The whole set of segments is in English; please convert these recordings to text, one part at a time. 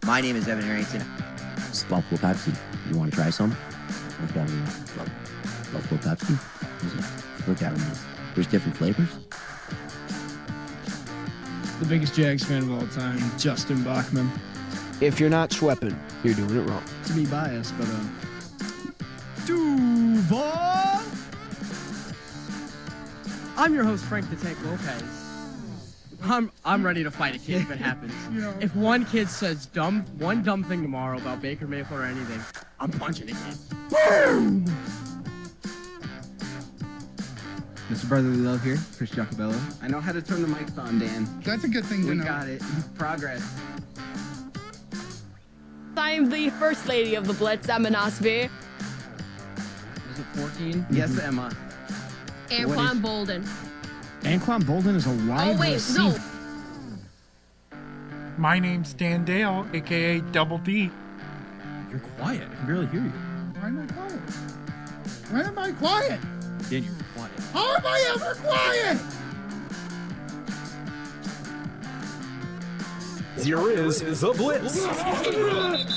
My name is Evan Harrington. It's Buffalo Pepsi. You want to try some? Look at me. Buffalo Pepsi. Look at me. There's different flavors. The biggest Jags fan of all time, Justin Bachman. If you're not sweeping, you're doing it wrong. To be biased, but Duval. I'm your host, Frank the Tank Lopez. I'm ready to fight a kid if it happens. If one kid says one dumb thing tomorrow about Baker Mayfield or anything, I'm punching a kid. Boom! Mr. Brotherly Love here, Chris Giacobello. I know how to turn the mics on, Dan. That's a good thing to know. We got it. Progress. I'm the first lady of the Blitz, Emma Nosby. Was it 14? Yes, Emma. Anquan Bolden. Anquan Bolden is a wide receiver. No. My name's Dan Dale, a.k.a. Double D. You're quiet. I can barely hear you. Why am I quiet? Why am I quiet? Dan, you're quiet. How am I ever quiet? Here is The Blitz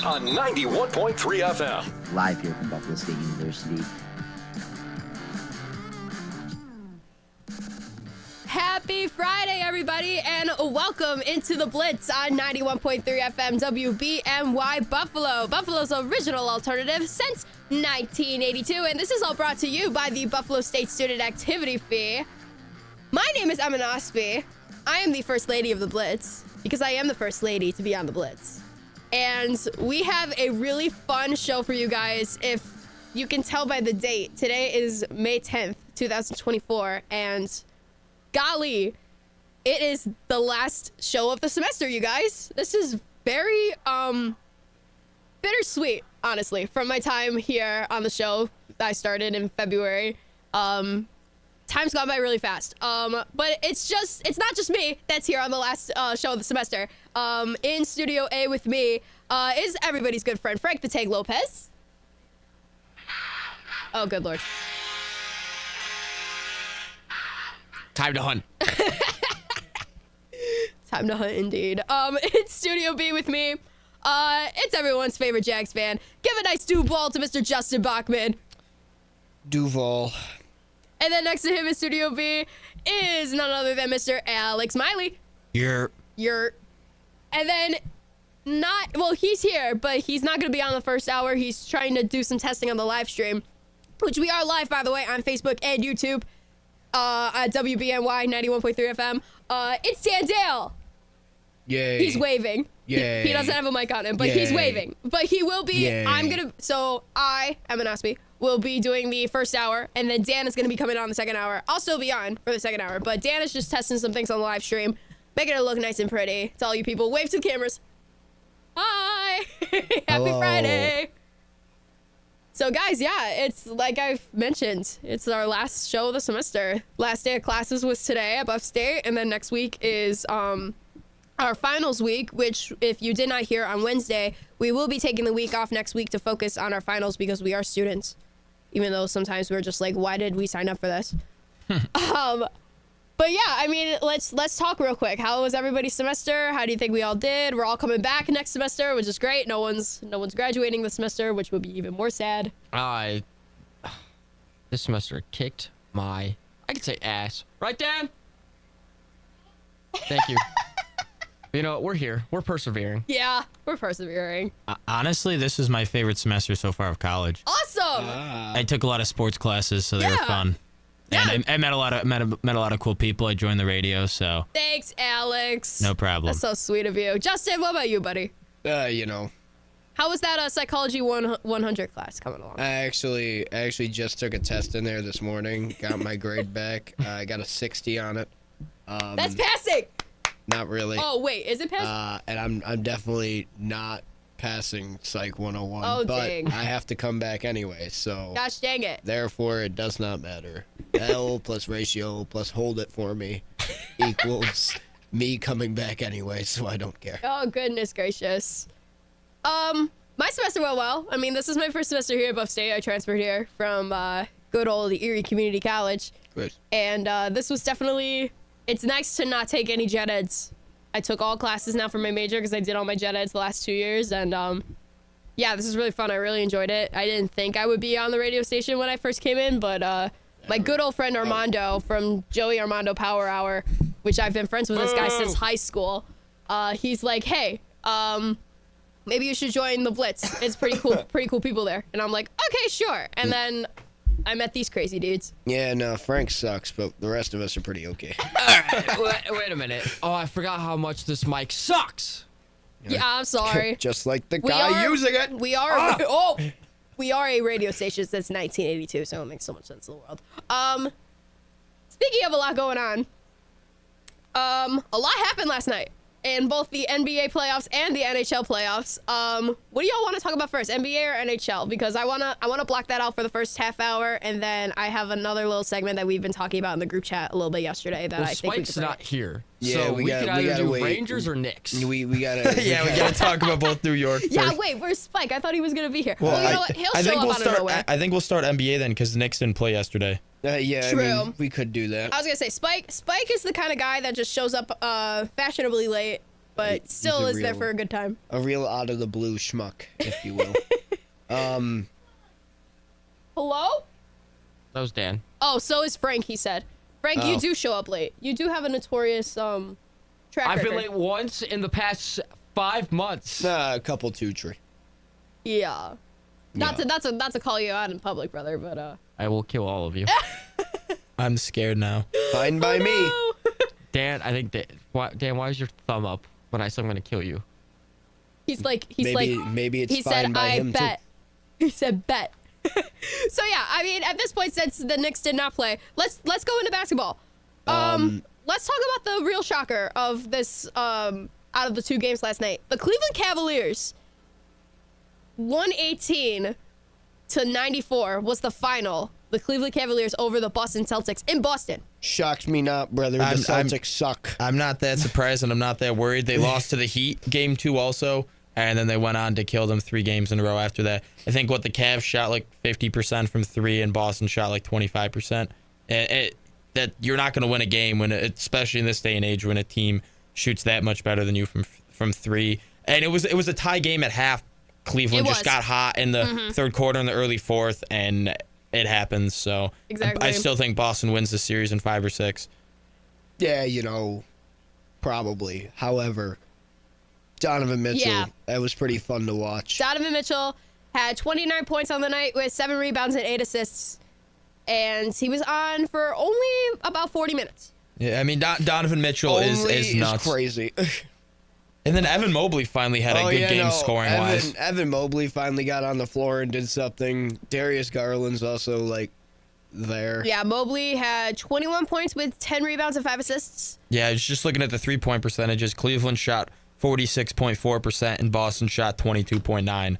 on 91.3 FM. Live here from Buffalo State University. Happy Friday, everybody, and welcome into the Blitz on 91.3 FM WBNY Buffalo, Buffalo's original alternative since 1982, and this is all brought to you by the Buffalo State Student Activity Fee. My name is Emma Nosby. I am the First Lady of the Blitz, because I am the First Lady to be on the Blitz. And we have a really fun show for you guys. If you can tell by the date, today is May 10th, 2024, and golly, it is the last show of the semester, you guys. This is very bittersweet, honestly, from my time here on the show that I started in February. Time's gone by really fast. But it's not just me that's here on the last show of the semester. In Studio A with me is everybody's good friend, Frank the Tank Lopez. Oh, good Lord. Time to hunt. Time to hunt, indeed. In Studio B with me, it's everyone's favorite Jags fan. Give a nice Duval to Mr. Justin Bachman. Duval. And then next to him in Studio B is none other than Mr. Alex Miley. You're. And then he's here, but he's not going to be on the first hour. He's trying to do some testing on the live stream, which we are live, by the way, on Facebook and YouTube. At WBNY 91.3 FM. It's Dan Dale. Yay. He's waving. Yay. He doesn't have a mic on him, but Yay. he's waving. But he will be. Yay. I, Emma Nosby, will be doing the first hour, and then Dan is going to be coming on the second hour. I'll still be on for the second hour, but Dan is just testing some things on the live stream, making it look nice and pretty. To all you people, wave to the cameras. Hi. Happy Hello. Friday. So guys, yeah, it's like I've mentioned, it's our last show of the semester. Last day of classes was today at Buff State, and then next week is our finals week, which if you did not hear on Wednesday, we will be taking the week off next week to focus on our finals because we are students. Even though sometimes we're just like, why did we sign up for this? But yeah, I mean, let's talk real quick. How was everybody's semester? How do you think we all did? We're all coming back next semester, which is great. No one's graduating this semester, which would be even more sad. This semester kicked I could say ass. Right, Dan? Thank you. You know, we're here. We're persevering. Yeah, we're persevering. Honestly, this is my favorite semester so far of college. Awesome. I took a lot of sports classes, so they were fun. Yeah. And I met a lot of cool people. I joined the radio, so Thanks, Alex. no problem. That's so sweet of you. Justin, what about you, buddy? You know. How was that psychology 100 class coming along? I actually just took a test in there this morning. Got my grade back. I got a 60 on it. That's passing. Not really. Oh wait, is it passing? And I'm definitely not passing Psych 101. Oh, but dang. I have to come back anyway, so. Gosh dang it. Therefore, it does not matter. L plus ratio plus hold it for me equals me coming back anyway, so I don't care. Oh goodness gracious. My semester went well. I mean, this is my first semester here at Buff State. I transferred here from good old Erie Community College. Good. And this was definitely, it's nice to not take any gen eds I took all classes now for my major because I did all my gen eds the last 2 years, and yeah, this is really fun. I really enjoyed it. I didn't think I would be on the radio station when I first came in, but my good old friend Armando from Joey Armando Power Hour, which I've been friends with this guy since high school, he's like, hey, maybe you should join the Blitz. It's pretty cool people there. And I'm like, okay, sure. And then I met these crazy dudes. Yeah, no, Frank sucks, but the rest of us are pretty okay. All right, wait a minute. Oh, I forgot how much this mic sucks. Yeah, I'm sorry. Just like the guy using it. We are we are a radio station since 1982, so it makes so much sense in the world. Speaking of a lot going on, a lot happened last night in both the NBA playoffs and the NHL playoffs. What do y'all want to talk about first, NBA or NHL? Because I wanna block that out for the first half hour, and then I have another little segment that we've been talking about in the group chat a little bit yesterday that I think we Spike's could not here, Yeah, so we we gotta- could we either gotta do wait. Rangers or Knicks. We gotta. Yeah, we gotta talk about both New York. Yeah, first. wait, where's Spike? I thought he was gonna be here. Well, Well, you know what? He'll show up out of nowhere. I think we'll start NBA then, because the Knicks didn't play yesterday. Yeah, True. I mean, we could do that. I was gonna say Spike is the kind of guy that just shows up fashionably late, but He's still a is there real- for a good time. A real out of the blue schmuck, if you will. Hello? That was Dan. Oh, so is Frank, he said. Frank, you Oh. do show up late. You do have a notorious track I've been record. late once in the past 5 months. A couple two tree. Yeah. Not to call you out in public, brother, but I will kill all of you. I'm scared now. Fine by me. no. Dan, I think Dan, why is your thumb up when I said I'm gonna kill you? He's like Maybe it's he fine said by I him bet. He said bet. So yeah, I mean at this point since the Knicks did not play, let's go into basketball. Let's talk about the real shocker of this out of the two games last night. The Cleveland Cavaliers 118 to 94 was the final. The Cleveland Cavaliers over the Boston Celtics in Boston. Shocked me not, brother. The Celtics suck. I'm not that surprised, and I'm not that worried. They lost to the Heat game 2 also, and then they went on to kill them 3 games in a row after that. I think the Cavs shot like 50% from 3, and Boston shot like 25%. That you're not going to win a game especially in this day and age when a team shoots that much better than you from 3. And it was a tie game at half. Cleveland just got hot in the third quarter and the early fourth, and it happens. So Exactly. I still think Boston wins the series in 5 or 6. Yeah, probably. However, Donovan Mitchell, that was pretty fun to watch. Donovan Mitchell had 29 points on the night with 7 rebounds and 8 assists. And he was on for only about 40 minutes. Yeah, I mean, Donovan Mitchell is nuts. Crazy. And then Evan Mobley finally had a good game scoring-wise. Evan Mobley finally got on the floor and did something. Darius Garland's also, there. Yeah, Mobley had 21 points with 10 rebounds and 5 assists. Yeah, I was just looking at the three-point percentages. Cleveland shot 46.4% and Boston shot 22.9%.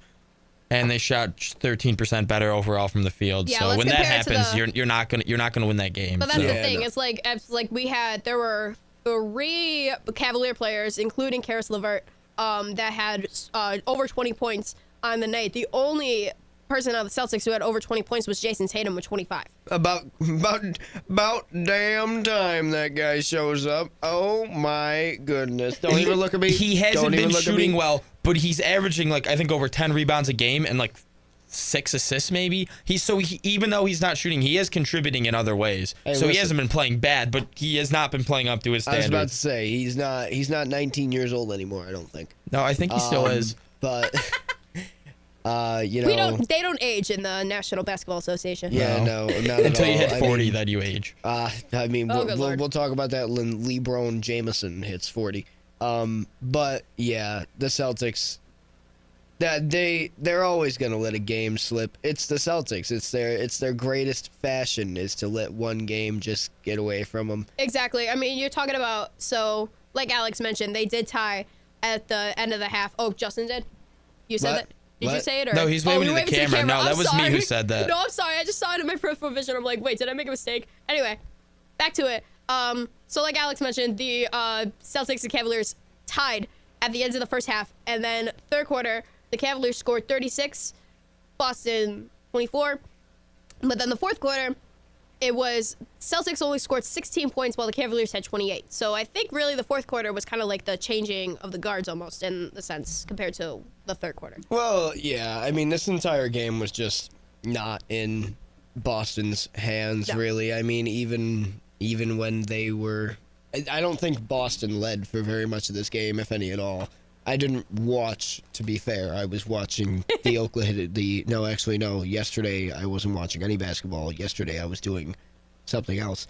And they shot 13% better overall from the field. Yeah, so let's when that compare it to happens, you're not gonna win that game. But that's so. the thing. It's like there were 3 Cavalier players, including Karis LeVert, that had over 20 points on the night. The only person on the Celtics who had over 20 points was Jason Tatum with 25. About damn time that guy shows up. Oh my goodness! Don't even look at me. He hasn't been shooting well, but he's averaging I think over 10 rebounds a game and 6 assists maybe. Even though he's not shooting, he is contributing in other ways. Hey, he hasn't been playing bad, but he has not been playing up to his I was standards. about to say he's not 19 years old anymore. I don't think. No, I think he still is. But They don't age in the National Basketball Association. Yeah, no, not at Until all. you hit 40, then you age. I mean, Oh, good Lord. we'll talk about that when LeBron Jameson hits 40. But yeah, the Celtics, they're always gonna let a game slip. It's the Celtics. It's their greatest fashion is to let one game just get away from them. Exactly. I mean, you're talking about, so like Alex mentioned, they did tie at the end of the half. Oh, Justin did? You said What? that? Did you What? say it? Or? No, he's Oh, waving you're to the camera. No, that I'm was me who sorry. said that. No, I'm sorry. I just saw it in my peripheral vision. I'm like, wait, did I make a mistake? Anyway, back to it. So like Alex mentioned, the Celtics and Cavaliers tied at the end of the first half, and then third quarter, the Cavaliers scored 36, Boston 24. But then the fourth quarter, it was Celtics only scored 16 points while the Cavaliers had 28. So I think really the fourth quarter was kind of like the changing of the guards almost in the sense compared to the third quarter. Well, yeah. I mean, this entire game was just not in Boston's hands, really. I mean, even when they were... I don't think Boston led for very much of this game, if any at all. I didn't watch, to be fair. I was watching the Oklahoma... No, yesterday I wasn't watching any basketball. Yesterday I was doing something else.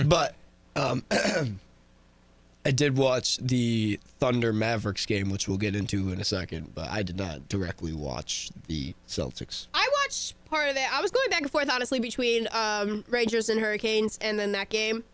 But I did watch the Thunder Mavericks game, which we'll get into in a second, but I did not directly watch the Celtics. I watched part of it. I was going back and forth, honestly, between Rangers and Hurricanes and then that game.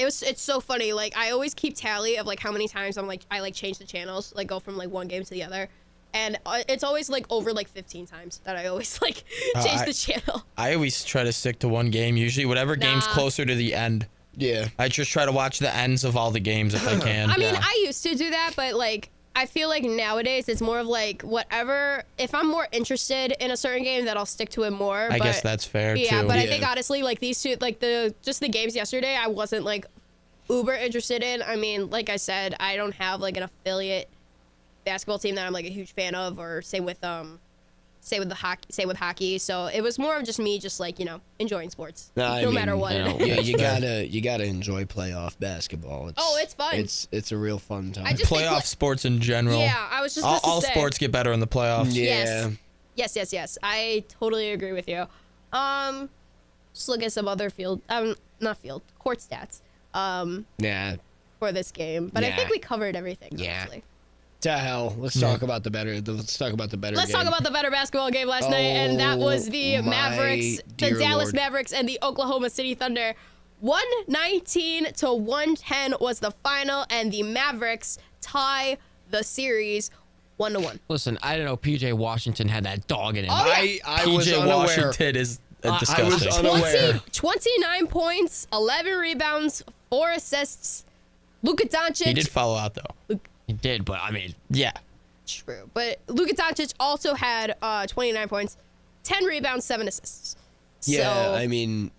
It's so funny. Like, I always keep tally of like how many times I change the channels, like go from like one game to the other, and it's always like over like 15 times that I always like change the channel. I always try to stick to one game usually, whatever game's closer to the end. Yeah, I just try to watch the ends of all the games if I can. I mean, I used to do that, but like I feel like nowadays it's more of like whatever. If I'm more interested in a certain game, that I'll stick to it more. I guess that's fair too. Yeah, but I think honestly, like these two, like the games yesterday, I wasn't like uber interested in. I mean, like I said, I don't have like an affiliate basketball team that I'm like a huge fan of, or say with hockey. So it was more of just me, just like, you know, enjoying sports, no matter what. Yeah, you gotta enjoy playoff basketball. It's fun. It's a real fun time. Playoff sports in general. Yeah, I was just all sports get better in the playoffs. Yeah. Yes. I totally agree with you. Just look at some other court stats. For this game, but I think we covered everything. Yeah. Honestly. To hell. Let's talk about the better. Let's talk about the better. Let's talk about the better basketball game last night, and that was the Mavericks, the Dallas Mavericks, and the Oklahoma City Thunder. 119 to 110 was the final, and the Mavericks tie the series 1-1. Listen, I don't know. PJ Washington had that dog in him. Oh, yeah. I was unaware. Washington is disgusting. I was unaware. 29 points, 11 rebounds, 4 assists. Luka Doncic. He did follow out though. He did, but I mean, yeah. True. But Luka Doncic also had 29 points, 10 rebounds, 7 assists. Yeah, so, I mean,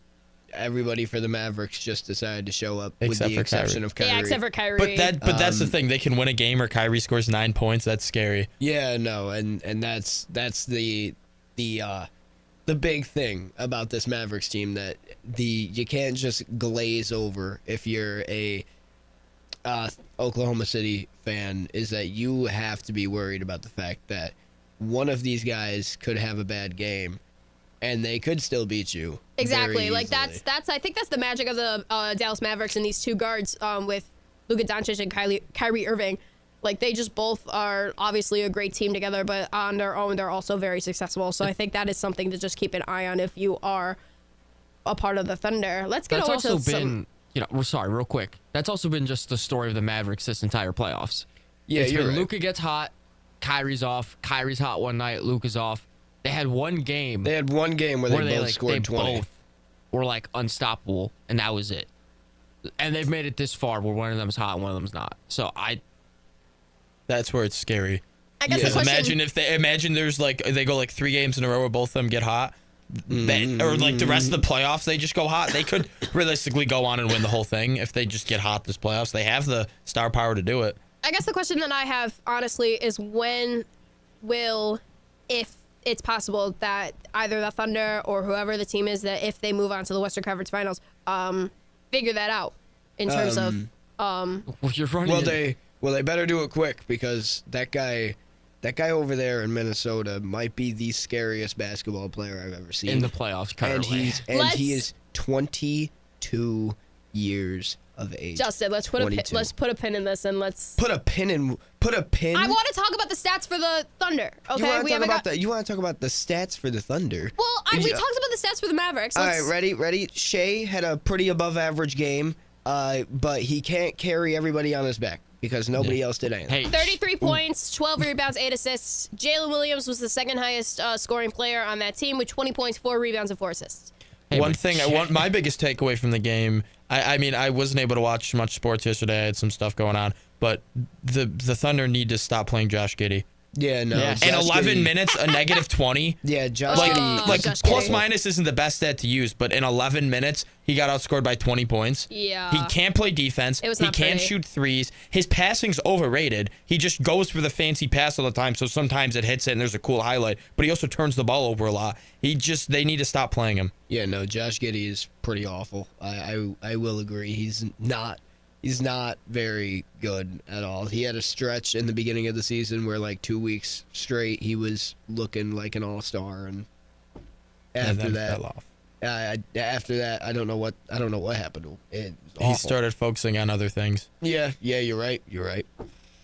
everybody for the Mavericks just decided to show up with the exception of Kyrie. Yeah, except for Kyrie. But that's the thing. They can win a game where Kyrie scores 9 points. That's scary. Yeah, no, and that's the big thing about this Mavericks team, that you can't just glaze over if you're a Oklahoma City fan, is that you have to be worried about the fact that one of these guys could have a bad game and they could still beat you. Exactly. Like that's I think that's the magic of the Dallas Mavericks and these two guards with Luka Doncic and Kyrie Irving. Like, they just both are obviously a great team together, but on their own, they're also very successful. So I think that is something to just keep an eye on if you are a part of the Thunder. Let's get over to some... real quick. That's also been just the story of the Mavericks this entire playoffs. Yeah, it's you're been right. Luka gets hot, Kyrie's off. Kyrie's hot one night, Luka's off. They had one game. They had one game where they both scored 20. Both were like unstoppable, and that was it. And they've made it this far where one of them's hot and one of them's not. So that's where it's scary. I guess the question... imagine there's like they go like 3 games in a row where both of them get hot. Or like the rest of the playoffs, they just go hot. They could realistically go on and win the whole thing if they just get hot this playoffs. They have the star power to do it. I guess the question that I have, honestly, is when will, if it's possible that either the Thunder or whoever the team is, that if they move on to the Western Conference Finals, figure that out in terms of... you're running Well, they better do it quick, because that guy over there in Minnesota might be the scariest basketball player I've ever seen in the playoffs currently. And he is 22 years of age. Justin, let's put a pin in this, and let's put a pin. I want to talk about the stats for the Thunder. Okay, you want to talk about the stats for the Thunder? Well, we talked about the stats for the Mavericks. All right, ready? Shea had a pretty above average game, but he can't carry everybody on his back, because nobody else did anything. 33 points, 12 rebounds, 8 assists. Jalen Williams was the second highest scoring player on that team with 20 points, 4 rebounds, and 4 assists. My biggest takeaway from the game, I mean, I wasn't able to watch much sports yesterday. I had some stuff going on, but the Thunder need to stop playing Josh Giddey. Yeah, no. Yeah. In Josh 11 Giddey- minutes, a negative 20. Yeah, Josh Like, Giddey. like Josh plus Giddey. minus isn't the best stat to use, but in 11 minutes, he got outscored by 20 points. Yeah. He can't play defense. It was He not can't pretty. shoot threes. His passing's overrated. He just goes for the fancy pass all the time, so sometimes it hits it and there's a cool highlight, but he also turns the ball over a lot. They need to stop playing him. Yeah, no, Josh Giddey is pretty awful. I will agree. He's not very good at all. He had a stretch in the beginning of the season where like 2 weeks straight he was looking like an all-star, and And after then that, fell off. I don't know what happened to him. It was He awful. started focusing on other things. Yeah, you're right.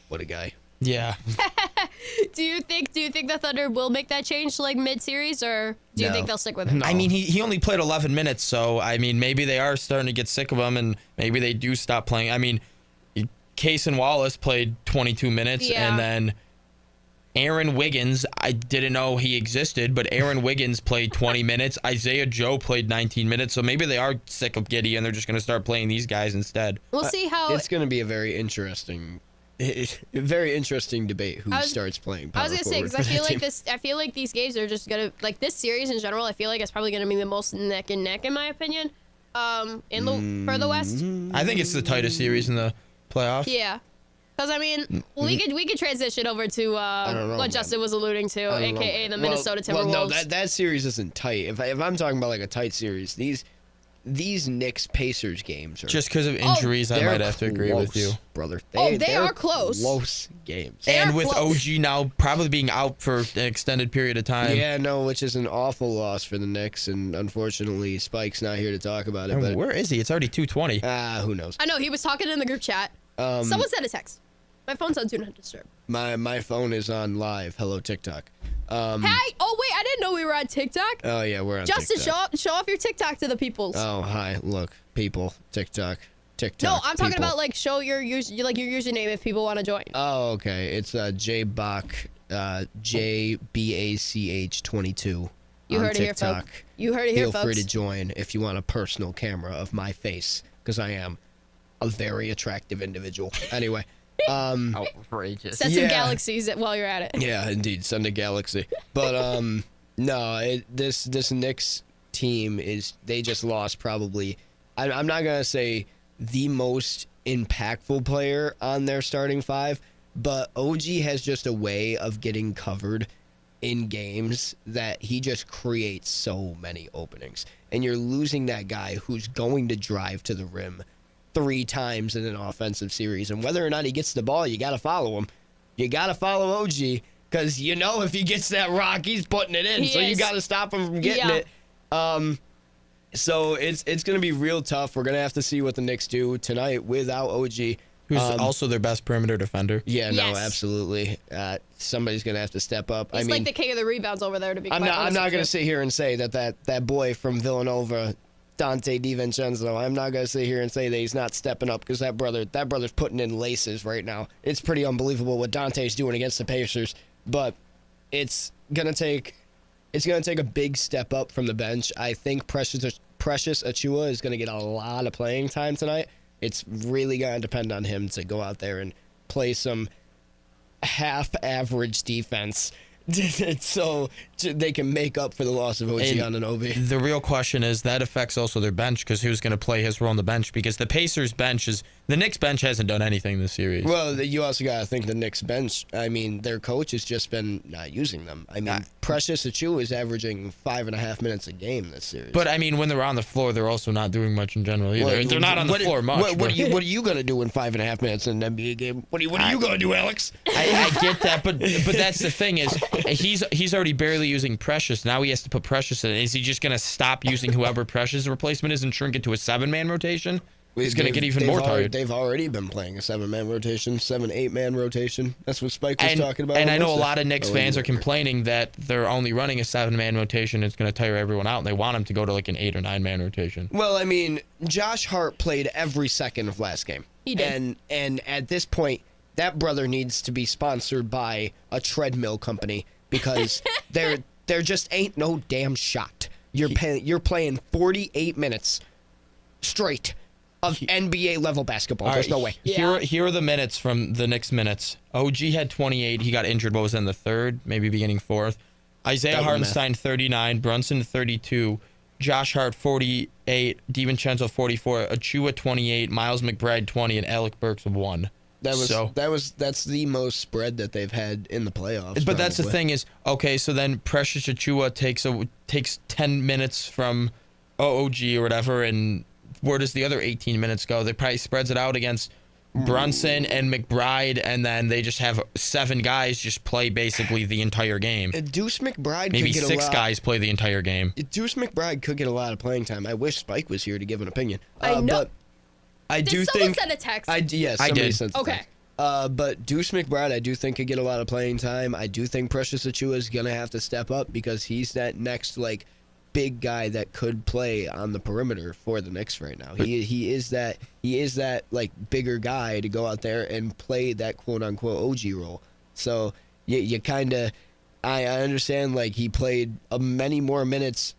What a guy. Yeah. Do you think the Thunder will make that change like mid-series, or do you No. think they'll stick with it? I mean, he only played 11 minutes, so, I mean, maybe they are starting to get sick of him, and maybe they do stop playing. I mean, Case and Wallace played 22 minutes, Yeah. and then Aaron Wiggins, I didn't know he existed, but Aaron Wiggins played 20 minutes. Isaiah Joe played 19 minutes, so maybe they are sick of Giddey, and they're just going to start playing these guys instead. We'll see how. It's going to be a very interesting debate who starts playing power I was gonna say, forward because for that team. I feel like these games are just gonna, like, this series in general, I feel like it's probably gonna be the most neck and neck in my opinion. For the West. I think it's the tightest series in the playoffs. Yeah. Because I mean, we could transition over to don't know, what man. Justin was alluding to, I don't know. aka the Minnesota Timberwolves. Well, no, that series isn't tight. If I'm talking about like a tight series, these Knicks Pacers games are Just because of injuries, I they're might have to agree with close, you. brother. They they're are close. Close games. They And are with close. OG now probably being out for an extended period of time. Yeah, no, which is an awful loss for the Knicks, and unfortunately, Spike's not here to talk about it. And But where is he? It's already 2:20. who knows? I know, he was talking in the group chat. Someone sent a text. My phone's on Do Not Disturb. My phone is on live. Hello, TikTok. Hey! Oh, wait, I didn't know we were on TikTok. Oh yeah, we're on Justin, TikTok. show off your TikTok to the peoples. Oh hi, look, people, TikTok. No, I'm talking people. about like show your your username if people want to join. Oh, okay. It's JBach, JBACH 22. You on heard it here, TikTok. folks. You heard it here, Feel folks. free to join if you want a personal camera of my face, because I am a very attractive individual. Anyway, Outrageous. Set some yeah. galaxies while you're at it. yeah, indeed, send a galaxy. But no, this Knicks team they just lost probably. I'm not gonna say the most impactful player on their starting five, but OG has just a way of getting covered in games that he just creates so many openings. And you're losing that guy who's going to drive to the rim 3 times in an offensive series. And whether or not he gets the ball, you got to follow him. You got to follow OG, because you know if he gets that rock, he's putting it in. So you got to stop him from getting it. So it's going to be real tough. We're going to have to see what the Knicks do tonight without OG. Who's also their best perimeter defender. Yeah, no, Yes. absolutely. Somebody's going to have to step up. He's like the king of the rebounds over there, to be I'm quite not honest going to with sit here and say that boy from Villanova, Dante DiVincenzo, I'm not going to sit here and say that he's not stepping up, because that brother's putting in laces right now. It's pretty unbelievable what Dante's doing against the Pacers, but it's going to take a big step up from the bench. I think Precious Achiuwa is going to get a lot of playing time tonight. It's really going to depend on him to go out there and play some half-average defense so they can make up for the loss of OG Anunoby. The real question is that affects also their bench, because who's going to play his role on the bench? Because the Pacers bench the Knicks bench hasn't done anything this series. Well, you also got to think the Knicks bench. I mean, their coach has just been not using them. I mean, Precious Achiuwa is averaging 5.5 minutes a game this series. But I mean, when they're on the floor, they're also not doing much in general either. They're not on the floor much. What are you gonna do in 5.5 minutes in an NBA game? What are you gonna do, Alex? I get that, but that's the thing is he's already barely using Precious. Now he has to put Precious in. Is he just gonna stop using whoever Precious' replacement is and shrink it to a 7-man rotation? He's gonna get even more tired. They've already been playing a 7-man rotation, 8-man rotation. That's what Spike was talking about. And I know a lot of Knicks fans are complaining that they're only running a 7-man rotation. It's going to tire everyone out, and they want him to go to like an 8 or 9-man rotation. Well, I mean, Josh Hart played every second of last game. He did. And at this point, that brother needs to be sponsored by a treadmill company, because there just ain't no damn shot. You're playing 48 minutes straight of NBA level basketball. There's no way. Here are the minutes from the Knicks minutes. OG had 28. He got injured. What was in the third? Maybe beginning fourth. Isaiah Hartenstein 39. Brunson 32. Josh Hart 48. DiVincenzo 44. Achua 28. Miles McBride 20. And Alec Burks 1. That's the most spread that they've had in the playoffs. But that's the thing is, okay, so then Precious Achua takes 10 minutes from OG or whatever, and where does the other 18 minutes go? They probably spreads it out against Brunson and McBride, and then they just have 7 guys just play basically the entire game. Deuce McBride maybe could get 6 guys play the entire game. Deuce McBride could get a lot of playing time. I wish Spike was here to give an opinion. I know. But I Did do someone think send a text? yes, I somebody did. sent a Okay. text. But Deuce McBride, I do think could get a lot of playing time. I do think Precious Achua is gonna have to step up because he's that next big guy that could play on the perimeter for the Knicks right now. He is that bigger guy to go out there and play that quote unquote OG role. So you kind of I understand he played many more minutes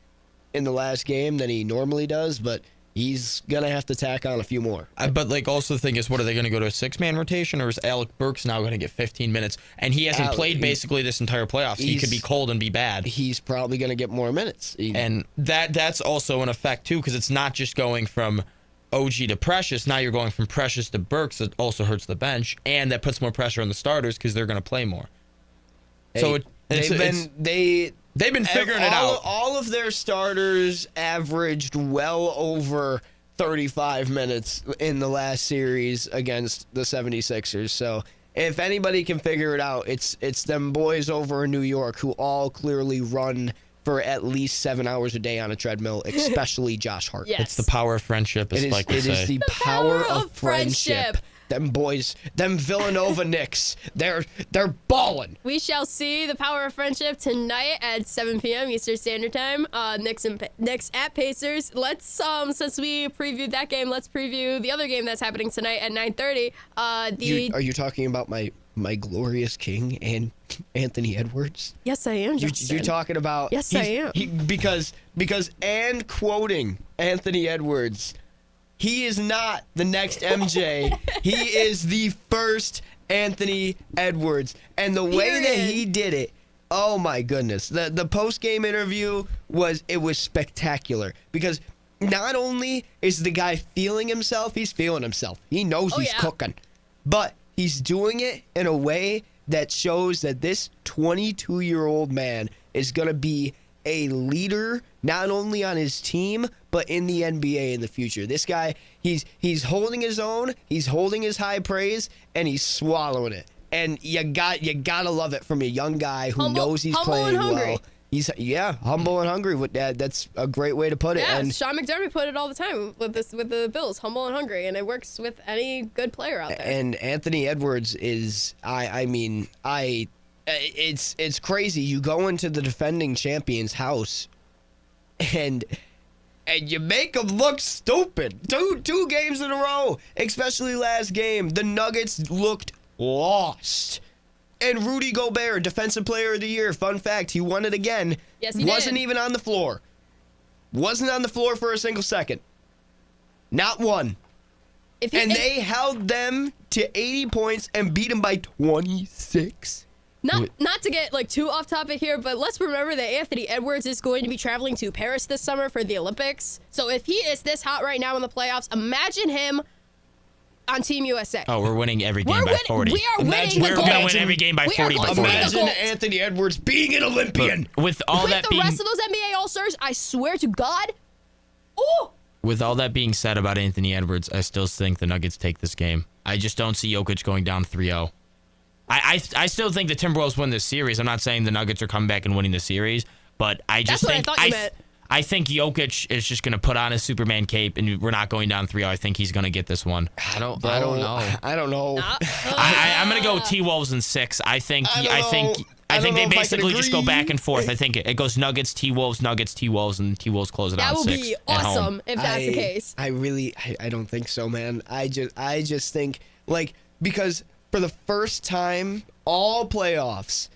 in the last game than he normally does, but he's gonna have to tack on a few more. But also the thing is, what are they going to go to a 6-man rotation, or is Alec Burks now going to get 15 minutes? And he hasn't played basically this entire playoffs. He could be cold and be bad. He's probably gonna get more minutes. And that's also an effect too, because it's not just going from OG to Precious. Now you're going from Precious to Burks. That also hurts the bench, and that puts more pressure on the starters because they're going to play more. So they've been figuring it out. All of their starters averaged well over 35 minutes in the last series against the 76ers. So if anybody can figure it out, it's them boys over in New York who all clearly run for at least 7 hours a day on a treadmill, especially Josh Hart. Yes. It's the power of friendship, as Spike would say. It is the power of friendship. Them boys, them Villanova Knicks, they're balling. We shall see the power of friendship tonight at 7 p.m. Eastern Standard Time. Knicks at Pacers. Let's since we previewed that game, let's preview the other game that's happening tonight at 9:30. Are you talking about my glorious king and Anthony Edwards? Yes, I am. You're talking about Yes, I am. Because and quoting Anthony Edwards. He is not the next MJ. He is the first Anthony Edwards. And the way that he did it, oh my goodness. The post-game interview was spectacular. Because not only is the guy feeling himself, he's feeling himself. He knows he's cooking. But he's doing it in a way that shows that this 22-year-old man is going to be a leader, not only on his team, but in the NBA in the future. This guy, he's holding his own, he's holding his high praise, and he's swallowing it. And you gotta love it from a young guy who knows he's playing well. He's humble and hungry. With that, that's a great way to put it. Yeah, and Sean McDermott put it all the time with the Bills, humble and hungry, and it works with any good player out there. And Anthony Edwards is, it's crazy. You go into the defending champion's house, and you make them look stupid. Two games in a row, especially last game. The Nuggets looked lost. And Rudy Gobert, Defensive Player of the Year, fun fact, he won it again. Yes, he Wasn't did. even on the floor. Wasn't on the floor for a single second. Not one. They held them to 80 points and beat them by 26. Not to get too off topic here, but let's remember that Anthony Edwards is going to be traveling to Paris this summer for the Olympics. So if he is this hot right now in the playoffs, imagine him on Team USA. Oh, we're winning every game by 40. We are winning. We're going to win every game by 40. Imagine Anthony Edwards being an Olympian. But with all that being, rest of those NBA All-Stars, I swear to God. Oh. With all that being said about Anthony Edwards, I still think the Nuggets take this game. I just don't see Jokic going down 3-0. I still think the Timberwolves win this series. I'm not saying the Nuggets are coming back and winning the series, but I just That's think what I thought you meant. I think Jokic is just going to put on his Superman cape, and we're not going down 3-0. I think he's going to get this one. I don't know. I'm going to go T-Wolves in 6. I think they basically just go back and forth. I think it goes Nuggets, T-Wolves, and T-Wolves close it out. That would be awesome if that's the case. I don't think so, man. I just think because for the first time all playoffs,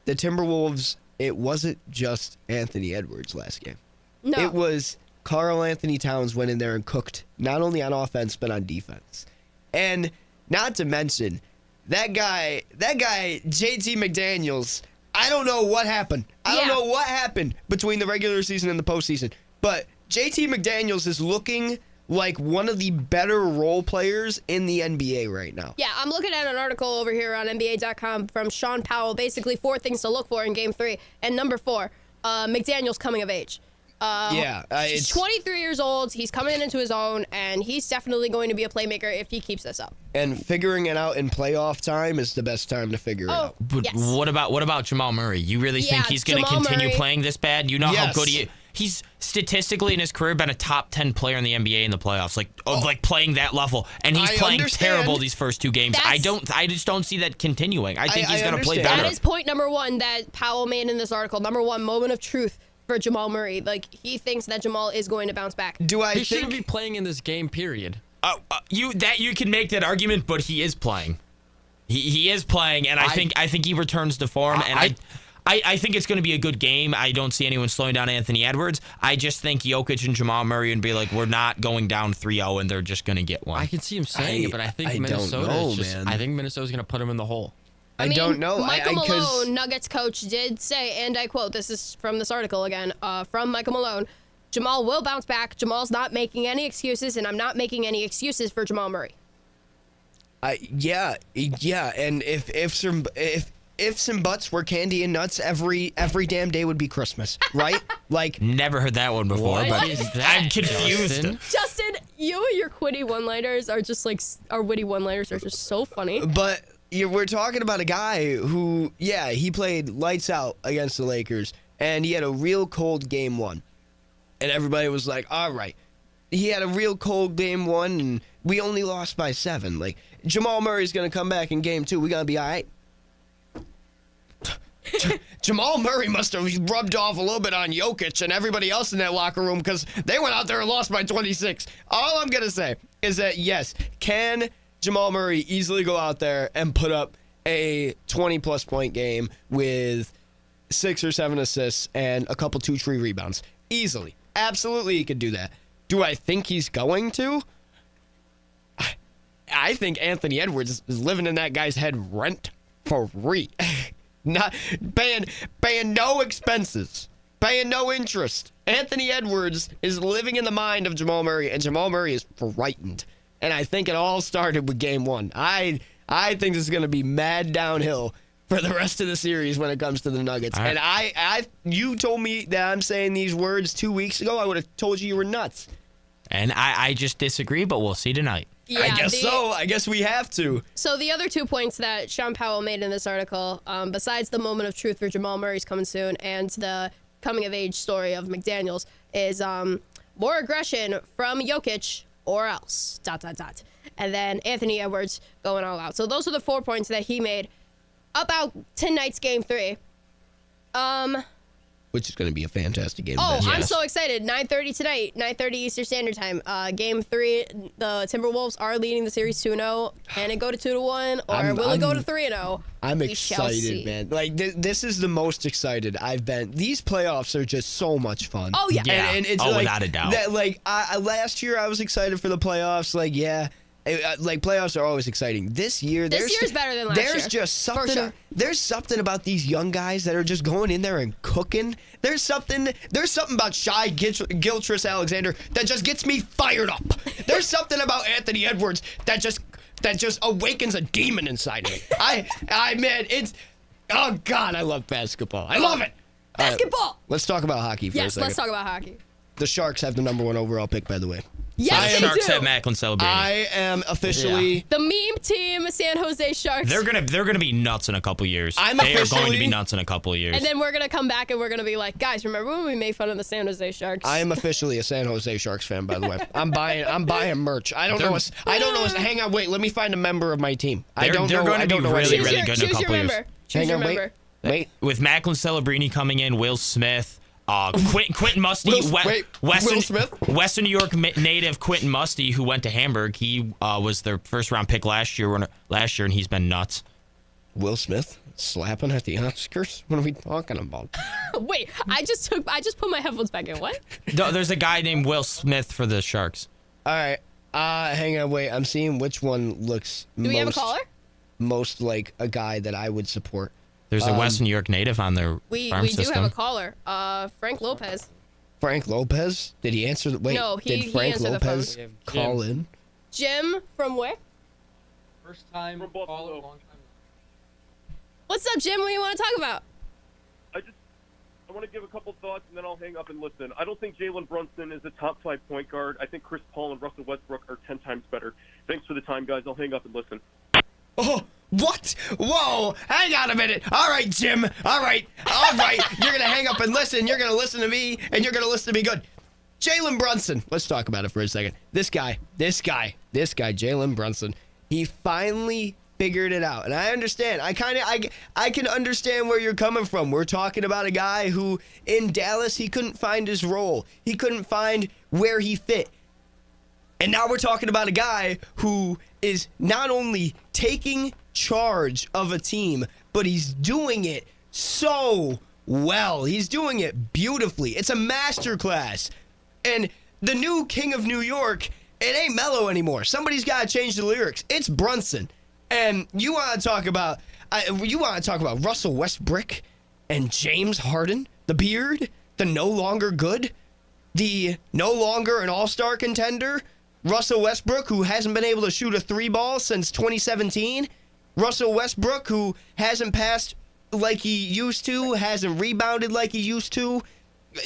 the Timberwolves, it wasn't just Anthony Edwards last game. No. It was Karl Anthony Towns went in there and cooked, not only on offense, but on defense. And not to mention, that guy, JT McDaniels, I don't know what happened. I don't know what happened between the regular season and the postseason. But JT McDaniels is looking like one of the better role players in the NBA right now. Yeah, I'm looking at an article over here on NBA.com from Sean Powell. Basically, 4 things to look for in Game 3. And number 4, McDaniels coming of age. He's 23 years old. He's coming into his own, and he's definitely going to be a playmaker if he keeps this up. And figuring it out in playoff time is the best time to figure it out. But what about Jamal Murray? You really think he's going to continue playing this bad? You know how good he's statistically in his career been a top 10 player in the NBA in the playoffs, like playing that level, and he's playing terrible these first 2 games. I just don't see that continuing. I think he's going to play better. That is point number 1 that Powell made in this article. Number 1, moment of truth for Jamal Murray. Like, he thinks that Jamal is going to bounce back. He shouldn't be playing in this game, period. You can make that argument, but he is playing. He is playing, and I think he returns to form. I think it's going to be a good game. I don't see anyone slowing down Anthony Edwards. I just think Jokic and Jamal Murray would be like, we're not going down 3-0, and they're just going to get one. I can see him saying it, but I think I think Minnesota's going to put him in the hole. I don't know. Michael Malone, Nuggets coach, did say, and I quote, this is from this article again, from Michael Malone, Jamal will bounce back. Jamal's not making any excuses, and I'm not making any excuses for Jamal Murray. Yeah, and if some butts were candy and nuts, every damn day would be Christmas, right? Like, never heard that one before, but I'm confused. Justin, you and your witty one-liners are just like, our witty one-liners are just so funny. But we're talking about a guy who, he played lights out against the Lakers, and he had a real cold game 1. And everybody was like, all right. He had a real cold game 1, and we only lost by 7. Like, Jamal Murray's going to come back in game 2. We're going to be all right. Jamal Murray must have rubbed off a little bit on Jokic and everybody else in that locker room because they went out there and lost by 26. All I'm going to say is that, yes, can Jamal Murray easily go out there and put up a 20-plus point game with 6 or 7 assists and a couple 2-3 rebounds? Easily. Absolutely he could do that. Do I think he's going to? I think Anthony Edwards is living in that guy's head rent free. Not paying no expenses, paying no interest. Anthony Edwards is living in the mind of Jamal Murray, and Jamal Murray is frightened. And I think it all started with game 1. I think this is going to be mad downhill for the rest of the series when it comes to the Nuggets. And you told me that I'm saying these words 2 weeks ago, I would have told you were nuts. And I just disagree, but we'll see tonight. Yeah, I guess so. I guess we have to. So the other 2 points that Sean Powell made in this article, besides the moment of truth for Jamal Murray's coming soon and the coming-of-age story of McDaniels, is more aggression from Jokic or else, ... And then Anthony Edwards going all out. So those are the 4 points that he made about tonight's Game 3. Which is going to be a fantastic game. I'm so excited. 9:30 tonight, 9:30 Eastern Standard Time. Game 3, the Timberwolves are leading the series 2-0. Can it go to 2-1, or will it go to 3-0? I'm excited, man. Like, this is the most excited I've been. These playoffs are just so much fun. Oh, yeah. And it's without a doubt. Last year, I was excited for the playoffs. Playoffs are always exciting. This year is better than last year. There's just something. Sure. There's something about these young guys that are just going in there and cooking. There's something about Shai Gilgeous-Alexander that just gets me fired up. There's something about Anthony Edwards that just awakens a demon inside me. Oh God, I love basketball. I love it. Basketball. Let's talk about hockey for a second. Yes, let's talk about hockey. The Sharks have the number 1 overall pick, by the way. Yes, the Sharks have Macklin Celebrini. I am officially the meme team, San Jose Sharks. They're gonna be nuts in a couple years. They are going to be nuts in a couple of years. And then we're gonna come back and we're gonna be like, guys, remember when we made fun of the San Jose Sharks? I am officially a San Jose Sharks fan, by the way. I'm buying merch. I don't know. Hang on, wait. Let me find a member of my team. They're going to be really, really good in a couple years. Choose your member. Wait. With Macklin Celebrini coming in, Will Smith. Quentin Musty, Western New York native Quentin Musty, who went to Hamburg. He was their first-round pick last year, and he's been nuts. Will Smith slapping at the Oscars? What are we talking about? Wait, I just put my headphones back in. What? No, there's a guy named Will Smith for the Sharks. All right. Hang on, wait. I'm seeing which one looks Do we have a caller? most like a guy that I would support. There's a Western New York native on their farm system. We do have a caller. Frank Lopez. Frank Lopez? Did he answer the... Wait, No, did Frank Lopez call in? Jim from where? First time From caller, Buffalo. long time. What's up, Jim? What do you want to talk about? I want to give a couple thoughts, and then I'll hang up and listen. I don't think Jalen Brunson is a top 5 point guard. I think Chris Paul and Russell Westbrook are 10 times better. Thanks for the time, guys. I'll hang up and listen. Oh, what? Whoa, hang on a minute. All right, Jim. All right. You're going to hang up and listen. You're going to listen to me, and you're going to listen to me good. Jalen Brunson. Let's talk about it for a second. This guy, Jalen Brunson, he finally figured it out. And I understand. I can understand where you're coming from. We're talking about a guy who in Dallas, he couldn't find his role. He couldn't find where he fit. And now we're talking about a guy who is not only taking charge of a team, but he's doing it so well. He's doing it beautifully. It's a masterclass. And the new King of New York, it ain't Melo anymore. Somebody's got to change the lyrics. It's Brunson. And you want to talk about Russell Westbrook and James Harden, the beard, the no longer good, the no longer an all-star contender, Russell Westbrook, who hasn't been able to shoot a 3-ball since 2017, Russell Westbrook, who hasn't passed like he used to, hasn't rebounded like he used to.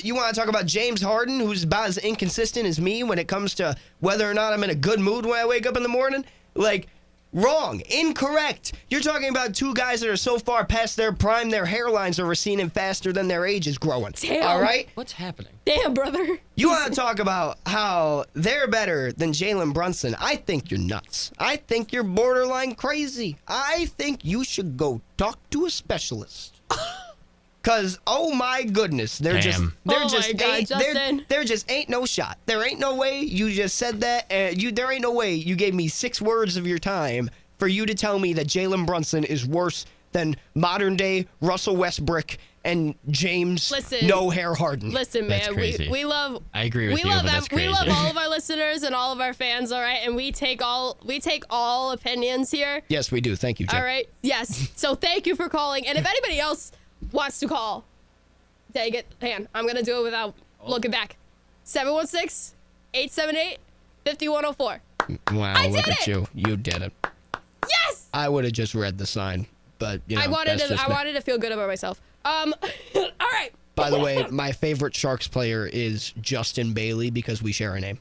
You want to talk about James Harden, who's about as inconsistent as me when it comes to whether or not I'm in a good mood when I wake up in the morning? Like, wrong. Incorrect. You're talking about two guys that are so far past their prime, their hairlines are receding faster than their age is growing. Damn. All right? What's happening? Damn, brother. You want to talk about how they're better than Jalen Brunson? I think you're nuts. I think you're borderline crazy. I think you should go talk to a specialist. Cause oh my goodness, there just ain't no shot. There ain't no way you just said that. There ain't no way you gave me 6 words of your time for you to tell me that Jalen Brunson is worse than modern day Russell Westbrook and James No Hair Harden. Listen, man, we love. I agree with you, love but that's them. crazy. We love all of our listeners and all of our fans. All right, and we take all opinions here. Yes, we do. Thank you, Jim. All right. Yes. So thank you for calling. And if anybody else wants to call, take it. Hang on. I'm going to do it without looking back. 716-878-5104. Wow, look at you. You did it. Yes! I would have just read the sign, but, you know, I wanted to feel good about myself. All right. By the way, my favorite Sharks player is Justin Bailey because we share a name.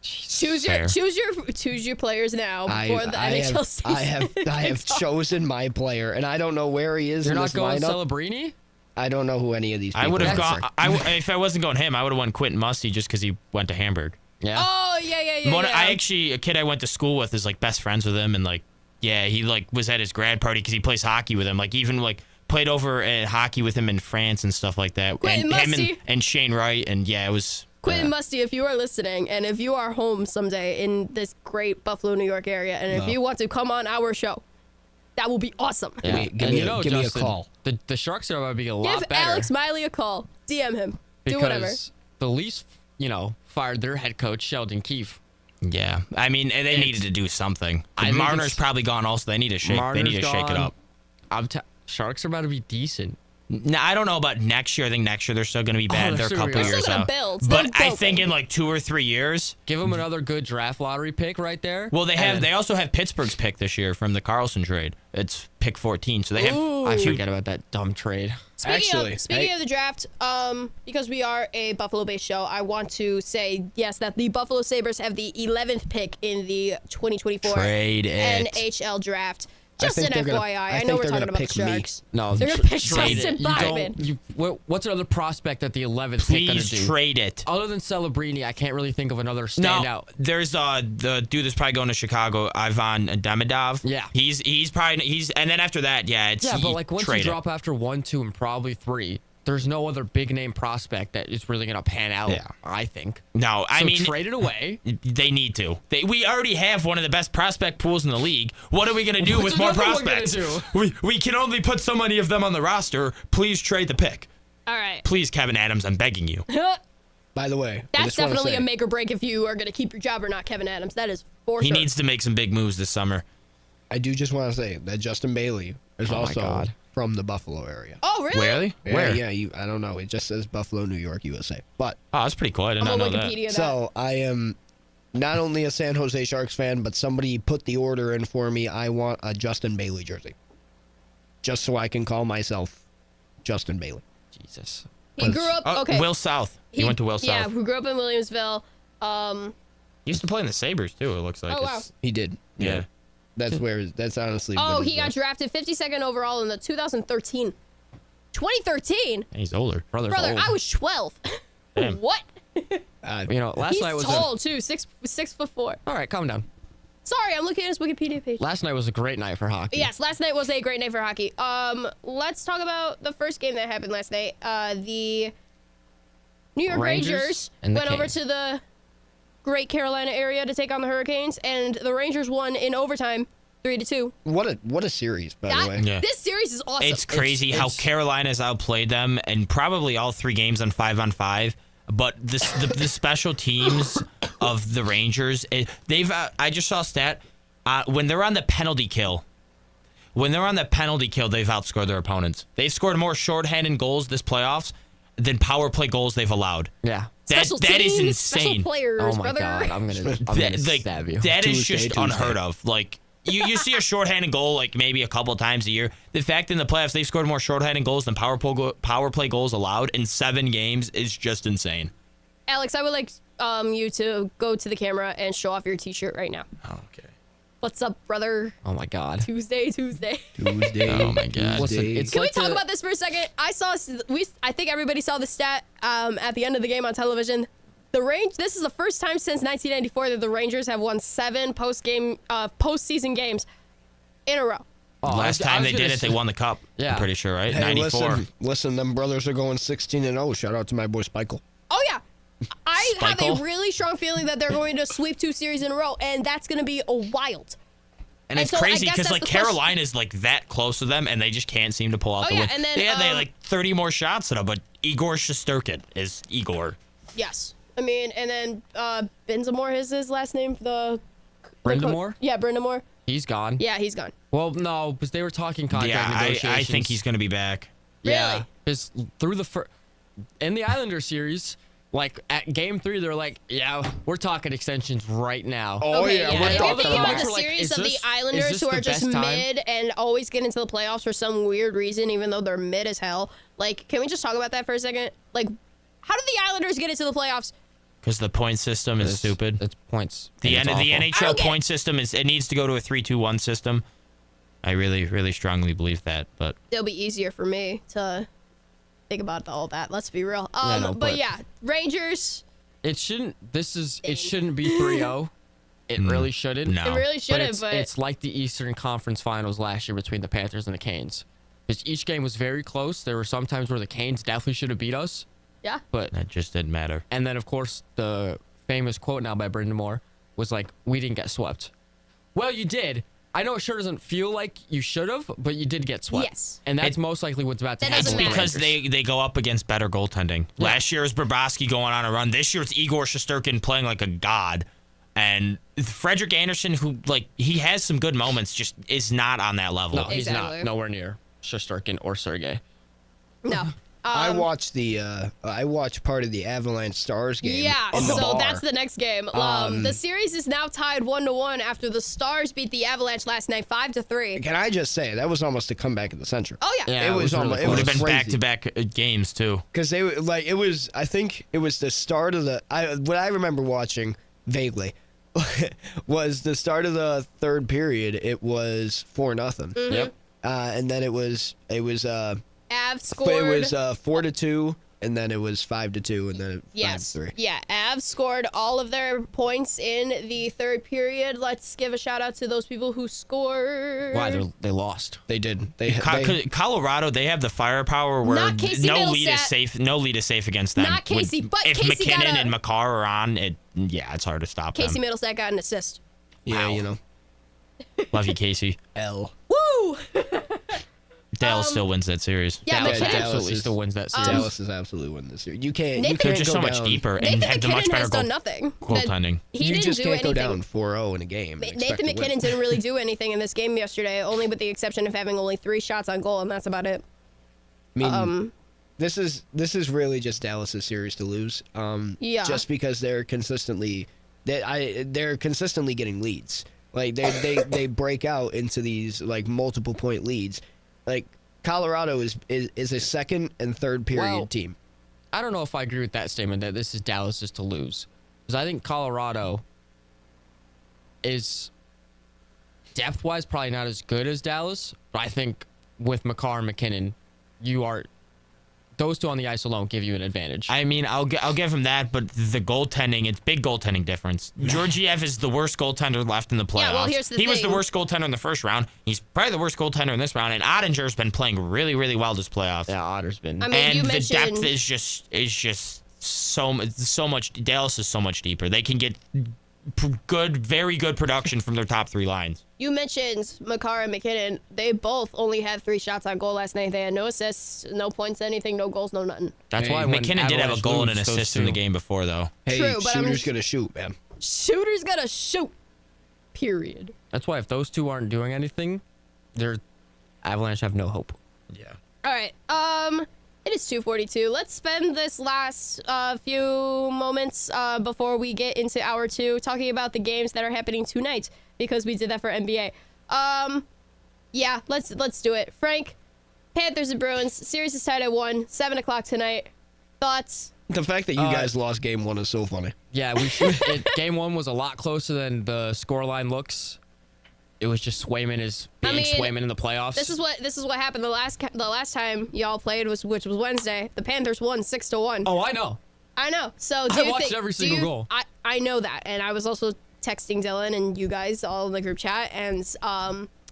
Choose your players now before the NHL season. I have chosen my player, and I don't know where he is. You're in not this going lineup. Celebrini? I don't know who any of these people I would have are. gone. If I wasn't going him, I would have won Quentin Musty just because he went to Hamburg. Yeah. Oh yeah. A kid I went to school with is like best friends with him, and like he like was at his grad party because he plays hockey with him. Like even like played over at hockey with him in France and stuff like that. Quentin Musty. And Shane Wright, and it was. Quentin Musty, if you are listening, and if you are home someday in this great Buffalo, New York area, and if you want to come on our show, that will be awesome. Yeah. Give me a Justin, call. The Sharks are about to be a lot Give better. Alex Miley a call. DM him. Do whatever. Because the Leafs, fired their head coach, Sheldon Keefe. Yeah, I mean, they needed to do something. Marner's probably gone. Also, they need to shake. They need to shake it up. Sharks are about to be decent. Now, I don't know about next year. I think next year they're still going to be bad. They're a couple years out. But I think in like 2 or 3 years, give them another good draft lottery pick right there. Well, they also have Pittsburgh's pick this year from the Carlson trade. It's pick 14, so they have. I forget about that dumb trade. Speaking of the draft, because we are a Buffalo-based show, I want to say yes that the Buffalo Sabres have the 11th pick in the 2024 NHL draft. Just an FYI. I know we're talking about the Sharks. No, they're going to pick Justin Bachman. What's another prospect at the 11th pick going to do? Please trade it. Other than Celebrini, I can't really think of another standout. No, there's the dude that's probably going to Chicago, Ivan Demidov. Yeah. He's and then after that, it's but like once you drop after 1, 2, and probably 3, there's no other big name prospect that is really going to pan out, I think. No, I mean, trade it away. They need to. We already have one of the best prospect pools in the league. What are we going to do with more prospects? We can only put so many of them on the roster. Please trade the pick. All right. Please, Kevin Adams, I'm begging you. By the way, that's definitely a make or break if you are going to keep your job or not, Kevin Adams. That is for sure. He needs to make some big moves this summer. I do just want to say that Justin Bailey is also from the Buffalo area. Oh, really? Really? Yeah, Where? Yeah, I don't know. It just says Buffalo, New York, USA. But that's pretty cool. I did not know that. So I am not only a San Jose Sharks fan, but somebody put the order in for me. I want a Justin Bailey jersey, just so I can call myself Justin Bailey. Jesus. He grew up. Will South. He went to Will South. Yeah, who grew up in Williamsville. He used to play in the Sabres too. It looks like. Oh wow. He did. Yeah. That's honestly. Oh, he got drafted 52nd overall in the 2013. 2013. He's older. Brother, I was 12. What? Last night was tall too. 6'4". All right, calm down. Sorry, I'm looking at his Wikipedia page. Last night was a great night for hockey. Yes, last night was a great night for hockey. Let's talk about the first game that happened last night. The New York Rangers went over to the Great Carolina area to take on the Hurricanes, and the Rangers won in overtime, 3-2. What a series, by the way. Yeah. This series is awesome. It's crazy how Carolina's outplayed them, and probably all 3 games on 5-on-5. But the special teams of the Rangers, they've. I just saw a stat. When they're on the penalty kill, they've outscored their opponents. They've scored more shorthanded goals this playoffs than power play goals they've allowed. Yeah. That is insane. Special players, oh my brother. God, I'm gonna stab you. That is just unheard of. Like you see a shorthanded goal like maybe a couple times a year. The fact in the playoffs they've scored more shorthanded goals than power play goals allowed in 7 games is just insane. Alex, I would like you to go to the camera and show off your T-shirt right now. Okay. What's up, brother? Oh my God. Tuesday. Oh my God. Listen, Can we talk about this for a second? I think everybody saw the stat at the end of the game on television. This is the first time since 1994 that the Rangers have won 7 postseason games in a row. Oh, last time they did it, they won the cup. Yeah. I'm pretty sure, right? Hey, 94. Listen, them brothers are going 16-0. Shout out to my boy Speichel. Oh yeah. I have a really strong feeling that they're going to sweep 2 series in a row, and that's going to be wild. And it's crazy because like Carolina's like that close to them, and they just can't seem to pull out the win. And then, they had like 30 more shots at them, but Igor Shesterkin is Igor. Yes, I mean, and then Benzamore is his last name. Brindamore? Yeah, Brindamore. He's gone. Yeah, he's gone. Well, no, because they were talking contract negotiations. I think he's going to be back. Yeah, because in the Islander series. Like, at Game 3, they're like, yeah, we're talking extensions right now. Oh, okay, yeah. If you're thinking about the like, series of the Islanders who are just mid and always get into the playoffs for some weird reason, even though they're mid as hell, like, can we just talk about that for a second? Like, how did the Islanders get into the playoffs? Because the point system is stupid. It's points. The NHL point system, it needs to go to a 3-2-1 system. I really, really strongly believe that. But it'll be easier for me to think about all that. Let's be real. But yeah, Rangers. It shouldn't be 3-0. It really shouldn't. No. It really shouldn't. But it's like the Eastern Conference Finals last year between the Panthers and the Canes. Because each game was very close. There were some times where the Canes definitely should have beat us. Yeah. But that just didn't matter. And then of course the famous quote now by Brindamore was like, "We didn't get swept." Well, you did. I know it sure doesn't feel like you should have, but you did get swept. Yes. And that's most likely what's about to happen. It's because they go up against better goaltending. Yeah. Last year it was Bobrovsky going on a run. This year it's Igor Shesterkin playing like a god. And Frederik Andersen, who, like, he has some good moments, just is not on that level. No, he's not. Nowhere near Shesterkin or Sergei. No. I watched part of the Avalanche Stars game. Yeah, so that's the next game. The series is now tied 1-1 after the Stars beat the Avalanche last night 5-3. Can I just say that was almost a comeback in the Central? Oh yeah, it was almost. It would have been back-to-back games too. Because they like it was. I think it was the start of what I remember watching vaguely was the start of the third period. It was 4-0. Mm-hmm. Yep. And then it was. Avs scored. It was 4-2, and then it was 5-2, and then 5-3. Yeah, Avs Cavs scored all of their points in the third period. Let's give a shout out to those people who scored. Why? They lost. They did. Colorado, they have the firepower where Not Casey no Middleset. lead is safe. No lead is safe against them. Not Casey, but if Casey got McKinnon a- and McCarr are on, it's hard to stop Casey them. Middleset got an assist. Yeah, Wow. Love you, Casey. L. Woo! Dallas still wins that series. Yeah, Dallas, McKinnon absolutely still wins that series. Dallas is absolutely winning this series. You can't. Nathan- You They're can't just go so much down. deeper and Nathan have the much McKinnon better has done nothing. goaltending. He You didn't just do can't go anything. down 4-0 in a game. and expect Nathan to win. McKinnon didn't really do anything in this game yesterday, only with the exception of having only 3 shots on goal, and that's about it. I mean, this is really just Dallas's series to lose. Yeah. Just because they're consistently getting leads. Like they break out into these like multiple point leads. Like Colorado is a second and third period team. I don't know if I agree with that statement that this is Dallas's to lose, because I think Colorado is depth-wise probably not as good as Dallas, but I think with McCarr and McKinnon, those two on the ice alone give you an advantage. I mean, I'll give him that, but the goaltending, it's big goaltending difference. Georgiev is the worst goaltender left in the playoffs. Yeah, well, here's the he was the thing. worst goaltender in the first round. He's probably the worst goaltender in this round, and Ottinger's been playing really, really well this playoffs. Yeah, Otter's been. I mean, and you the mentioned depth is just so much. Dallas is so much deeper. They can get very good production from their top 3 lines. You mentioned McCarr and McKinnon. They both only had 3 shots on goal last night. They had no assists, no points, anything, no goals, no nothing. That's why when McKinnon did have a Avalanche goal and an lose, those assist in the two- game before, though. Hey, True, but shooter's gonna shoot, man. Shooter's gonna shoot. Period. That's why if those two aren't doing anything, they're Avalanche have no hope. Yeah. All right. It is 2:42. Let's spend this last few moments before we get into hour 2 talking about the games that are happening tonight, because we did that for NBA. Yeah, let's do it. Frank, Panthers and Bruins series is tied at 1, 7 o'clock tonight. Thoughts? The fact that you guys lost game 1 is so funny. Yeah, we should. Game 1 was a lot closer than the scoreline looks. It was just Swayman is being Swayman in the playoffs. This is what happened the last time y'all played which was Wednesday. The Panthers won 6-1. Oh, I know. I know. So I watched every single goal. I know that, and I was also texting Dylan and you guys all in the group chat. And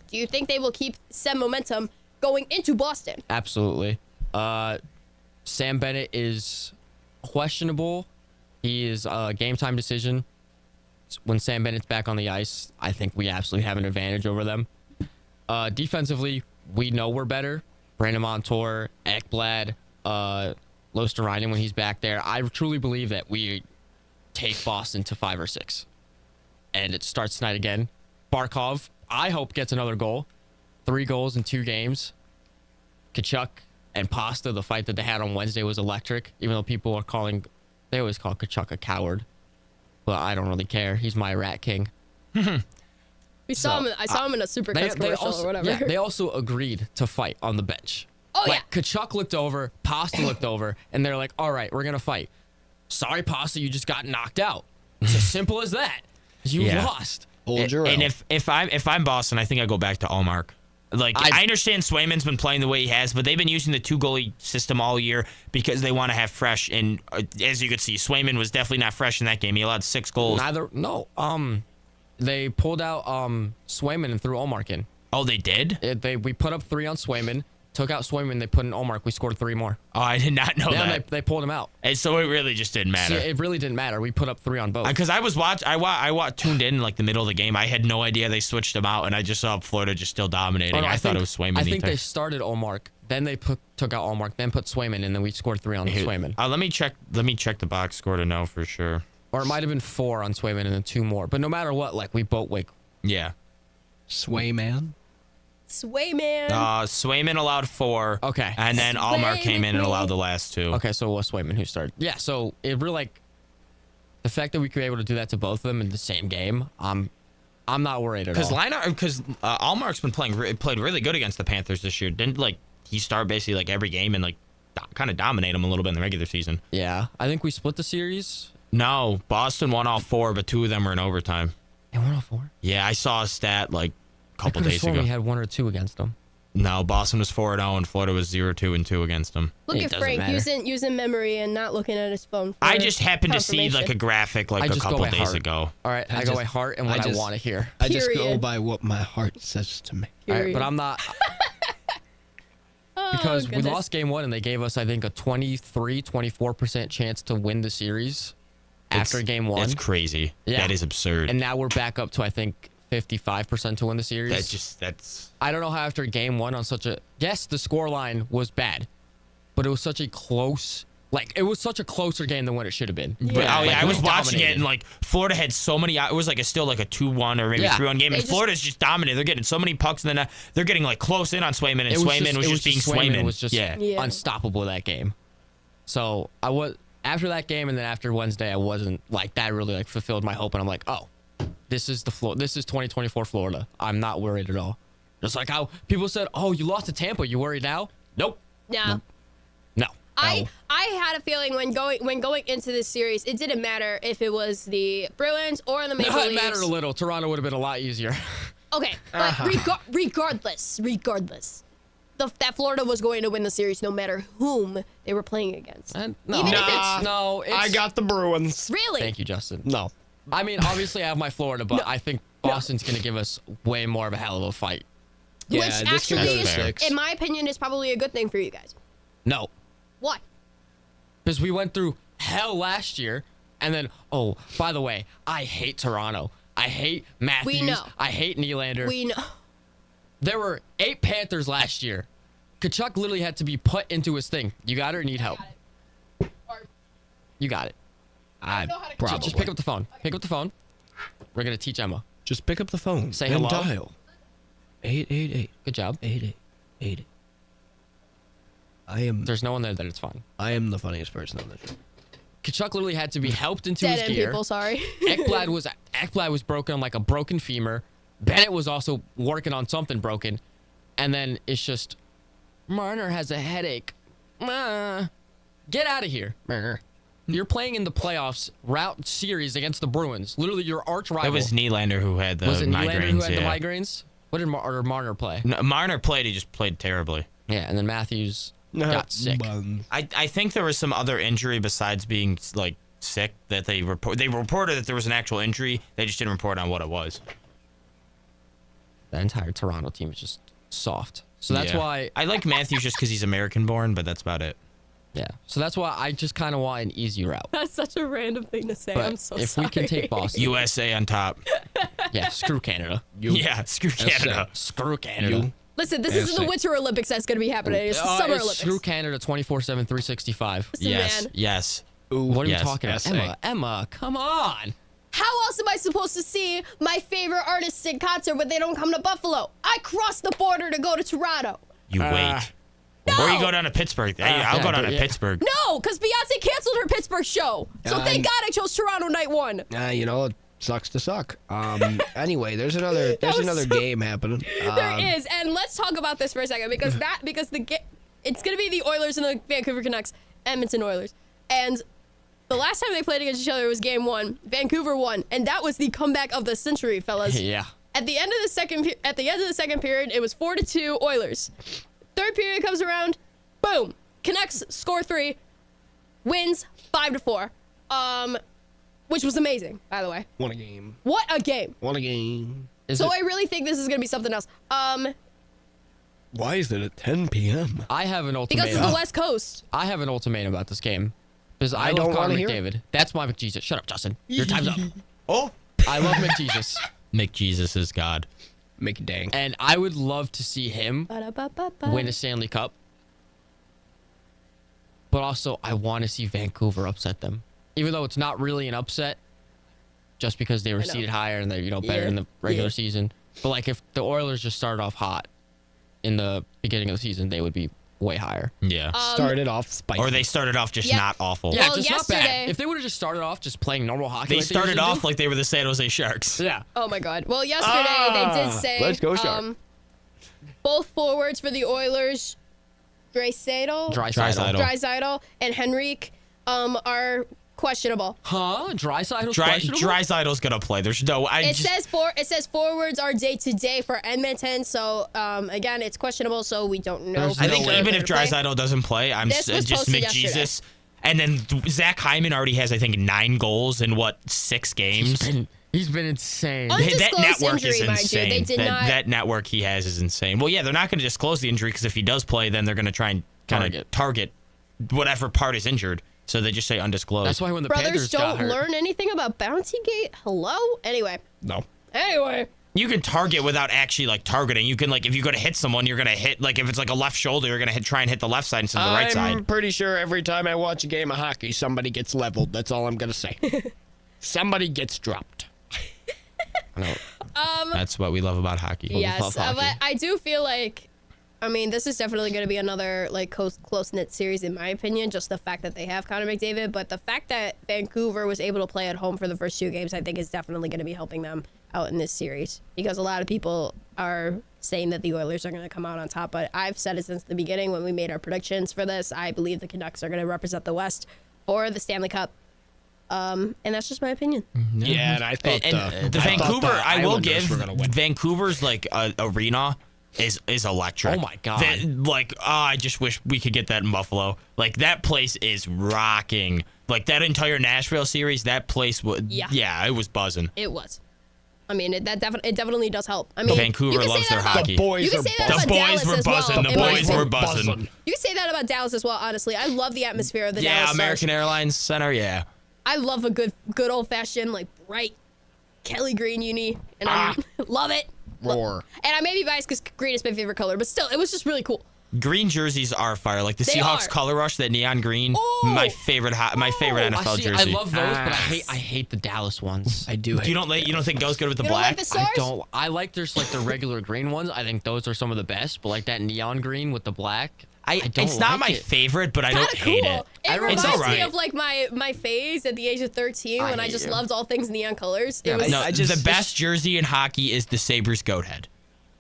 do you think they will keep some momentum going into Boston? Absolutely. Sam Bennett is questionable. He is a game time decision. When Sam Bennett's back on the ice, I think we absolutely have an advantage over them. Defensively, we know we're better. Brandon Montour, Ekblad, Losterainen when he's back there. I truly believe that we take Boston to 5 or 6. And it starts tonight again. Barkov, I hope, gets another goal. 3 goals in 2 games. Kachuk and Pasta, the fight that they had on Wednesday was electric, even though people are they always call Kachuk a coward. But I don't really care. He's my rat king. I saw him in a Supercuts commercial or whatever. Yeah, they also agreed to fight on the bench. Oh, like, Kachuk looked over, Pasta looked over, and they're like, all right, we're going to fight. Sorry, Pasta, you just got knocked out. It's as simple as that. You lost. Hold your And own. if I'm Boston, I think I go back to Allmark. Like, I understand Swayman's been playing the way he has, but they've been using the 2-goalie system all year because they want to have fresh. And as you could see, Swayman was definitely not fresh in that game. He allowed 6 goals. They pulled out Swayman and threw Allmark in. Oh, they did? We put up 3 on Swayman, took out Swayman, they put in Allmark. We scored 3 more. Oh, I did not know Yeah, that. they pulled him out. And so it really just didn't matter. See, it really didn't matter. We put up 3 on both. Because I tuned in like the middle of the game. I had no idea they switched him out, and I just saw Florida just still dominating. Oh, no, I thought it was Swayman. I think they started Allmark, then they took out Allmark, then put Swayman, and then we scored 3 on Swayman. Let me check the box score to know for sure. Or it might have been 4 on Swayman and then 2 more. But no matter what, like, we both Yeah. Swayman. Swayman allowed 4. Okay. And then Allmark came in and allowed the last 2. Okay, so it was Swayman who started. Yeah, so it really, like, the fact that we could be able to do that to both of them in the same game, I'm not worried at all. Because Allmark's been played really good against the Panthers this year. Didn't he start basically like every game and like kind of dominate them a little bit in the regular season? Yeah, I think we split the series. No, Boston won all 4, but 2 of them were in overtime. They won all 4? Yeah, I saw a stat like a couple days ago. ago. We had 1 or 2 against them. No, Boston was 4-0 and Florida was 0-2-2 against them. Look at Frank using memory and not looking at his phone. I just happened to see like a graphic like a couple days ago. All right, I go by heart and what I want to hear. I just go by what my heart says to me. All right, but I'm not. Because we lost game 1 and they gave us, I think, a 24% chance to win the series after game 1. That's crazy. Yeah. That is absurd. And now we're back up to, I think, 55% to win the series. That's. I don't know how after game 1 on such a. Yes, the scoreline was bad, but it was such a close. Like, it was such a closer game than what it should have been. Yeah. But, I was watching it, and, like, Florida had so many... It was, like, still, like, a 2-1 or maybe 3-1 game, and Florida's just dominant. They're getting so many pucks, and then they're getting, like, close in on Swayman, and Swayman was just being Swayman. It was just unstoppable that game. So, after that game, and then after Wednesday, I wasn't, like, that really, like, fulfilled my hope, and I'm like, oh, this is 2024 Florida. I'm not worried at all. Just like how people said, oh, you lost to Tampa. You worried now? Nope. No. No. I had a feeling when going into this series, it didn't matter if it was the Bruins or the Maple Leafs. It mattered a little. Toronto would have been a lot easier. Okay, but regardless, that Florida was going to win the series no matter whom they were playing against. I got the Bruins. Really? Thank you, Justin. No. I mean, obviously I have my Florida, but I think Boston's going to give us way more of a hell of a fight. Which actually, in my opinion, is probably a good thing for you guys. No. Why? Because we went through hell last year, and then, oh, by the way, I hate Toronto. I hate Matthews. We know. I hate Nylander. We know. There were 8 Panthers last year. Kachuk literally had to be put into his thing. You got it or need help? You got it. Just pick up the phone. Pick up the phone. We're going to teach Emma. Just pick up the phone. Say hello. Dial. 888. Good job. 8888. There's no one there that it's fine. I am the funniest person on the show. Kachuk literally had to be helped into his gear. People, sorry. Ekblad was broken on like a broken femur. Bennett was also working on something broken. And then it's just, Marner has a headache. Get out of here, Marner. You're playing in the playoffs route series against the Bruins. Literally your arch rival. It was Nylander who had the migraines. Was it Nylander who had the migraines? What did Marner play? No, Marner played. He just played terribly. Yeah, and then Matthews got sick. I think there was some other injury besides being like sick that they reported that there was an actual injury. They just didn't report on what it was. The entire Toronto team is just soft. So that's why I like Matthews just because he's American born, but that's about it. Yeah. So that's why I just kind of want an easy route. That's such a random thing to say. But I'm so if sorry. we can take Boston. USA on top. Yeah, screw Canada. Screw Canada. Screw Canada. Listen, this isn't the Winter Olympics that's going to be happening. It's the Summer Olympics. Screw Canada 24/7, 365. Listen, man. Yes. Ooh, what are you talking about? Emma, come on. How else am I supposed to see my favorite artists in concert when they don't come to Buffalo? I crossed the border to go to Toronto. You wait. No. Or you go down to Pittsburgh. I'll go down to Pittsburgh. No, because Beyonce canceled her Pittsburgh show. So thank God I chose Toronto night one. It sucks to suck. Anyway, there's another game happening. There is, and let's talk about this for a second because it's gonna be the Oilers and the Vancouver Canucks, Edmonton Oilers, and the last time they played against each other was Game 1. Vancouver won, and that was the comeback of the century, fellas. Yeah. At the end of the second period, it was 4-2 Oilers. Third period comes around, boom. Canucks score 3, wins 5-4. Which was amazing, by the way. What a game. What a game. What a game. I really think this is gonna be something else. Why is it at 10 p.m.? I have an ultimatum. Because it's the West Coast. I have an ultimatum about this game. Because I love Connor McDavid. That's my McJesus. Shut up, Justin. Your time's up. Oh. I love McJesus. McJesus is God. McDang. And I would love to see him win a Stanley Cup. But also, I want to see Vancouver upset them. Even though it's not really an upset, just because they were seeded higher and they're better in the regular season. But like if the Oilers just started off hot in the beginning of the season, they would be way higher. Yeah. Started off spicy. Or they started off just not awful. Yeah, just not bad. If they would have just started off just playing normal hockey. They started off like they were the San Jose Sharks. Yeah. Oh my God. Well, yesterday they did say let's go Sharks. Both forwards for the Oilers, Draisaitl and Henrique, are questionable. Huh? Dreisaitl's questionable? Dreisaitl's gonna play. There's no. It says forwards are day to day for Edmonton. So again, it's questionable. So we don't know. I think even if Draisaitl doesn't play, I'm This was just posted McJesus. And then Zach Hyman already has, I think, 9 goals in 6 games. He's been insane. That network injury, is mind you. insane. They did not... that network he has is insane. Well, yeah, they're not going to disclose the injury because if he does play, then they're going to try and kind of target whatever part is injured. So they just say undisclosed. That's why when the Brothers Panthers got hurt, don't learn anything about Bountygate. Hello. Anyway. No. Anyway. You can target without actually targeting. You can if you're gonna hit someone, you're gonna hit if it's a left shoulder, you're gonna try and hit the left side instead of the right side. I'm pretty sure every time I watch a game of hockey, somebody gets leveled. That's all I'm gonna say. Somebody gets dropped. That's what we love about hockey. Yes, but I do feel like, this is definitely going to be another close-knit series in my opinion. Just the fact that they have Connor McDavid, but the fact that Vancouver was able to play at home for the first 2 games, I think is definitely going to be helping them out in this series because a lot of people are saying that the Oilers are going to come out on top. But I've said it since the beginning when we made our predictions for this. I believe the Canucks are going to represent the West or the Stanley Cup. And that's just my opinion. Yeah, and I thought the Vancouver. I will give Vancouver's arena is electric. Oh my god! I just wish we could get that in Buffalo. That place is rocking. That entire Nashville series, that place was. Yeah, it was buzzing. It was. It definitely does help. Vancouver loves their hockey. The boys were buzzing. The boys were buzzing. You can say that about Dallas as well. Honestly, I love the atmosphere of the Dallas Stars. American Airlines Center. Yeah. I love a good old fashioned bright Kelly green uni, and I love it. Roar. And I may be biased because green is my favorite color, but still, it was just really cool. Green jerseys are fire. The Seahawks color rush, that neon green. My favorite NFL jersey. I love those, but I hate the Dallas ones. I do. You don't think those good with the you black? Don't like the stars? I don't. I like there's the regular green ones. I think those are some of the best. But that neon green with the black. It's not my favorite, but I don't hate it. It reminds me of my phase at the age of 13 when I just loved all things neon colors. It was the best jersey in hockey is the Sabres goat head.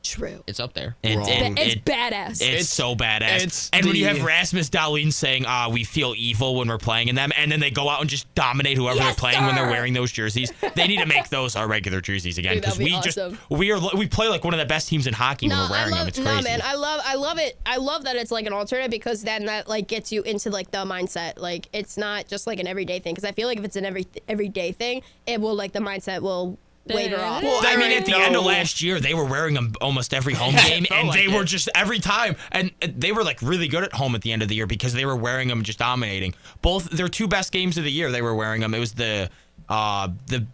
True. It's up there. It's badass. It's so badass. When you have Rasmus Dahlin saying, we feel evil when we're playing in them, and then they go out and just dominate whoever they're playing when they're wearing those jerseys. They need to make those our regular jerseys again because we play like one of the best teams in hockey when we're wearing them. It's crazy. No, man, I love it. I love that it's an alternate because then that gets you into the mindset. It's not just an everyday thing because I feel like if it's an everyday thing, it will the mindset will later on. Well, at the end of last year, they were wearing them almost every home game, and they were just every time, and they were really good at home at the end of the year because they were wearing them, just dominating. Both their 2 best games of the year, they were wearing them. It was the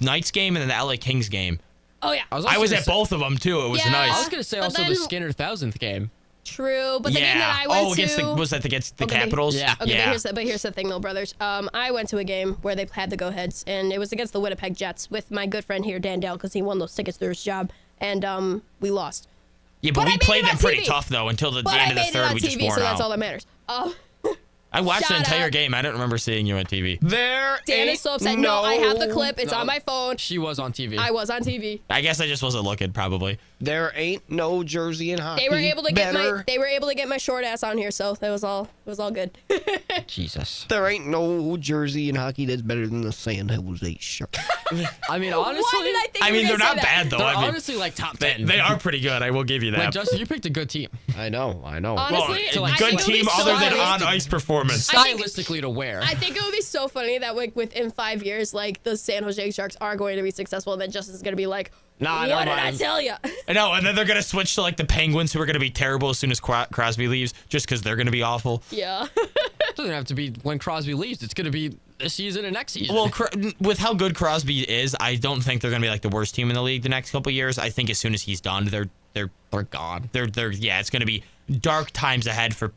Knights game and then the LA Kings game. Oh yeah, I was at both of them too. It was nice. I was gonna say also the Skinner 1000th game. True, but the game that I went to was that against the Capitals? Yeah. Okay, but here's the thing, though, brothers. I went to a game where they had the go-aheads, and it was against the Winnipeg Jets with my good friend here, Dan Dale, because he won those tickets through his job, and we lost. Yeah, but we played them pretty tough though until the end of the third. We just wore so that's all that matters. I watched the entire game. I don't remember seeing you on TV. Dan is so upset. No, I have the clip. It's on my phone. She was on TV. I was on TV. I guess I just wasn't looking, probably. There ain't no jersey in hockey. They were able to get my short ass on here, so it was all good. Jesus. There ain't no jersey in hockey that's better than the San Jose Sharks. Why did I think they're not bad though. They're honestly top 10. They are pretty good. I will give you that. Justin, you picked a good team. I know. Honestly, good team other than on ice performance. Stylistically to wear. I think it would be so funny that within 5 years, the San Jose Sharks are going to be successful, and then Justin's going to be like, what did I tell you? I know, and then they're going to switch to the Penguins, who are going to be terrible as soon as Crosby leaves, just because they're going to be awful. Yeah. It doesn't have to be when Crosby leaves. It's going to be this season and next season. Well, with how good Crosby is, I don't think they're going to be the worst team in the league the next couple of years. I think as soon as he's done, they're gone. It's going to be dark times ahead for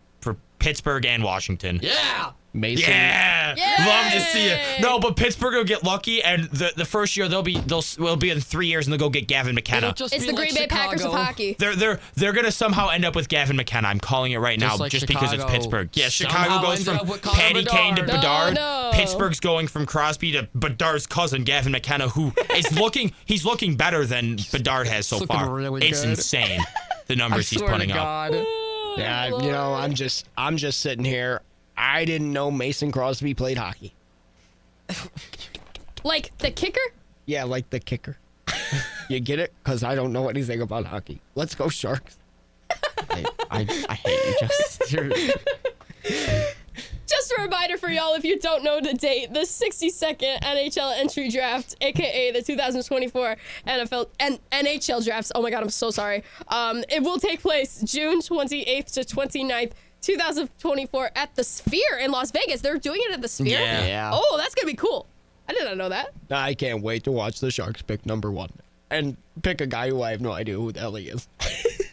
Pittsburgh and Washington. Yeah. Mason. Yeah. Love to see it. No, but Pittsburgh will get lucky, and the first year they'll be in 3 years, and they'll go get Gavin McKenna. It's the Green Bay Packers of hockey. They're gonna somehow end up with Gavin McKenna. I'm calling it right now, just because it's Pittsburgh. Yeah, Chicago goes from Patty Kane to Bedard. No. Pittsburgh's going from Crosby to Bedard's cousin Gavin McKenna, who is looking better than Bedard has so far. Really it's good. insane the numbers he's putting up. Yeah, I'm just sitting here. I didn't know Mason Crosby played hockey. Like the kicker? Yeah, like the kicker. You get it? Because I don't know anything about hockey. Let's go Sharks. I hate you, Justin. Just a reminder for y'all, if you don't know the date, the 62nd NHL entry draft, aka the 2024 NHL drafts. Oh my God, I'm so sorry. It will take place June 28th to 29th, 2024 at the Sphere in Las Vegas. They're doing it at the Sphere? Yeah. Oh, that's gonna be cool. I did not know that. I can't wait to watch the Sharks pick number 1 and pick a guy who I have no idea who the hell he is.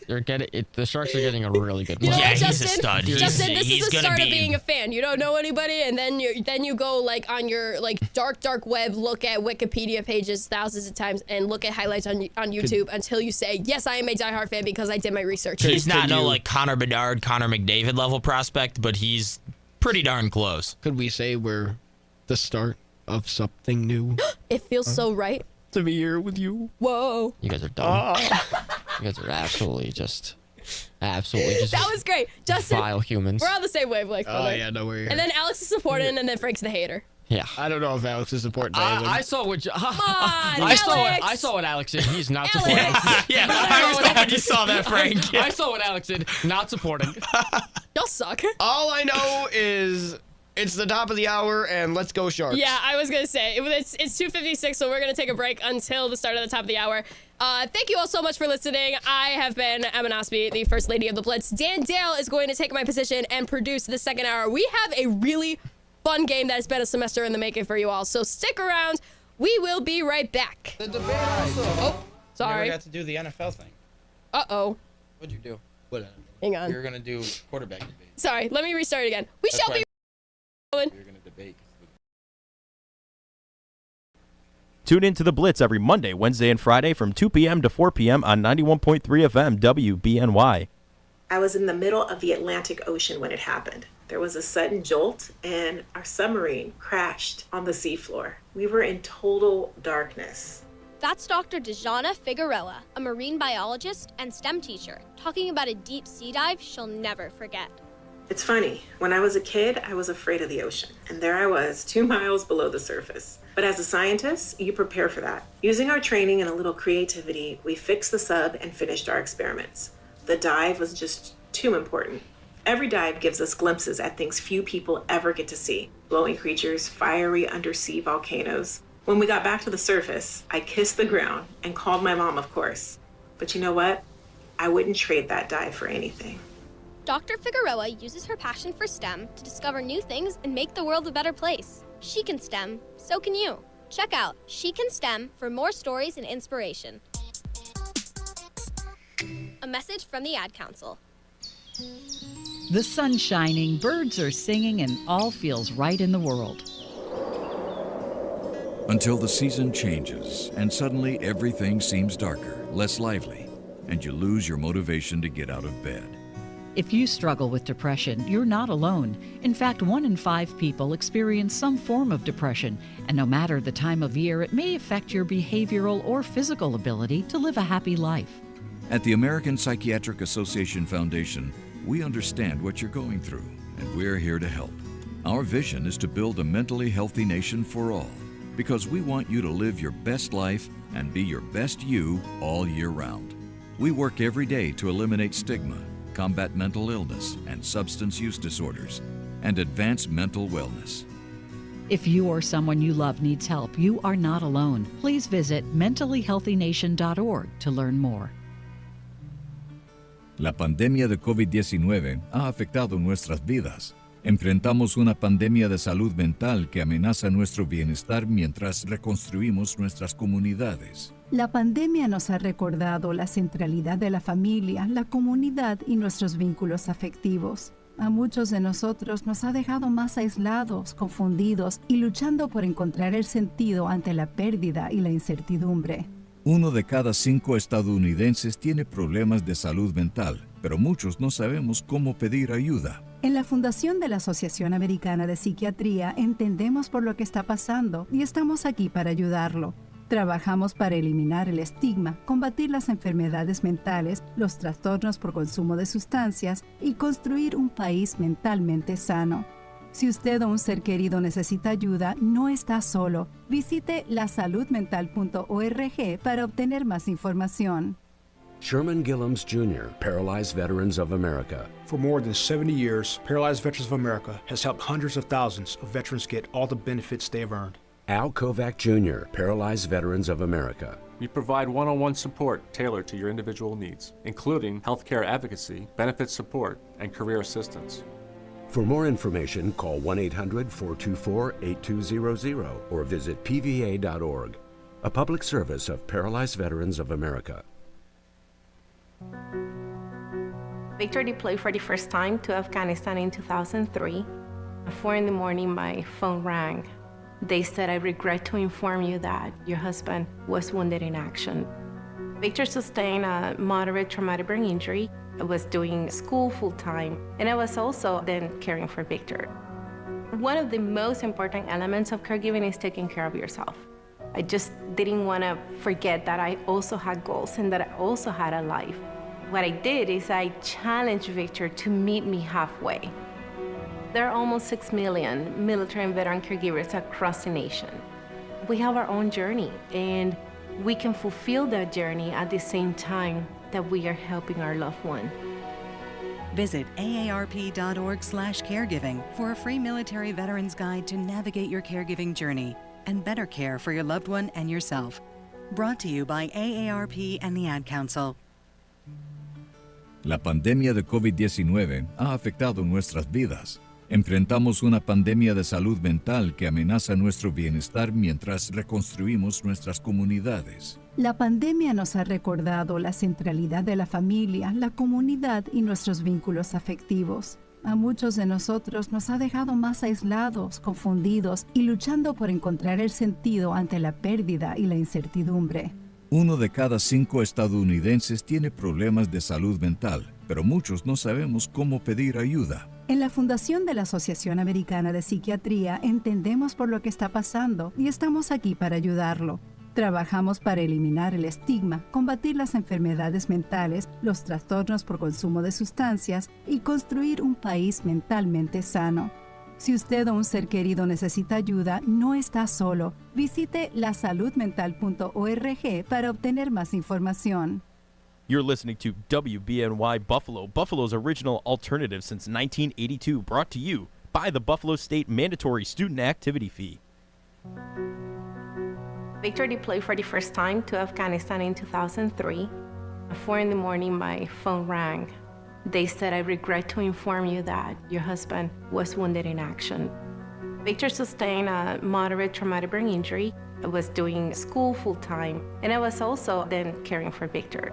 The Sharks are getting a really good You know player. what, Yeah, Justin? he's a stud. Justin, this He's is the gonna start of be- being a fan. You don't know anybody, and then you go like on your like dark web, look at Wikipedia pages thousands of times, and look at highlights on YouTube until you say, yes, I am a diehard fan because I did my research. He's not like Connor Bedard, Connor McDavid level prospect, but he's pretty darn close. Could we say we're the start of something new? It feels so right to be here with you. Whoa. You guys are dumb. You guys are absolutely just That was great. Justin, vile humans. we're on the same wavelength. Oh, brother. yeah, no, we're here. And then Alex is supporting, and then Frank's the hater. Yeah. I don't know if Alex is supporting I saw what Alex. I saw what Alex did. He's not supporting. Yeah, I was glad you saw that, Frank. I saw what Alex did. Not supporting. Y'all suck. All I know is it's the top of the hour, and let's go Sharks. Yeah, I was gonna say it's 2:56, so we're gonna take a break until the start of the top of the hour. Thank you all so much for listening. I have been Emma Nosby, the first lady of the Blitz. Dan Dale is going to take my position and produce the second hour. We have a really fun game that has been a semester in the making for you all, so stick around. We will be right back. The debate also. Oh, sorry. Never got to do the NFL thing. Uh-oh. What'd you do? Whatever. Hang on. We were gonna do quarterback debate. Sorry, let me restart it again. We shall be going. We were gonna debate. Tune in to The Blitz every Monday, Wednesday, and Friday from 2 p.m. to 4 p.m. on 91.3 FM WBNY. I was in the middle of the Atlantic Ocean when it happened. There was a sudden jolt, and our submarine crashed on the seafloor. We were in total darkness. That's Dr. Dejana Figueroa, a marine biologist and STEM teacher, talking about a deep sea dive she'll never forget. It's funny, when I was a kid, I was afraid of the ocean, and there I was, 2 miles below the surface. But as a scientist, you prepare for that. Using our training and a little creativity, we fixed the sub and finished our experiments. The dive was just too important. Every dive gives us glimpses at things few people ever get to see. Glowing creatures, fiery undersea volcanoes. When we got back to the surface, I kissed the ground and called my mom, of course. But you know what? I wouldn't trade that dive for anything. Dr. Figueroa uses her passion for STEM to discover new things and make the world a better place. She can STEM, so can you. Check out She Can STEM for more stories and inspiration. A message from the Ad Council. The sun's shining, birds are singing, and all feels right in the world. Until the season changes, and suddenly everything seems darker, less lively, and you lose your motivation to get out of bed. If you struggle with depression, you're not alone. In fact, 1 in 5 people experience some form of depression, and no matter the time of year, it may affect your behavioral or physical ability to live a happy life. At the American Psychiatric Association Foundation, we understand what you're going through, and we're here to help. Our vision is to build a mentally healthy nation for all, because we want you to live your best life and be your best you all year round. We work every day to eliminate stigma, combat mental illness and substance use disorders, and advance mental wellness. If you or someone you love needs help, you are not alone. Please visit mentallyhealthynation.org to learn more. La pandemia de COVID-19 ha afectado nuestras vidas. Enfrentamos una pandemia de salud mental que amenaza nuestro bienestar mientras reconstruimos nuestras comunidades. La pandemia nos ha recordado la centralidad de la familia, la comunidad y nuestros vínculos afectivos. A muchos de nosotros nos ha dejado más aislados, confundidos y luchando por encontrar el sentido ante la pérdida y la incertidumbre. 1 de cada 5 estadounidenses tiene problemas de salud mental, pero muchos no sabemos cómo pedir ayuda. En la Fundación de la Asociación Americana de Psiquiatría entendemos por lo que está pasando y estamos aquí para ayudarlo. Trabajamos para eliminar el estigma, combatir las enfermedades mentales, los trastornos por consumo de sustancias y construir un país mentalmente sano. Si usted o un ser querido necesita ayuda, no está solo. Visite lasaludmental.org para obtener más información. Sherman Gillums Jr., Paralyzed Veterans of America. For more than 70 years, Paralyzed Veterans of America has helped hundreds of thousands of veterans get all the benefits they have earned. Al Kovac Jr., Paralyzed Veterans of America. We provide one-on-one support tailored to your individual needs, including healthcare advocacy, benefit support, and career assistance. For more information, call 1-800-424-8200 or visit pva.org. A public service of Paralyzed Veterans of America. Victor deployed for the first time to Afghanistan in 2003. At 4 in the morning, my phone rang. They said, "I regret to inform you that your husband was wounded in action." Victor sustained a moderate traumatic brain injury. I was doing school full-time, and I was also then caring for Victor. One of the most important elements of caregiving is taking care of yourself. I just didn't want to forget that I also had goals and that I also had a life. What I did is I challenged Victor to meet me halfway. There are almost 6 million military and veteran caregivers across the nation. We have our own journey, and we can fulfill that journey at the same time that we are helping our loved one. Visit aarp.org/caregiving for a free military veterans guide to navigate your caregiving journey and better care for your loved one and yourself. Brought to you by AARP and the Ad Council. La pandemia de COVID-19 ha afectado nuestras vidas. Enfrentamos una pandemia de salud mental que amenaza nuestro bienestar mientras reconstruimos nuestras comunidades. La pandemia nos ha recordado la centralidad de la familia, la comunidad y nuestros vínculos afectivos. A muchos de nosotros nos ha dejado más aislados, confundidos y luchando por encontrar el sentido ante la pérdida y la incertidumbre. 1 de cada 5 estadounidenses tiene problemas de salud mental, pero muchos no sabemos cómo pedir ayuda. En la Fundación de la Asociación Americana de Psiquiatría entendemos por lo que está pasando y estamos aquí para ayudarlo. Trabajamos para eliminar el estigma, combatir las enfermedades mentales, los trastornos por consumo de sustancias y construir un país mentalmente sano. Si usted o un ser querido necesita ayuda, no está solo. Visite lasaludmental.org para obtener más información. You're listening to WBNY Buffalo, Buffalo's original alternative since 1982, brought to you by the Buffalo State Mandatory Student Activity Fee. Victor deployed for the first time to Afghanistan in 2003. At 4 in the morning, my phone rang. They said, "I regret to inform you that your husband was wounded in action." Victor sustained a moderate traumatic brain injury. I was doing school full-time, and I was also then caring for Victor.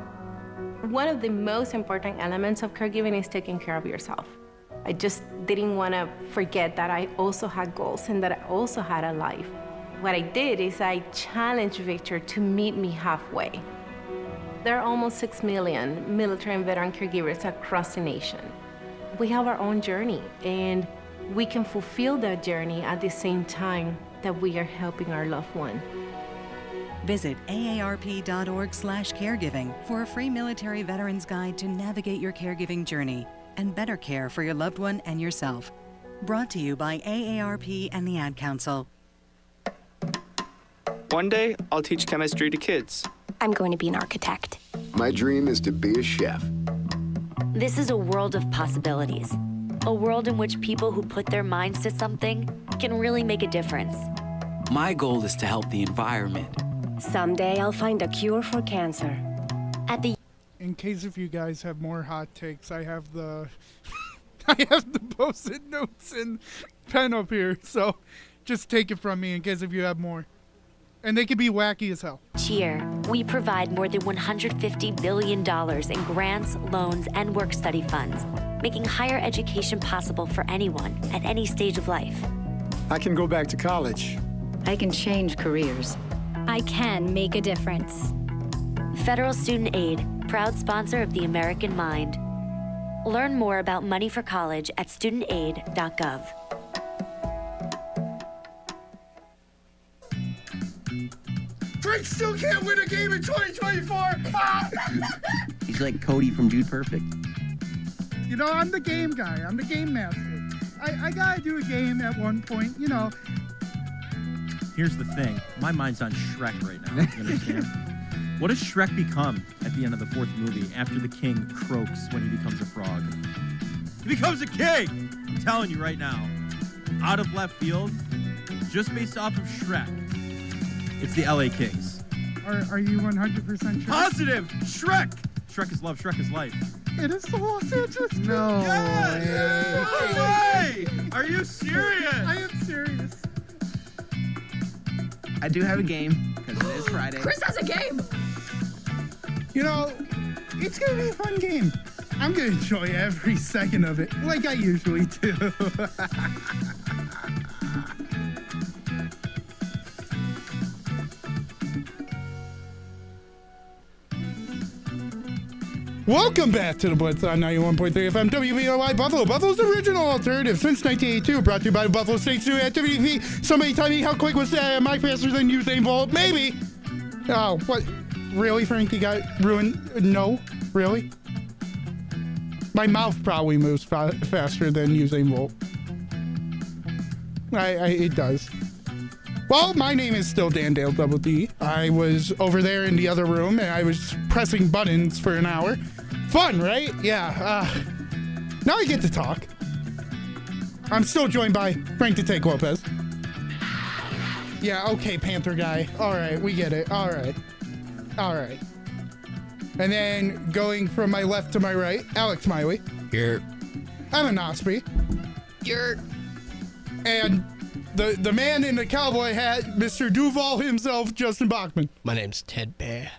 One of the most important elements of caregiving is taking care of yourself. I just didn't want to forget that I also had goals and that I also had a life. What I did is I challenged Victor to meet me halfway. There are almost 6 million military and veteran caregivers across the nation. We have our own journey, and we can fulfill that journey at the same time that we are helping our loved one. Visit aarp.org/caregiving for a free military veterans guide to navigate your caregiving journey and better care for your loved one and yourself. Brought to you by AARP and the Ad Council. One day, I'll teach chemistry to kids. I'm going to be an architect. My dream is to be a chef. This is a world of possibilities. A world in which people who put their minds to something can really make a difference. My goal is to help the environment. Someday I'll find a cure for cancer. In case if you guys have more hot takes, I have the I have the post-it notes and pen up here, so just take it from me in case if you have more. And they can be wacky as hell. Cheer. We provide more than $150 billion in grants, loans, and work-study funds, making higher education possible for anyone at any stage of life. I can go back to college. I can change careers. I can make a difference. Federal Student Aid, proud sponsor of the American Mind. Learn more about money for college at studentaid.gov. Drake still can't win a game in 2024. He's like Cody from Dude Perfect. You know, I'm the game guy. I'm the game master. I gotta do a game at one point, you know. Here's the thing. My mind's on Shrek right now. You understand? What does Shrek become at the end of the fourth movie after the king croaks when he becomes a frog? He becomes a king! I'm telling you right now. Out of left field, just based off of Shrek, it's the LA Kings. Are you 100% sure? Positive! Shrek! Shrek is love, Shrek is life. It is the Los Angeles. No way! Are you serious? I am serious. I do have a game, because it is Friday. Chris has a game. You know, it's going to be a fun game. I'm going to enjoy every second of it, like I usually do. Welcome back to the Blitz on 91.3 FM WBNY Buffalo. Buffalo's original alternative since 1982. Brought to you by Buffalo State Student Activity Fee. Somebody tell me how quick was that? Mike faster than Usain Bolt? Maybe. Oh, what? Really, Frankie got ruined? No, really? My mouth probably moves faster than Usain Bolt. It does. Well, my name is still Dan Dale Double D. I was over there in the other room and I was pressing buttons for an hour. Fun, right? Yeah. Now I get to talk. I'm still joined by Frank the Tank Lopez. Yeah, okay, Panther guy. All right, we get it. All right. And then going from my left to my right, Alex Miley. Here. Emma Nosby. You're. And the man in the cowboy hat, Mr. Duval himself, Justin Bachman. My name's Ted Bear.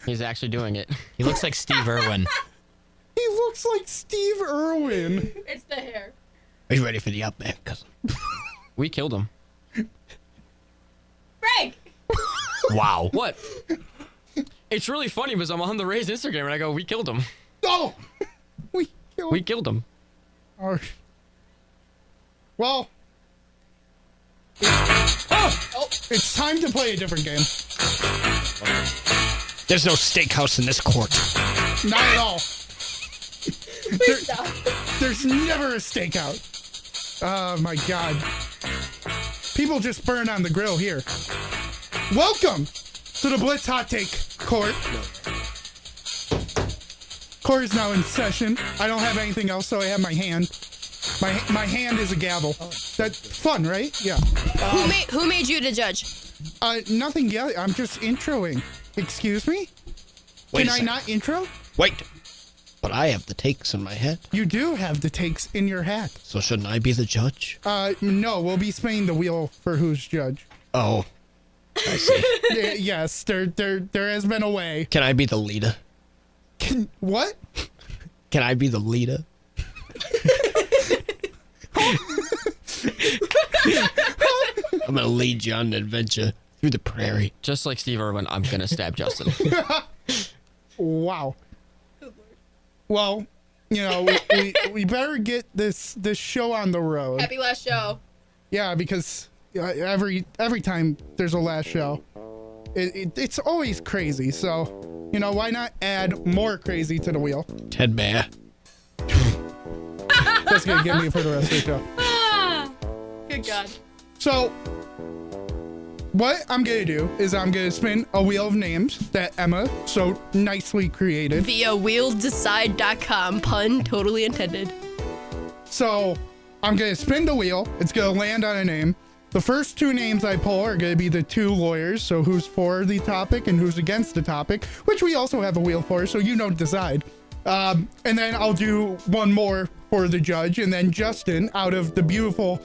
He's actually doing it. He looks like Steve Irwin. He looks like Steve Irwin. It's the hair. Are you ready for the Outback, cousin? We killed him. Frank! Wow. What? It's really funny because I'm on the Rays Instagram and I go, we killed him. Oh! We killed him. All right. Well. It's time to play a different game. There's no steakhouse in this court. Not at all. There's never a stakeout. Oh my God. People just burn on the grill here. Welcome to the Blitz Hot Take Court. Court is now in session. I don't have anything else, so I have my hand. My hand is a gavel. That's fun, right? Yeah. Who made you the judge? Nothing yet. I'm just introing. Excuse me? Can I not intro? Wait. But I have the takes in my head. You do have the takes in your hat. So shouldn't I be the judge? No. We'll be spinning the wheel for who's judge. Oh. I see. Yes. There has been a way. Can I be the leader? What? Can I be the leader? I'm gonna lead you on an adventure through the prairie. Just like Steve Irwin, I'm gonna stab Justin. Wow. Well, you know, we better get this show on the road. Happy last show. Yeah, because every time there's a last show, it's always crazy. So, you know, why not add more crazy to the wheel? Ted Bear. That's gonna get me for the rest of the show. Good God. So, what I'm gonna do is I'm gonna spin a wheel of names that Emma so nicely created. Via wheeldecide.com. Pun totally intended. So, I'm gonna spin the wheel. It's gonna land on a name. The first two names I pull are gonna be the two lawyers. So who's for the topic and who's against the topic, which we also have a wheel for, so you don't decide. And then I'll do one more for the judge, and then Justin, out of the beautiful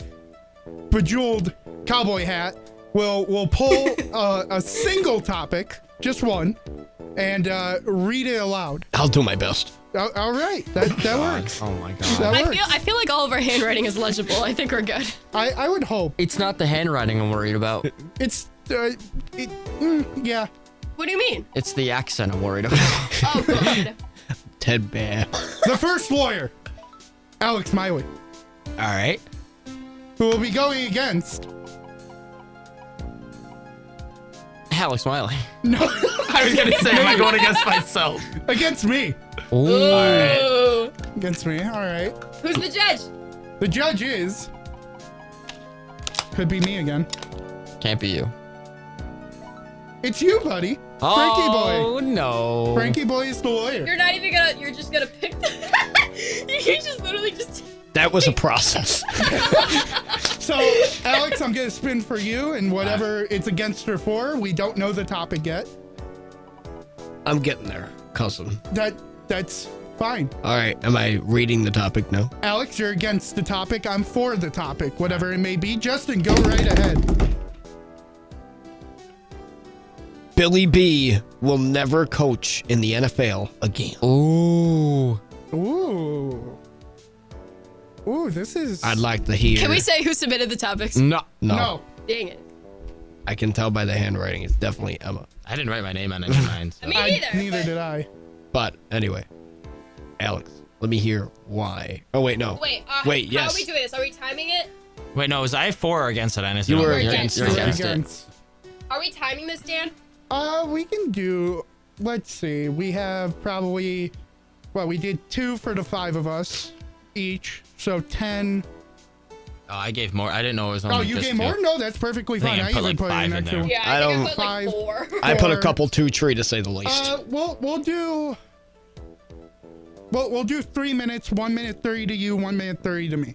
bejeweled cowboy hat, will pull a single topic, just one, and read it aloud. I'll do my best. All right, that works. Oh my God. That works. I feel like all of our handwriting is legible. I think we're good. I would hope. It's not the handwriting I'm worried about. It's yeah. What do you mean? It's the accent I'm worried about. Oh God. Ted Bear. The first lawyer, Alex Miley. All right. Who will be going against Alex Miley. No. I was gonna say, am I going against myself? Against me. Ooh. All right. Against me. All right. Who's the judge? The judge is... Could be me again. Can't be you. It's you, buddy. Oh, Frankie Boy. no. Frankie Boy is the lawyer. You're not even gonna, you're just gonna pick you just literally just... That was a process. So, Alex, I'm gonna spin for you, and whatever it's against her for, we don't know the topic yet. I'm getting there, cousin. That's fine. All right, am I reading the topic now? Alex, you're against the topic. I'm for the topic, whatever it may be. Justin, go right ahead. Billy B will never coach in the NFL again. Ooh. Ooh, this is... I'd like to hear. Can we say who submitted the topics? No. No. Dang it. I can tell by the handwriting. It's definitely Emma. I didn't write my name on any of mine. So. Me neither. Neither did I. But anyway, Alex, let me hear why. Oh, wait, no. Wait, yes. How are we doing this? Are we timing it? Wait, no, was I for or against it? I honestly You don't were know. against You're it. against it. Against. Are we timing this, Dan? We can do... Let's see. We have probably... Well, we did 2 for the 5 of us each. So 10... Oh, I gave more. I didn't know it was only Oh, you just gave more? 2. No, that's perfectly I think fine. I I put even like put 5 in in an there. extra. Yeah, I think I put like 4. I put a couple 2-3 to say the least. We'll do... We'll do 3 minutes, 1 minute 30 to you, 1 minute 30 to me.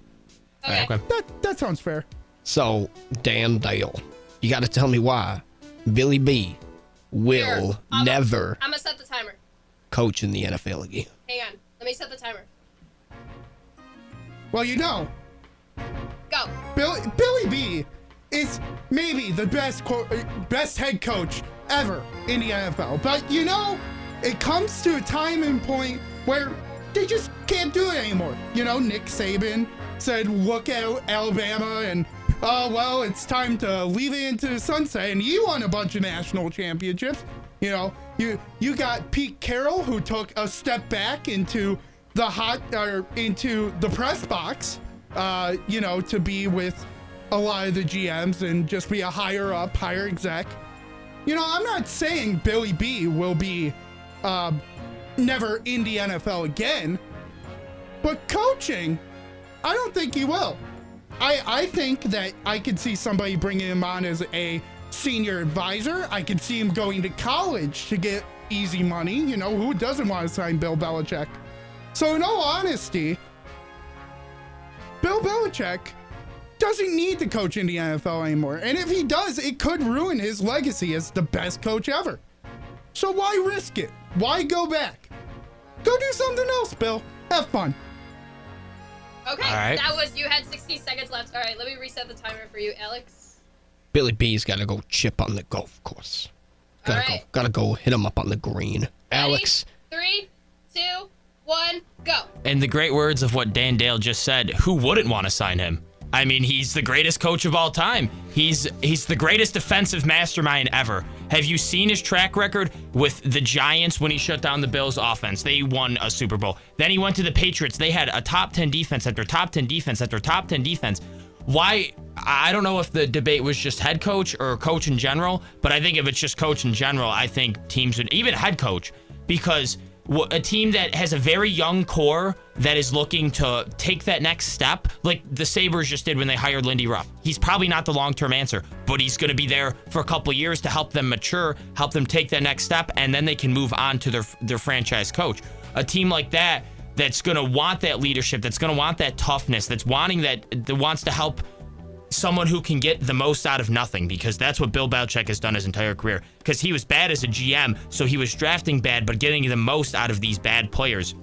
Okay. That sounds fair. So, Dan Dale, you got to tell me why Billy B will never I'm gonna set the timer. coach in the NFL again. Hang on. Let me set the timer. Well, you know, Go. Billy B is maybe the best head coach ever in the NFL. But you know, it comes to a time and point where they just can't do it anymore. You know, Nick Saban said, look out Alabama, and oh, well, it's time to leave it into the sunset. And you won a bunch of national championships. You know, you got Pete Carroll, who took a step back into into the press box, you know, to be with a lot of the GMs and just be a higher exec. You know, I'm not saying Billy B will be never in the NFL again, but coaching, I don't think he will. I think that I could see somebody bringing him on as a senior advisor. I could see him going to college to get easy money. You know, who doesn't want to sign Bill Belichick? So in all honesty, Bill Belichick doesn't need to coach in the NFL anymore. And if he does, it could ruin his legacy as the best coach ever. So why risk it? Why go back? Go do something else, Bill. Have fun. Okay, All right. that was, you had 60 seconds left. All right, let me reset the timer for you, Alex. Billy B's got to go chip on the golf course. All Gotta go hit him up on the green. Alex. 3, 2, 1, go. In the great words of what Dan Dale just said, who wouldn't want to sign him? I mean, he's the greatest coach of all time. He's the greatest defensive mastermind ever. Have you seen his track record with the Giants when he shut down the Bills' offense? They won a Super Bowl. Then he went to the Patriots. They had a top 10 defense after top 10 defense after top 10 defense. Why? I don't know if the debate was just head coach or coach in general, but I think if it's just coach in general, I think teams would, even head coach, because a team that has a very young core that is looking to take that next step, like the Sabres just did when they hired Lindy Ruff. He's probably not the long-term answer, but he's going to be there for a couple of years to help them mature, help them take that next step, and then they can move on to their franchise coach. A team like that, that's going to want that leadership, that's going to want that toughness, that wants to help someone who can get the most out of nothing, because that's what Bill Belichick has done his entire career. Because he was bad as a GM, so he was drafting bad, but getting the most out of these bad players.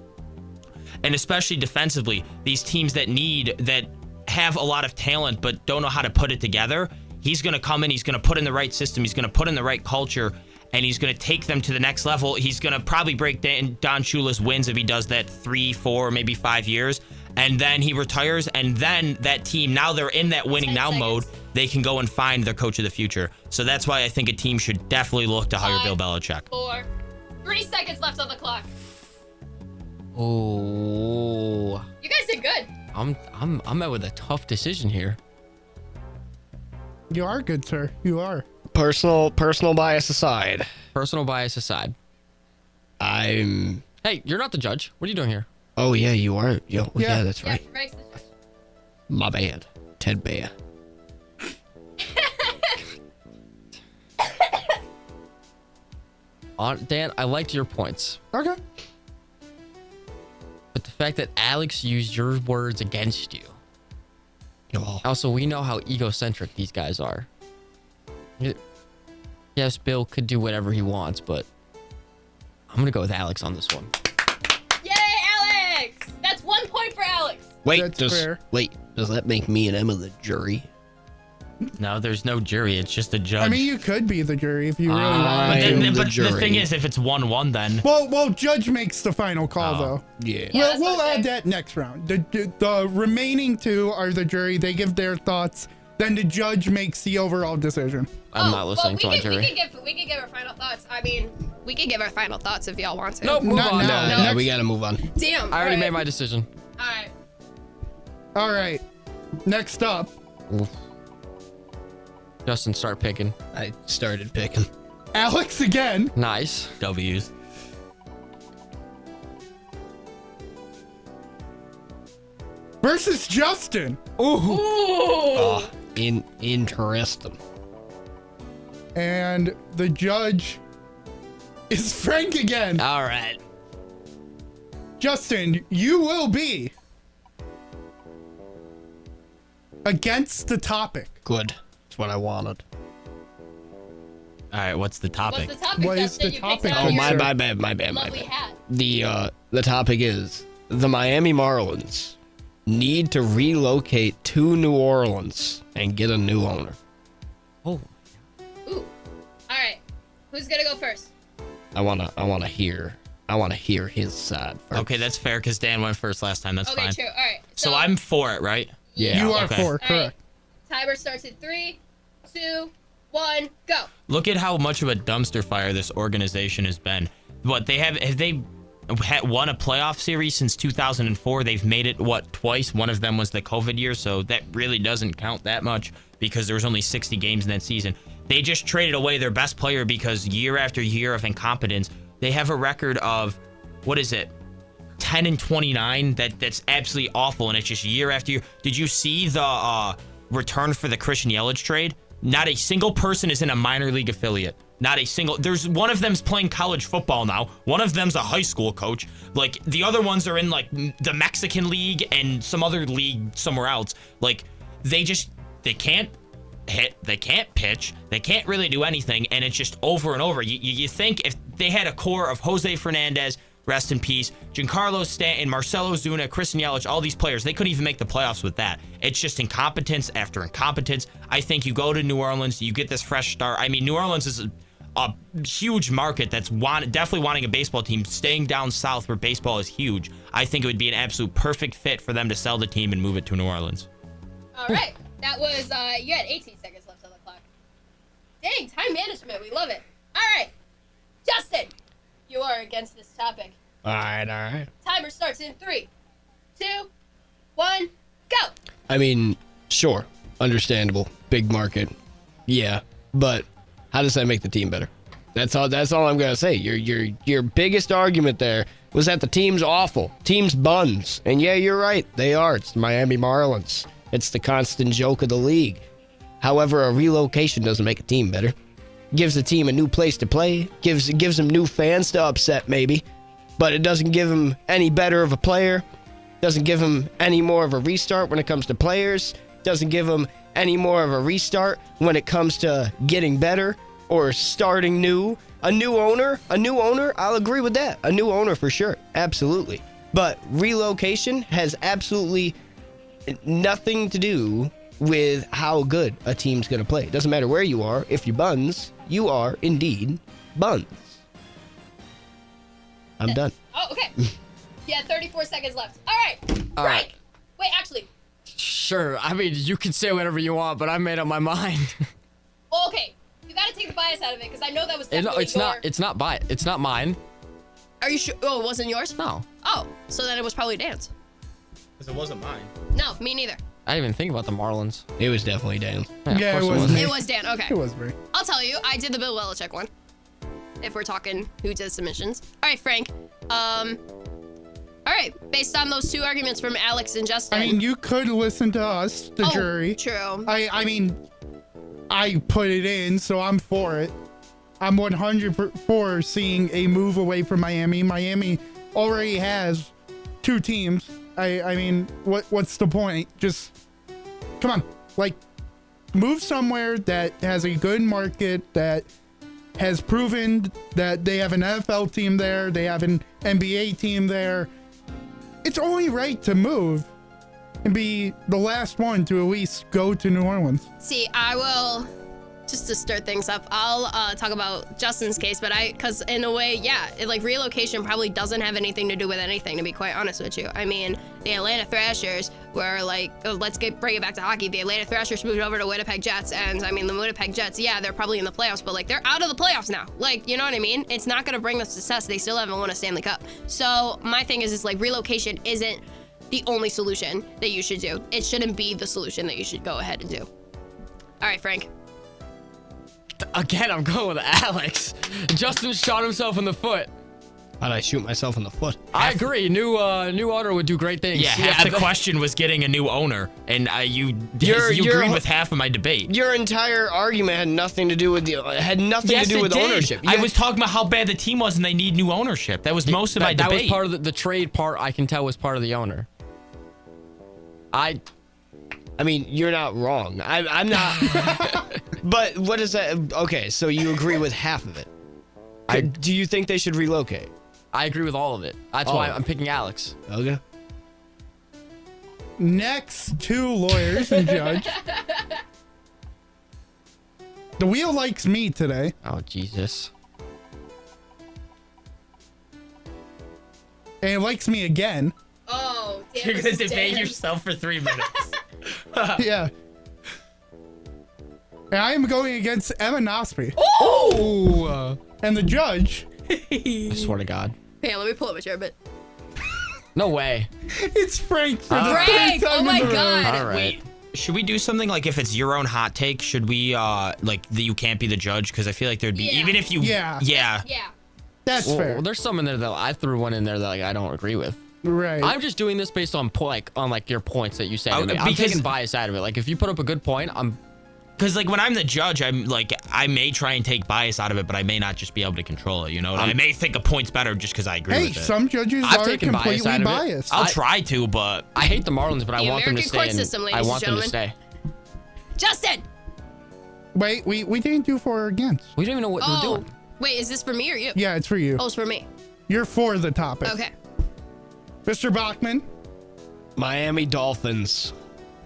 And especially defensively, these teams that have a lot of talent but don't know how to put it together, he's going to come in, he's going to put in the right system, he's going to put in the right culture, and he's going to take them to the next level. He's going to probably break Don Shula's wins if he does that 3, 4, maybe 5 years. And then he retires, and then that team, now they're in that winning now mode, they can go and find their coach of the future. So that's why I think a team should definitely look to hire Bill Belichick. 4, 3 seconds left on the clock. Oh. You guys did good. I'm met with a tough decision here. You are good, sir. You are. Personal bias aside. Personal bias aside. Hey, you're not the judge. What are you doing here? Oh yeah, you are. Yeah, that's right. Frank's the judge. My bad. Ted Bear. Dan, I liked your points. Okay. But the fact that Alex used your words against you. Also, we know how egocentric these guys are. Yes, Bill could do whatever he wants, but I'm going to go with Alex on this one. Yay, Alex! That's 1 point for Alex. Wait, does that make me and Emma the jury? No, there's no jury. It's just a judge. I mean, you could be the jury if you really want. But the thing is, if it's 1-1, then. Well, judge makes the final call, though. Yeah. We'll add that next round. The remaining two are the jury. They give their thoughts. Then the judge makes the overall decision. I'm not listening to my jury. We can give our final thoughts. I mean, we can give our final thoughts if y'all want to. Nope, move on. No, we gotta move on. Damn. I already made my decision. All right. Next up. Oof. Justin, start picking. I started picking. Alex again. Nice. W's. Versus Justin. Oh, interesting. And the judge is Frank again. All right. Justin, you will be against the topic. Good. That's what I wanted. All right, what's the topic? What's the topic, What is Justin? the You picked topic? out Oh, your my bad. lovely hat. The topic is the Miami Marlins need to relocate to New Orleans and get a new owner. Oh. Ooh. All right. Who's gonna go first? I wanna hear his side first. Okay, that's fair because Dan went first last time. That's Okay, fine. true. All right. So I'm for it, right? Yeah. You are Okay. for, All correct. right. Timer starts in 3, 2, 1, go. Look at how much of a dumpster fire this organization has been. What they have they won a playoff series since 2004. They've made it twice. One of them was the COVID year, so that really doesn't count that much because there was only 60 games in that season. They just traded away their best player because year after year of incompetence. They have a record of 10-29. That's absolutely awful, and it's just year after year. Did you see the return for the Christian Yelich trade? Not a single person is in a minor league affiliate. Not a single. There's one of them's playing college football now. One of them's a high school coach. Like the other ones are in like the Mexican league and some other league somewhere else. Like they can't hit, they can't pitch, they can't really do anything, and it's just over and over. You think if they had a core of Jose Fernandez, rest in peace, Giancarlo Stanton, Marcelo Zuna, Christian Yelich, all these players, they couldn't even make the playoffs with that. It's just incompetence after incompetence. I think you go to New Orleans, you get this fresh start. I mean, New Orleans is a huge market that's definitely wanting a baseball team, staying down south where baseball is huge. I think it would be an absolute perfect fit for them to sell the team and move it to New Orleans. All right. That was, you had 18 seconds left on the clock. Dang, time management. We love it. All right. Justin, you are against this topic. All right. Timer starts in 3, 2, 1, go. I mean, sure, understandable, big market, yeah, but how does that make the team better? That's all I'm gonna say. Your biggest argument there was that the team's awful, team's buns, and yeah, you're right, they are. It's the Miami Marlins. It's the constant joke of the league. However, a relocation doesn't make a team better. Gives the team a new place to play. Gives them new fans to upset maybe, but it doesn't give them any better of a player. Doesn't give them any more of a restart when it comes to players. Doesn't give them any more of a restart when it comes to getting better or starting new. A new owner, I'll agree with that. A new owner for sure, absolutely. But relocation has absolutely nothing to do with how good a team's going to play. It doesn't matter where you are. If you're buns, you are indeed buns. I'm done. Oh, okay. Yeah, 34 seconds left. All right. All Frank. right. Wait, actually. Sure. I mean, you can say whatever you want, but I made up my mind. Well, okay. You got to take the bias out of it because I know that was definitely It's not mine. Are you sure? Oh, it wasn't yours? No. Oh, so then it was probably Dan's. Because it wasn't mine. No, me neither. I didn't even think about the Marlins. It was definitely Dan. Yeah, it was me. It was Dan. Okay. It was me. I'll tell you, I did the Bill Belichick one. If we're talking who does submissions. All right, Frank. All right, based on those two arguments from Alex and Justin. I mean, you could listen to us, the jury. True. I mean, I put it in, so I'm for it. I'm 100 for seeing a move away from Miami. Miami already has 2 teams. I mean, what's the point? Just come on, like, move somewhere that has a good market, that has proven that they have an NFL team there, they have an NBA team there. It's only right to move and be the last one to at least go to New Orleans. See, I will, just to stir things up, I'll talk about Justin's case, but because in a way, yeah, like relocation probably doesn't have anything to do with anything, to be quite honest with you. I mean, the Atlanta Thrashers were like, bring it back to hockey. The Atlanta Thrashers moved over to Winnipeg Jets, and I mean, the Winnipeg Jets, yeah, they're probably in the playoffs, but like they're out of the playoffs now. Like, you know what I mean? It's not going to bring them success. They still haven't won a Stanley Cup. So my thing is like relocation isn't the only solution that you should do. It shouldn't be the solution that you should go ahead and do. All right, Frank. Again, I'm going with Alex. Justin shot himself in the foot. How'd I shoot myself in the foot? I agree. New owner would do great things. Yeah, half the question was getting a new owner, and you agreed with half of my debate. Your entire argument had nothing to do with ownership. I was talking about how bad the team was, and they need new ownership. That was most of my debate. That was part of the trade part. I can tell was part of the owner. I mean, you're not wrong. I'm not. But what is that? Okay, so you agree with half of it. Do you think they should relocate? I agree with all of it. That's why I'm picking Alex. Okay. Next 2 lawyers and judge. The wheel likes me today. Oh, Jesus. And it likes me again. Oh, damn. You're going to debate yourself for 3 minutes. Yeah. And I am going against Emma Nosby. Oh! And the judge. I swear to God. Hey, let me pull up a chair a bit. No way. It's Frank for the Frank! third time Oh my in the God. All right. Wait, should we do something like if it's your own hot take, should we, you can't be the judge? Because I feel like there'd be, even if you... Yeah. That's fair. Well, there's some in there that I threw one in there that I don't agree with. Right. I'm just doing this based on your points that you said. I'm taking bias out of it. Like if you put up a good point, I'm... Because like when I'm the judge, I'm like I may try and take bias out of it, but I may not just be able to control it. You know, I may think a point's better just because I agree with it. Hey, some judges are completely biased. I'll try to, but I hate the Marlins, but I want them to stay. I want them to stay. Justin. Wait, we didn't do for or against. We don't even know what we're doing. Wait, is this for me or you? Yeah, it's for you. Oh, it's for me. You're for the topic. Okay. Mr. Bachman. Miami Dolphins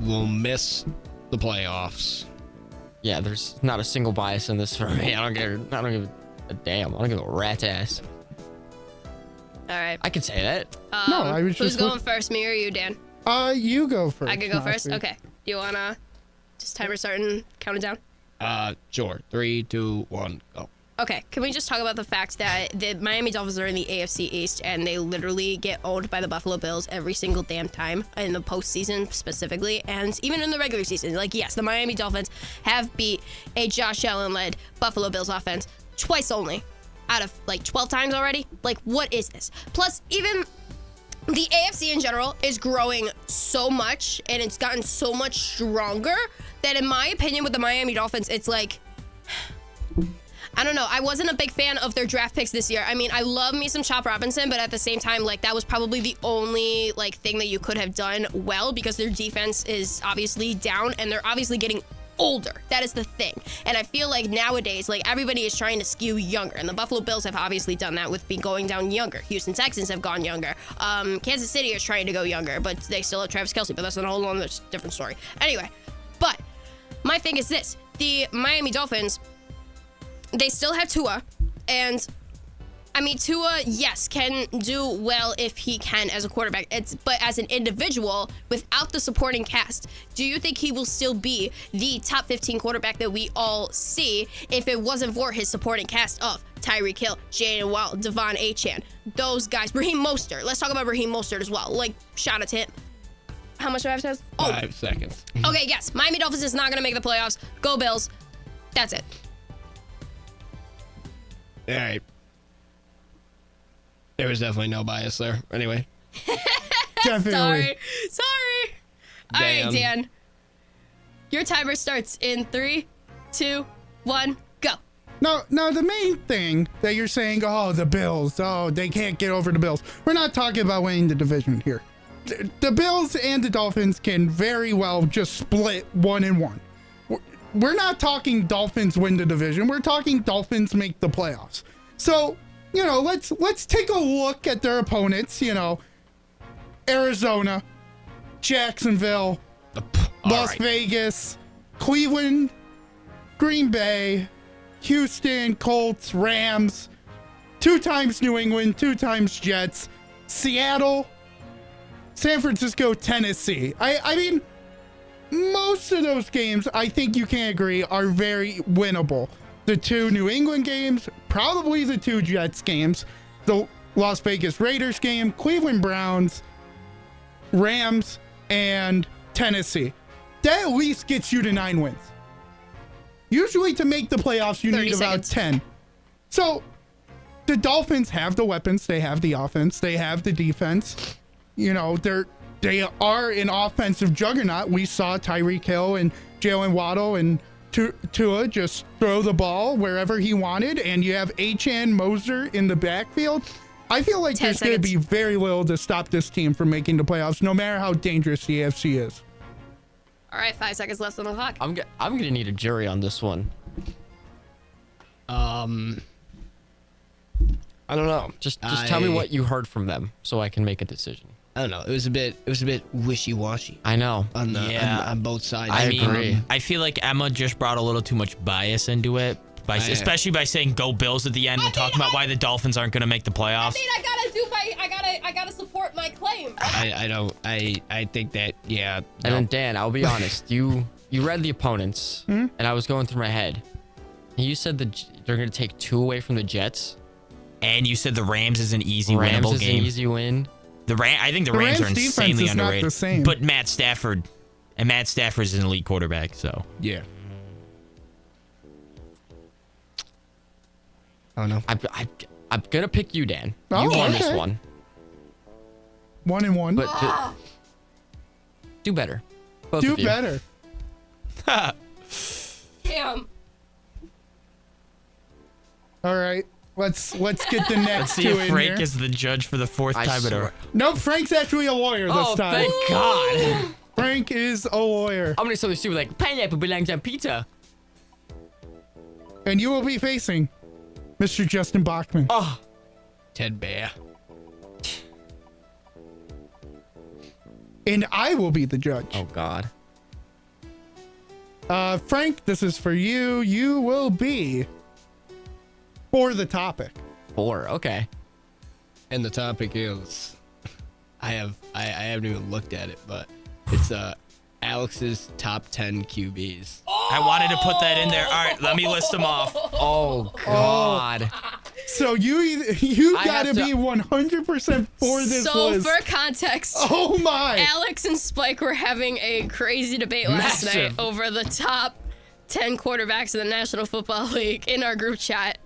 will miss the playoffs. Yeah, there's not a single bias in this for me. I don't give a damn. I don't give a rat's ass. All right. I can say that. No, I was Who's just going first, me or you, Dan? You go first. I can go first? Okay. Do you want to just timer start and count it down? Sure. 3, 2, 1, go. Okay, can we just talk about the fact that the Miami Dolphins are in the AFC East and they literally get owned by the Buffalo Bills every single damn time in the postseason specifically, and even in the regular season. Like, yes, the Miami Dolphins have beat a Josh Allen-led Buffalo Bills offense twice only out of like 12 times already. Like, what is this? Plus, even the AFC in general is growing so much and it's gotten so much stronger that in my opinion with the Miami Dolphins, it's like... I don't know. I wasn't a big fan of their draft picks this year. I mean, I love me some Chop Robinson, but at the same time, like, that was probably the only, like, thing that you could have done well because their defense is obviously down and they're obviously getting older. That is the thing. And I feel like nowadays, like, everybody is trying to skew younger. And the Buffalo Bills have obviously done that with going down younger. Houston Texans have gone younger. Kansas City is trying to go younger, but they still have Travis Kelce, but that's a whole other different story. Anyway, but my thing is this. The Miami Dolphins... They still have Tua, and I mean, Tua, yes, can do well if he can as a quarterback. But as an individual, without the supporting cast, do you think he will still be the top 15 quarterback that we all see if it wasn't for his supporting cast of Tyreek Hill, Jayden Waddle, Devon Achane, those guys, Raheem Mostert? Let's talk about Raheem Mostert as well. Like, shout out to him. How much do I have to say? 5 seconds. Okay, yes, Miami Dolphins is not going to make the playoffs. Go Bills. That's it. All right. There was definitely no bias there. Anyway. Definitely. Sorry. All right, Dan. Your timer starts in 3, 2, 1, go. No, the main thing that you're saying, oh, the Bills, oh, they can't get over the Bills. We're not talking about winning the division here. The Bills and the Dolphins can very well just split 1-1. We're not talking Dolphins win the division. We're talking Dolphins make the playoffs. So, let's take a look at their opponents, Arizona, Jacksonville, Las Vegas, Cleveland, Green Bay, Houston, Colts, Rams, 2 times New England, 2 times Jets, Seattle, San Francisco, Tennessee. I mean, most of those games, I think you can agree, are very winnable. The 2 New England games, probably the 2 Jets games, the Las Vegas Raiders game, Cleveland Browns, Rams, and Tennessee. That at least gets you to 9 wins. Usually to make the playoffs, you need about 10. So the Dolphins have the weapons. They have the offense. They have the defense. They are an offensive juggernaut. We saw Tyreek Hill and Jalen Waddle and Tua just throw the ball wherever he wanted. And you have Achane Moser in the backfield. I feel like there's going to be very little to stop this team from making the playoffs, no matter how dangerous the AFC is. All right, 5 seconds left on the clock. I'm gonna need a jury on this one. I don't know. Just tell me what you heard from them so I can make a decision. I don't know. It was a bit wishy-washy. I know. On both sides. I agree. I feel like Emma just brought a little too much bias into it, especially by saying "Go Bills" at the end when talking about why the Dolphins aren't going to make the playoffs. I gotta support my claim. I think that, yeah. And then Dan, I'll be honest. You read the opponents, and I was going through my head. And you said that they're going to take 2 away from the Jets. And you said the Rams is an easy winnable game. An easy win. I think the Rams are insanely underrated. Not the same. But Matt Stafford's an elite quarterback, so. Yeah. I don't know. I'm gonna pick you, Dan. You won this one. 1-1. But do better. Both do of you. better. Damn. All right. Let's get the next Let's see 2 if in Frank here. is the judge for the 4th time in a row. No, Frank's actually a lawyer this time. Thank God. Frank is a lawyer. I'm gonna say like pineapple belongs on pizza. And you will be facing Mr. Justin Bachman. Oh, Ted Bear. And I will be the judge. Oh God. Frank, this is for you. You will be for the topic. 4, okay. And the topic is, I haven't even looked at it, but it's Alex's top 10 QBs. I wanted to put that in there. All right, let me list them off. Oh God. So you gotta be 100% for this list. So for context, oh my! Alex and Spike were having a crazy debate last night over the top 10 quarterbacks in the National Football League in our group chat.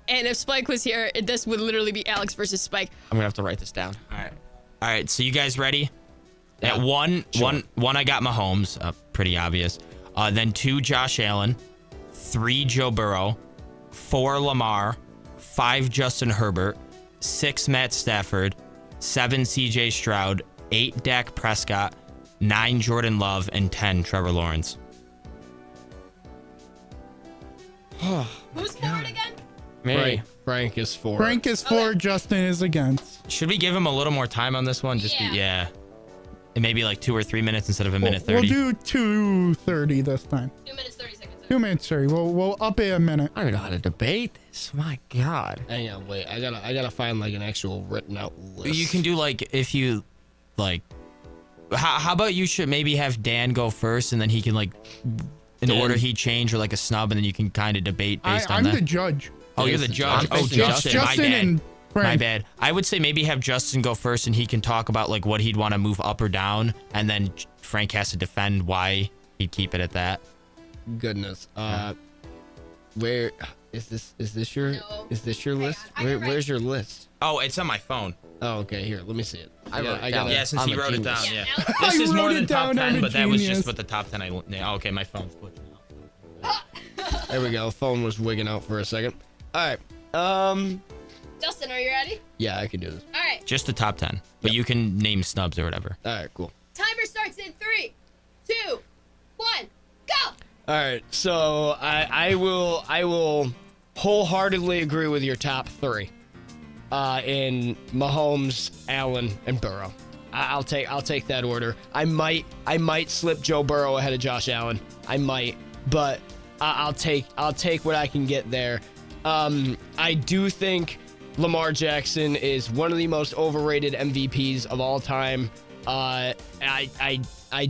And if Spike was here, this would literally be Alex versus Spike. I'm gonna have to write this down. All right. So you guys ready? At one, I got Mahomes, pretty obvious. Then 2, Josh Allen. 3, Joe Burrow. 4, Lamar. 5, Justin Herbert. 6, Matt Stafford. 7, C.J. Stroud. 8, Dak Prescott. 9, Jordan Love. And 10, Trevor Lawrence. Who's forward again? Me. Frank is 4. Frank is 4. Justin is against. Should we give him a little more time on this one? Yeah. And maybe like 2 or 3 minutes instead of a minute 30. We'll do 2:30 this time. 2 minutes 30 seconds. 2 minutes 30. We'll up it a minute. I don't know how to debate this. My God. Hang on, wait. I gotta find like an actual written out list. You can do like if you like. How about you should maybe have Dan go first and then he can like in order he change or like a snub and then you can kind of debate based on I'm that. the judge. Oh, you're the judge. Oh, Justin. My bad. My bad. I would say maybe have Justin go first and he can talk about like what he'd want to move up or down, and then Frank has to defend why he'd keep it at that. Goodness. Where is this? Is this your list? Where's your list? Oh, it's on my phone. Oh, okay. Here, let me see it. I wrote it down. Yeah, since he I'm a wrote it genius. down. Yeah. I This is wrote more it than top down, I'm 10, a but that was genius. just what the top 10 yeah, okay, my phone's glitching out. There we go. Phone was wigging out for a second. All right. Justin, are you ready? Yeah, I can do this. All right. Just the top 10, but you can name snubs or whatever. All right, cool. Timer starts in 3, 2, 1, go. All right, so I will wholeheartedly agree with your top 3 in Mahomes, Allen, and Burrow. I'll take that order. I might slip Joe Burrow ahead of Josh Allen. I might, but I'll take what I can get there. I do think Lamar Jackson is one of the most overrated MVPs of all time. I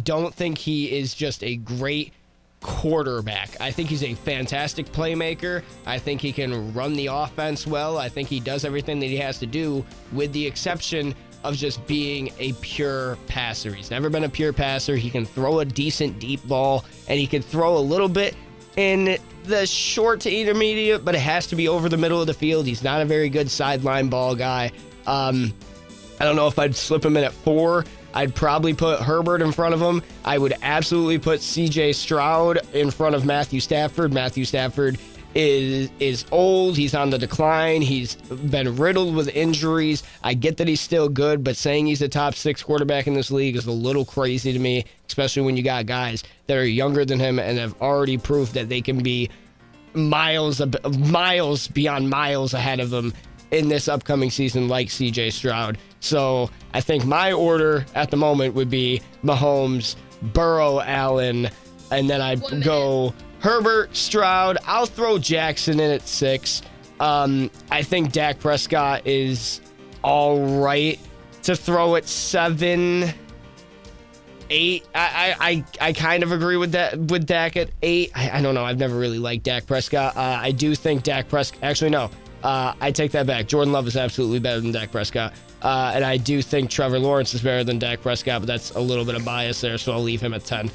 don't think he is just a great quarterback. I think he's a fantastic playmaker. I think he can run the offense well. I think he does everything that he has to do, with the exception of just being a pure passer. He's never been a pure passer. He can throw a decent deep ball, and he can throw a little bit in the short to intermediate, but it has to be over the middle of the field. He's not a very good sideline ball guy. I don't know if I'd slip him in at 4. I'd probably put Herbert in front of him. I would absolutely put CJ Stroud in front of Matthew Stafford. Matthew Stafford is old. He's on the decline. He's been riddled with injuries. I get that he's still good, but saying he's a top 6 quarterback in this league is a little crazy to me, especially when you got guys that are younger than him and have already proved that they can be miles beyond miles ahead of him in this upcoming season, like CJ Stroud. So I think my order at the moment would be Mahomes, Burrow, Allen, and then I'd go Herbert, Stroud. I'll throw Jackson in at 6. I think Dak Prescott is all right to throw at 7, 8. I kind of agree with that, with Dak at 8. I don't know. I've never really liked Dak Prescott. I do think Dak Prescott. Actually, no. I take that back. Jordan Love is absolutely better than Dak Prescott. And I do think Trevor Lawrence is better than Dak Prescott, but that's a little bit of bias there, so I'll leave him at 10.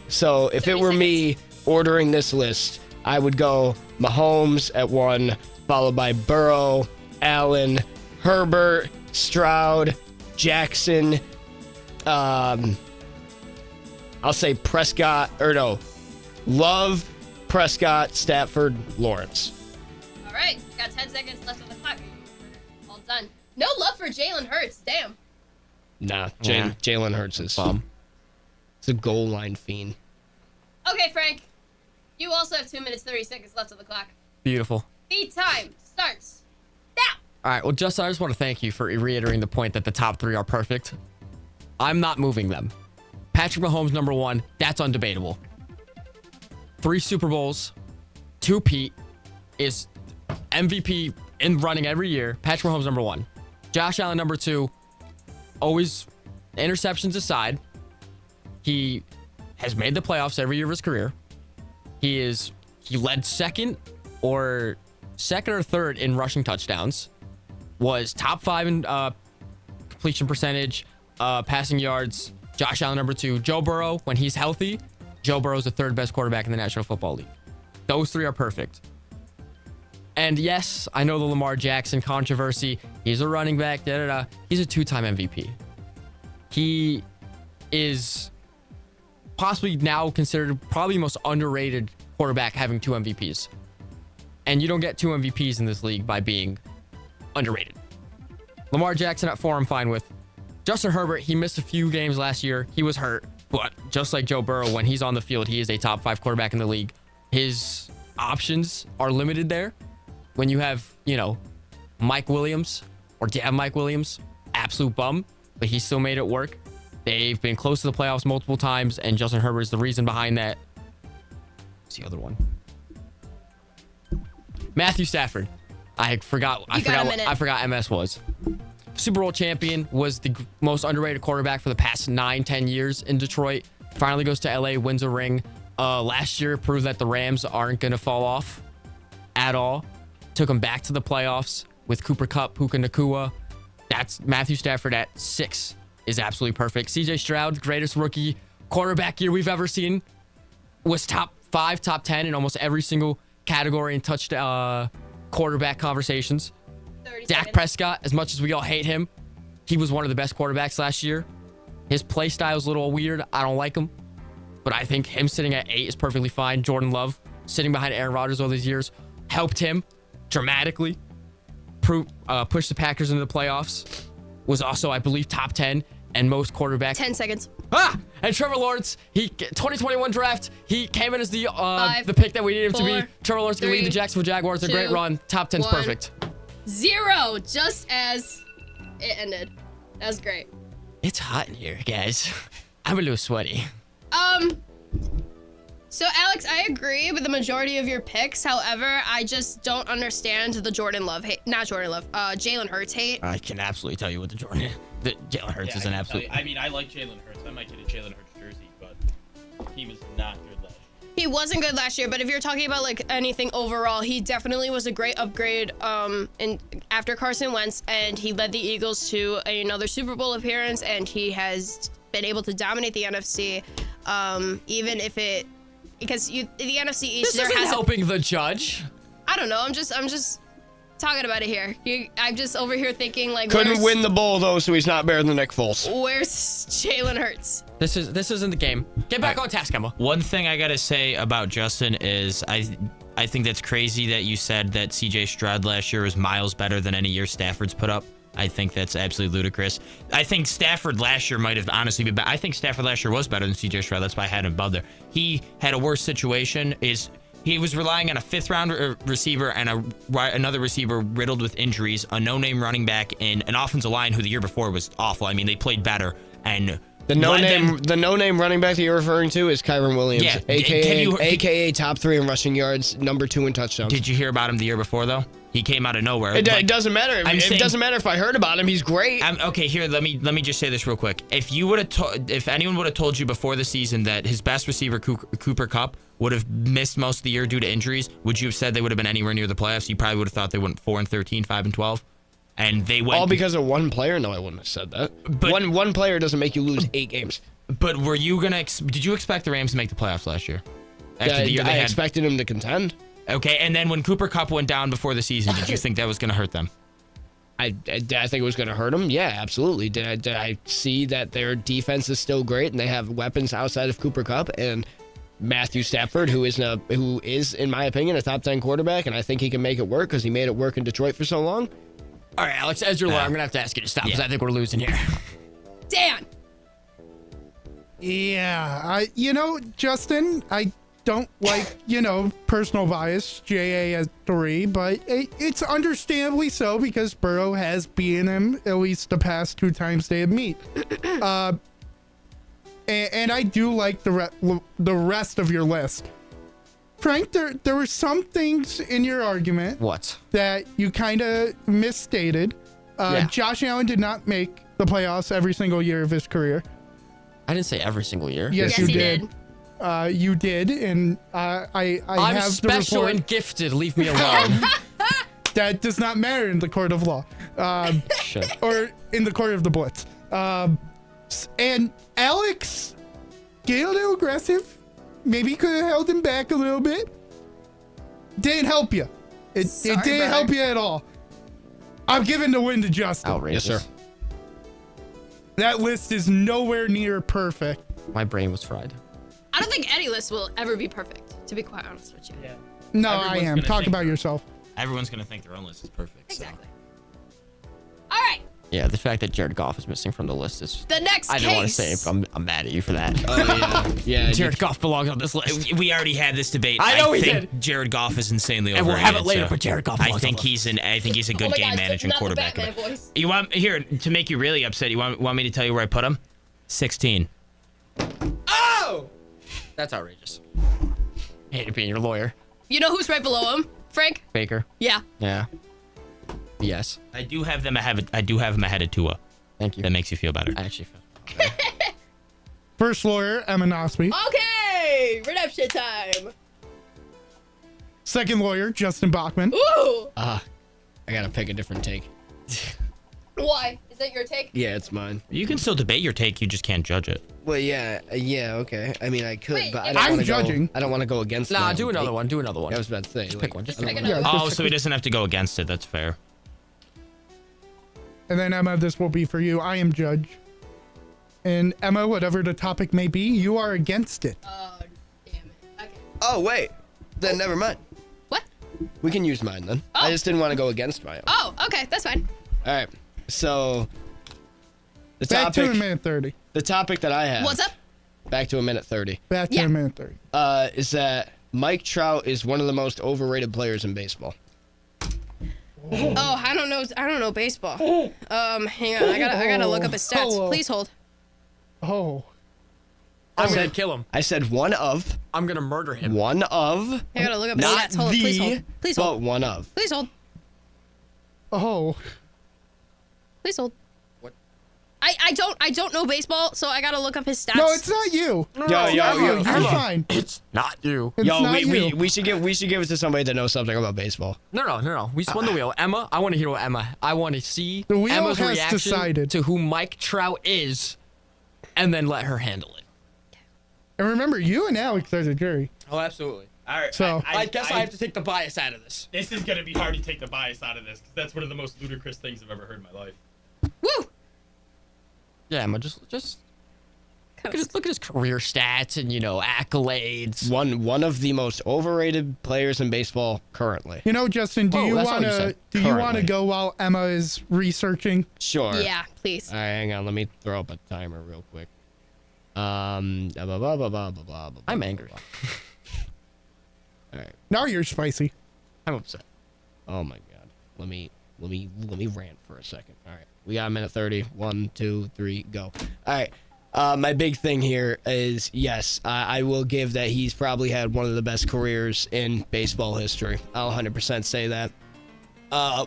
So if it were me ordering this list, I would go Mahomes at 1, followed by Burrow, Allen, Herbert, Stroud, Jackson. I'll say Prescott, Love, Prescott, Stafford, Lawrence. All right, got 10 seconds left on the clock. All done. No love for Jalen Hurts. Damn. Nah, Jalen Hurts is bum. It's a goal line fiend. Okay, Frank. You also have 2 minutes, 30 seconds left on the clock. Beautiful. The time starts now. All right. Well, Justin, I just want to thank you for reiterating the point that the top 3 are perfect. I'm not moving them. Patrick Mahomes, number 1. That's undebatable. 3 Super Bowls. 2 Pete is MVP in running every year. Patrick Mahomes, number 1. Josh Allen, number 2. Always interceptions aside, he has made the playoffs every year of his career. He led second or third in rushing touchdowns. Was top 5 in completion percentage, passing yards. Josh Allen, number 2. Joe Burrow, when he's healthy, Joe Burrow is the 3rd best quarterback in the National Football League. Those 3 are perfect. And yes, I know the Lamar Jackson controversy. He's a running back, He's a 2-time MVP. He is possibly now considered probably the most underrated quarterback, having 2 MVPs. And you don't get 2 MVPs in this league by being underrated. Lamar Jackson at 4, I'm fine with. Justin Herbert, he missed a few games last year. He was hurt. But just like Joe Burrow, when he's on the field, he is a top 5 quarterback in the league. His options are limited there. When you have, Mike Williams, or do you have Mike Williams? Absolute bum, but he still made it work. They've been close to the playoffs multiple times, and Justin Herbert is the reason behind that. What's the other one? Matthew Stafford. I forgot MS was. Super Bowl champion, was the most underrated quarterback for the past 9-10 years in Detroit. Finally goes to LA, wins a ring. Last year proved that the Rams aren't going to fall off at all. Took them back to the playoffs with Cooper Kupp, Puka Nacua. That's Matthew Stafford at 6 is absolutely perfect. CJ Stroud, greatest rookie quarterback year we've ever seen. Was top 5, top 10 in almost every single category and touched quarterback conversations. Dak Prescott, as much as we all hate him, he was one of the best quarterbacks last year. His play style is a little weird. I don't like him. But I think him sitting at 8 is perfectly fine. Jordan Love, sitting behind Aaron Rodgers all these years, helped him dramatically. Pushed the Packers into the playoffs. Was also, I believe, top 10 and most quarterbacks. 10 seconds. And Trevor Lawrence, 2021 draft, he came in as the pick that we needed him to be. Trevor Lawrence can lead the Jacksonville Jaguars. A great run. Top 10's perfect. 0, just as it ended. That was great. It's hot in here, guys. I'm a little sweaty. So Alex, I agree with the majority of your picks. However, I just don't understand the Jordan Love hate. Not Jordan Love. Jalen Hurts hate. I can absolutely tell you what the Jalen Hurts is an absolute. I mean, I like Jalen Hurts. I might get a Jalen Hurts jersey, but he was not good last year. He wasn't good last year, but if you're talking about like anything overall, he definitely was a great upgrade after Carson Wentz, and he led the Eagles to another Super Bowl appearance, and he has been able to dominate the NFC, even if it because the NFC East This isn't helping the judge. I don't know. I'm just talking about it here. I'm just over here thinking like couldn't win the bowl though, so he's not better than Nick Foles. Where's Jalen Hurts? This isn't the game. Get back on task, Emma. One thing I gotta say about Justin is I think that's crazy that you said that CJ Stroud last year was miles better than any year Stafford's put up. I think that's absolutely ludicrous. I think Stafford last year might have honestly been better. I think Stafford last year was better than CJ Stroud. That's why I had him above there. He had a worse situation. He was relying on a 5th-round receiver and another receiver riddled with injuries, a no-name running back, and an offensive line who the year before was awful. I mean, they played better. And the no-name running back that you're referring to is Kyron Williams, yeah, aka top 3 in rushing yards, number 2 in touchdowns. Did you hear about him the year before though? He came out of nowhere. It doesn't matter. It doesn't matter if I heard about him. He's great. Okay, here let me just say this real quick. If anyone would have told you before the season that his best receiver Cooper Kupp would have missed most of the year due to injuries, would you have said they would have been anywhere near the playoffs? You probably would have thought they went 4-13, 5-12. And they went all because of one player. No, I wouldn't have said that. But one player doesn't make you lose 8 games. But were you gonna? Did you expect the Rams to make the playoffs last year? After the year I expected him to contend. Okay, and then when Cooper Kupp went down before the season, did you think that was going to hurt them? I think it was going to hurt them. Yeah, absolutely. Did I see that their defense is still great and they have weapons outside of Cooper Kupp and Matthew Stafford, who is in my opinion a top 10 quarterback, and I think he can make it work because he made it work in Detroit for so long. All right, Alex, as your lawyer, I'm going to have to ask you to stop because I think we're losing here. Dan. Yeah, Justin, I don't like, personal bias, JA at 3, but it's understandably so because Burrow has beaten him at least the past 2 times they have met. And I do like the rest of your list. Frank, there were some things in your argument that you kind of misstated. Josh Allen did not make the playoffs every single year of his career. I didn't say every single year. Yes, you did. You did, and I'm have special the report. and gifted. Leave me alone. That does not matter in the court of law, or in the court of the Blitz. And Alex, get a little aggressive. Maybe could have held him back a little bit. Didn't help you. It didn't help you at all. I'm giving the win to Justin. Outrageous. Yes, sir. That list is nowhere near perfect. My brain was fried. I don't think any list will ever be perfect, to be quite honest with you. Yeah. No, I am. Talk about yourself. Everyone's going to think their own list is perfect. Exactly. All right. Yeah, the fact that Jared Goff is missing from the list is... The next I case. don't want to say it, but I'm mad at you for that. Oh, yeah. Jared Goff belongs on this list. We already had this debate. I know we think did. Jared Goff is insanely And overrated. we'll have it later, but Jared Goff belongs I think on the he's a good my game God, managing not the quarterback. Batman voice. You want to make you really upset? You want me to tell you where I put him? 16. Oh! That's outrageous. I hate being your lawyer. You know who's right below him? Frank? Baker. Yeah. Yeah. Yes. I do have him ahead of Tua. Thank you. That makes you feel better. I actually feel better. First lawyer, Emma Nosby. Okay, redemption time. Second lawyer, Justin Bachman. Ooh. I gotta pick a different take. Why? Is that your take? Yeah, it's mine. You can still debate your take. You just can't judge it. Well, yeah, okay. I mean, I could, Wait, but I if- don't I'm want to judging. I don't want to go against. Nah, my do own another take. one. Do another one. I was about to say. Just pick one. Just I don't pick wanna- another. Oh, so he doesn't have to go against it. That's fair. And then, Emma, this will be for you. I am judge. And Emma, whatever the topic may be, you are against it. Oh, damn it. Okay. Oh, wait. Then never mind. What? We can use mine then. Oh. I just didn't want to go against my own. Oh, okay. That's fine. All right. So, the Back topic. to a minute 30. The topic that I have. What's up? Back to a minute 30. Back to a minute 30. Is that Mike Trout is one of the most overrated players in baseball. Oh, I don't know baseball. Hang on. I gotta look up his stats. Hello. Please hold. Oh. I'm gonna kill him. I said one of. I'm gonna murder him. One of. I gotta look up his Not stats. Hold on. the, Please hold. Please hold. but one of. Please hold. Oh. Please hold. What? I don't know baseball, so I gotta look up his stats. No, it's not you. Yo, You're fine. It's not you. It's Yo, not you. we should give it to somebody that knows something about baseball. No. We spun the wheel. Emma, I want to hear what I want to see The wheel Emma's has reaction decided. to who Mike Trout is, and then let her handle it. And remember, you and Alex are the jury. Oh, absolutely. All right. So- I guess I have to take the bias out of this. This is gonna be hard to take the bias out of this because that's one of the most ludicrous things I've ever heard in my life. Woo! Yeah, Emma, just look at his career stats and accolades. One of the most overrated players in baseball currently. You know, Justin, do you that's all you want to said. Currently. go while Emma is researching? Sure. Yeah, please. All right, hang on. Let me throw up a timer real quick. Blah, blah, blah, blah, blah, blah, blah, I'm blah, angry. All right. Now you're spicy. I'm upset. Oh my god. Let me rant for a second. All right. We got a minute 30. 1, 2, 3, go. All right. My big thing here is, yes, I will give that he's probably had one of the best careers in baseball history. I'll 100% say that.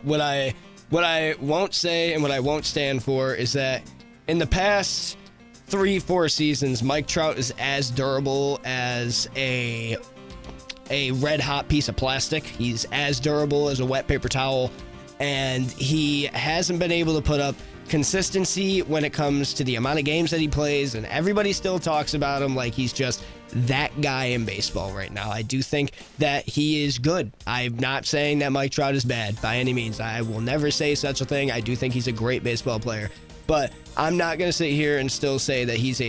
What I won't say and what I won't stand for is that in the past 3-4 seasons, Mike Trout is as durable as a red hot piece of plastic. He's as durable as a wet paper towel. And he hasn't been able to put up consistency when it comes to the amount of games that he plays, and everybody still talks about him like he's just that guy in baseball right now. I do think that he is good. I'm not saying that Mike Trout is bad by any means. I will never say such a thing. I do think he's a great baseball player, but I'm not going to sit here and still say that he's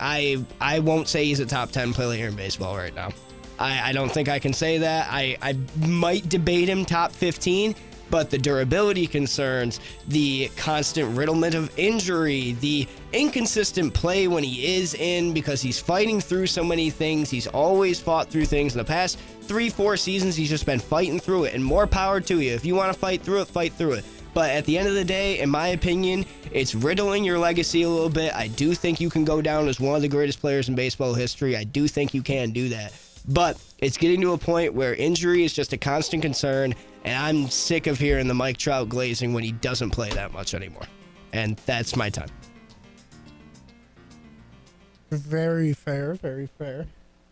I won't say he's a top 10 player in baseball right now. I don't think I can say that. I might debate him top 15, but the durability concerns, the constant riddlement of injury, the inconsistent play when he is in because he's fighting through so many things. He's always fought through things. In the past 3-4 seasons, he's just been fighting through it, and more power to you. If you want to fight through it, fight through it. But at the end of the day, in my opinion, it's riddling your legacy a little bit. I do think you can go down as one of the greatest players in baseball history. I do think you can do that. But it's getting to a point where injury is just a constant concern, and I'm sick of hearing the Mike Trout glazing when he doesn't play that much anymore. And that's my time. Very fair, very fair.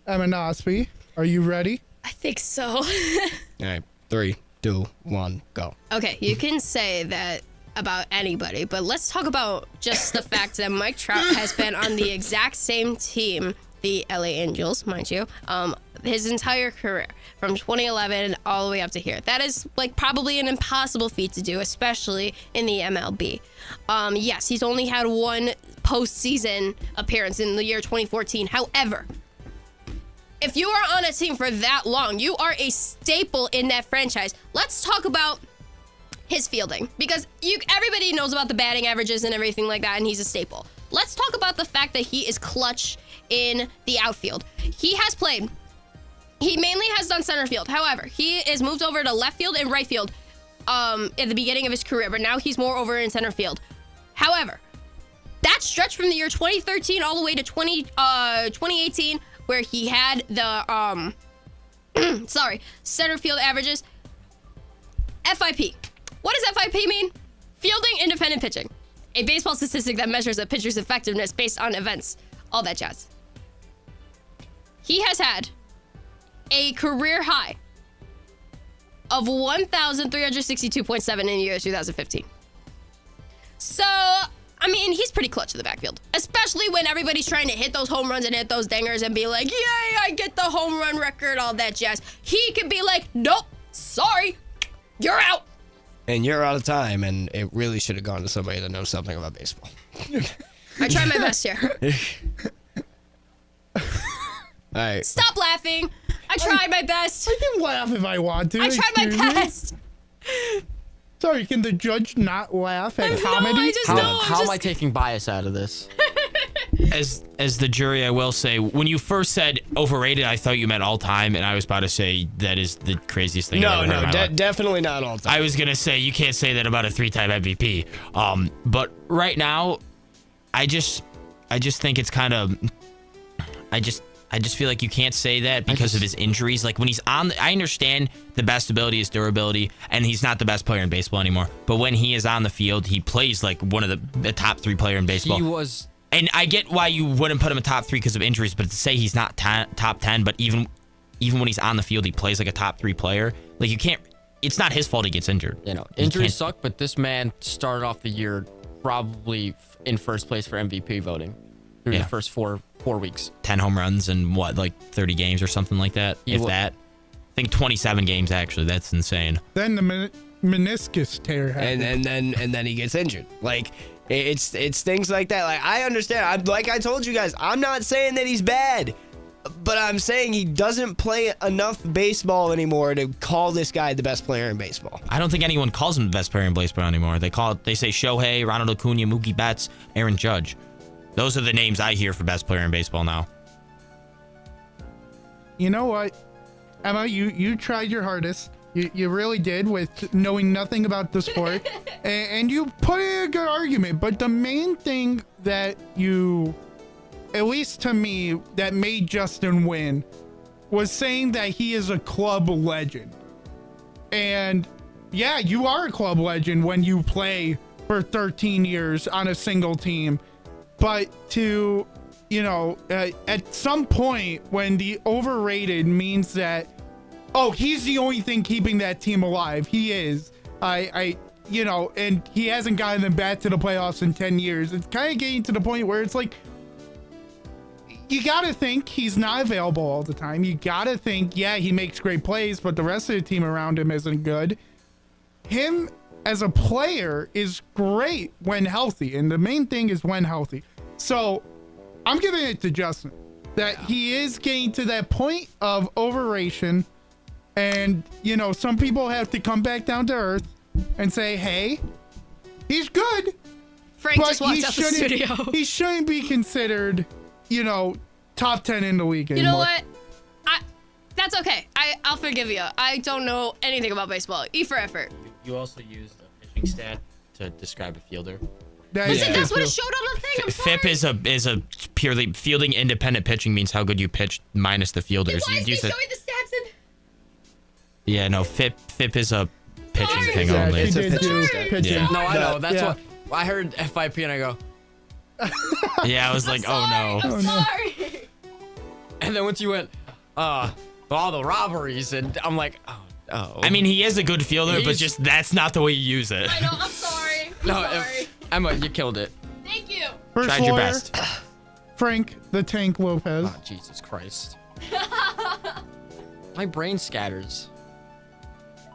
Emma Nosby, are you ready? I think so. All right, 3, 2, 1, go. Okay, you can say that about anybody, but let's talk about just the fact that Mike Trout has been on the exact same team, the LA Angels, mind you, his entire career from 2011 all the way up to here. That is probably an impossible feat to do, especially in the MLB. Yes, he's only had one postseason appearance in the year 2014. However, if you are on a team for that long, you are a staple in that franchise. Let's talk about his fielding, because everybody knows about the batting averages and everything like that, and he's a staple. Let's talk about the fact that he is clutch in the outfield. He mainly has done center field. However, he is moved over to left field and right field at the beginning of his career, but now he's more over in center field. However, that stretch from the year 2013 all the way to 2018, where he had the center field averages, FIP. What does FIP mean? Fielding independent pitching. A baseball statistic that measures a pitcher's effectiveness based on events. All that jazz. He has had a career high of 1,362.7 in the year 2015. So, I mean, he's pretty clutch in the backfield, especially when everybody's trying to hit those home runs and hit those dingers and be like, yay, I get the home run record, all that jazz. He could be like, nope, sorry, you're out. and you're out of time, and it really should have gone to somebody that knows something about baseball. I tried my best here. All right. Stop laughing. I tried my best. I can laugh if I want to. I tried my excuse me. best. Sorry, can the judge not laugh at comedy? I just How am I taking bias out of this? As the jury, I will say, when you first said overrated, I thought you meant all time, and I was about to say that is the craziest thing I've ever heard in my life. Definitely not all time. I was gonna say you can't say that about a 3-time MVP. But right now, I just think it's kind of, I just feel like you can't say that because of his injuries. Like when he's on, I understand the best ability is durability, and he's not the best player in baseball anymore. But when he is on the field, he plays like one of the top 3 player in baseball. He was. And I get why you wouldn't put him in top 3 because of injuries, but to say he's not top 10, but even when he's on the field, he plays like a top 3 player. Like you can't. It's not his fault he gets injured. You know, injuries suck, but this man started off the year probably in first place for MVP voting through the first four weeks. 10 home runs and like 30 games or something like that. I think 27 games actually. That's insane. Then the meniscus tear happened. And then he gets injured. Like it's things like that. Like I understand. Like I told you guys, I'm not saying that he's bad, but I'm saying he doesn't play enough baseball anymore to call this guy the best player in baseball. I don't think anyone calls him the best player in baseball anymore. They say Shohei, Ronald Acuna, Mookie Betts, Aaron Judge. Those are the names I hear for best player in baseball now. You know what, Emma, you tried your hardest. You really did with knowing nothing about the sport. and you put in a good argument. But the main thing that you, at least to me, that made Justin win was saying that he is a club legend. And yeah, you are a club legend when you play for 13 years on a single team. But to, at some point when the overrated means that, oh, he's the only thing keeping that team alive. He is. And he hasn't gotten them back to the playoffs in 10 years. It's kind of getting to the point where it's like, you got to think he's not available all the time. You got to think, yeah, he makes great plays, but the rest of the team around him isn't good. Him as a player is great when healthy, and the main thing is when healthy. So I'm giving it to Justin that he is getting to that point of overration. And, some people have to come back down to earth and say, hey, he's good. Frank just walked out the studio. He shouldn't be considered, top 10 in the league anymore. You know what? That's okay. I'll forgive you. I don't know anything about baseball. E for effort. You also used a pitching stat to describe a fielder. Listen, that's what it showed on the thing. I'm sorry. FIP is a purely fielding independent pitching means how good you pitched minus the fielders. Why is he showing the stats in? Yeah, no, FIP is a pitching thing only. It's a pitching stat. Yeah. No, I know. That's what I heard FIP and I go. Yeah, I was like, oh no. I'm sorry. And then once you went, all the robberies, and I'm like, oh. I mean, he is a good fielder, but just that's not the way you use it. I know. I'm sorry. I'm sorry. Emma, you killed it. Thank you. First Tried your lawyer, best. Frank the Tank Lopez. Oh, Jesus Christ. My brain scatters.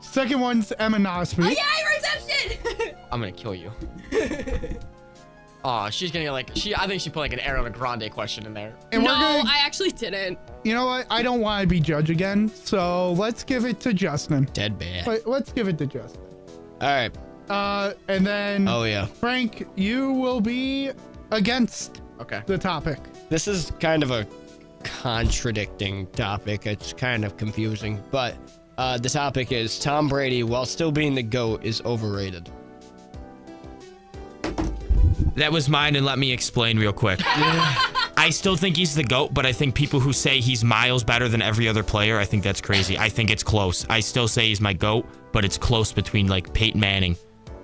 Second one's Emma Nosby. Oh, yeah, reception. I'm gonna kill you. Oh, she's gonna get I think she put like an Ariana Grande question in there. And I actually didn't. You know what? I don't want to be judge again, so let's give it to Justin. Dead bad. Let's give it to Justin. All right. And then Frank, you will be against the topic. This is kind of a contradicting topic. It's kind of confusing, but the topic is Tom Brady, while still being the GOAT, is overrated. That was mine, and let me explain real quick. I still think he's the GOAT, but I think people who say he's miles better than every other player, I think that's crazy. I think it's close. I still say he's my GOAT, but it's close between like Peyton Manning,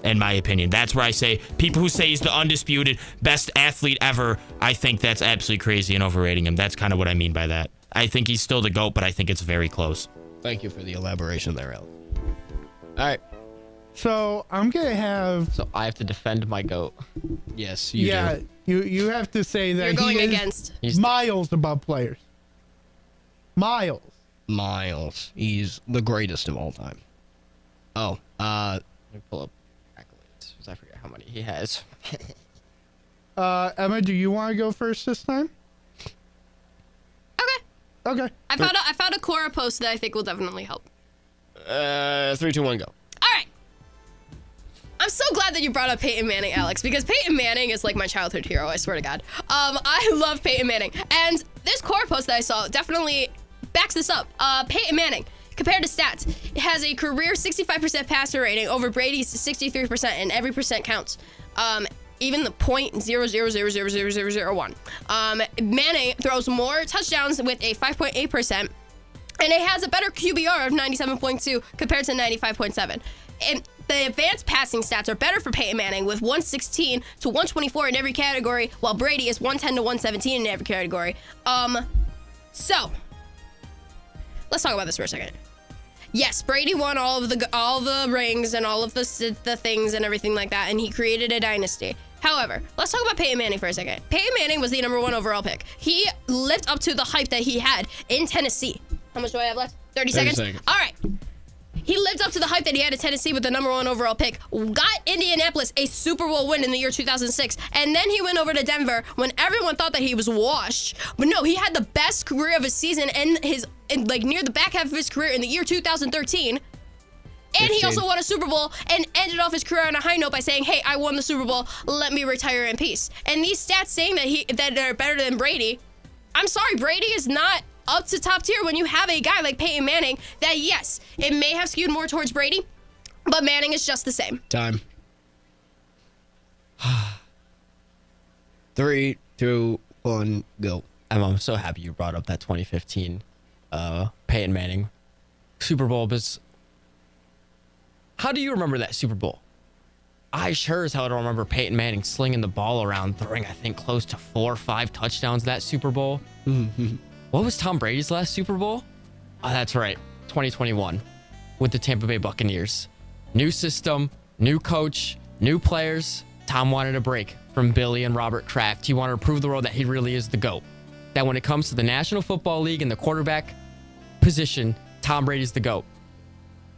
in my opinion. That's where I say people who say he's the undisputed best athlete ever, I think that's absolutely crazy and overrating him. That's kind of what I mean by that. I think he's still the GOAT, but I think it's very close. Thank you for the elaboration there, Al. All right. So I'm gonna have. So I have to defend my GOAT. Yes, you do. You have to say that You're going he is against. miles above players. Miles. He's the greatest of all time. Oh, Let me pull up accolades because I forget how many he has. Emma, do you want to go first this time? Okay. I found a Quora post that I think will definitely help. 3, 2, 1, go. All right. I'm so glad that you brought up Peyton Manning, Alex, because Peyton Manning is like my childhood hero, I swear to God. I love Peyton Manning. And this Quora post that I saw definitely backs this up. Peyton Manning, compared to stats, has a career 65% passer rating over Brady's 63%, and every percent counts. Even the .0000001. Manning throws more touchdowns with a 5.8%, and it has a better QBR of 97.2 compared to 95.7. And the advanced passing stats are better for Peyton Manning with 116 to 124 in every category, while Brady is 110 to 117 in every category. So let's talk about this for a second. Yes, Brady won all the rings and all of the things and everything like that, and he created a dynasty. However, let's talk about Peyton Manning for a second. Peyton Manning was the #1 overall pick. He lived up to the hype that he had in Tennessee. How much do I have left? 30 seconds? All right. He lived up to the hype that he had in Tennessee with the #1 overall pick. Got Indianapolis a Super Bowl win in the year 2006. And then he went over to Denver when everyone thought that he was washed. But no, he had the best career of his season and near the back half of his career in the year 2013. And he also won a Super Bowl and ended off his career on a high note by saying, hey, I won the Super Bowl. Let me retire in peace. And these stats saying that they're better than Brady. I'm sorry, Brady is not up to top tier when you have a guy like Peyton Manning that, yes, it may have skewed more towards Brady, but Manning is just the same. Time. 3, 2, 1, go. I'm so happy you brought up that 2015 Peyton Manning Super Bowl, because how do you remember that Super Bowl? I sure as hell don't remember Peyton Manning slinging the ball around, throwing, I think, close to 4 or 5 touchdowns that Super Bowl. What was Tom Brady's last Super Bowl? Oh, that's right, 2021 with the Tampa Bay Buccaneers. New system, new coach, new players. Tom wanted a break from Billy and Robert Kraft. He wanted to prove the world that he really is the GOAT. That when it comes to the National Football League and the quarterback position, Tom Brady's the GOAT.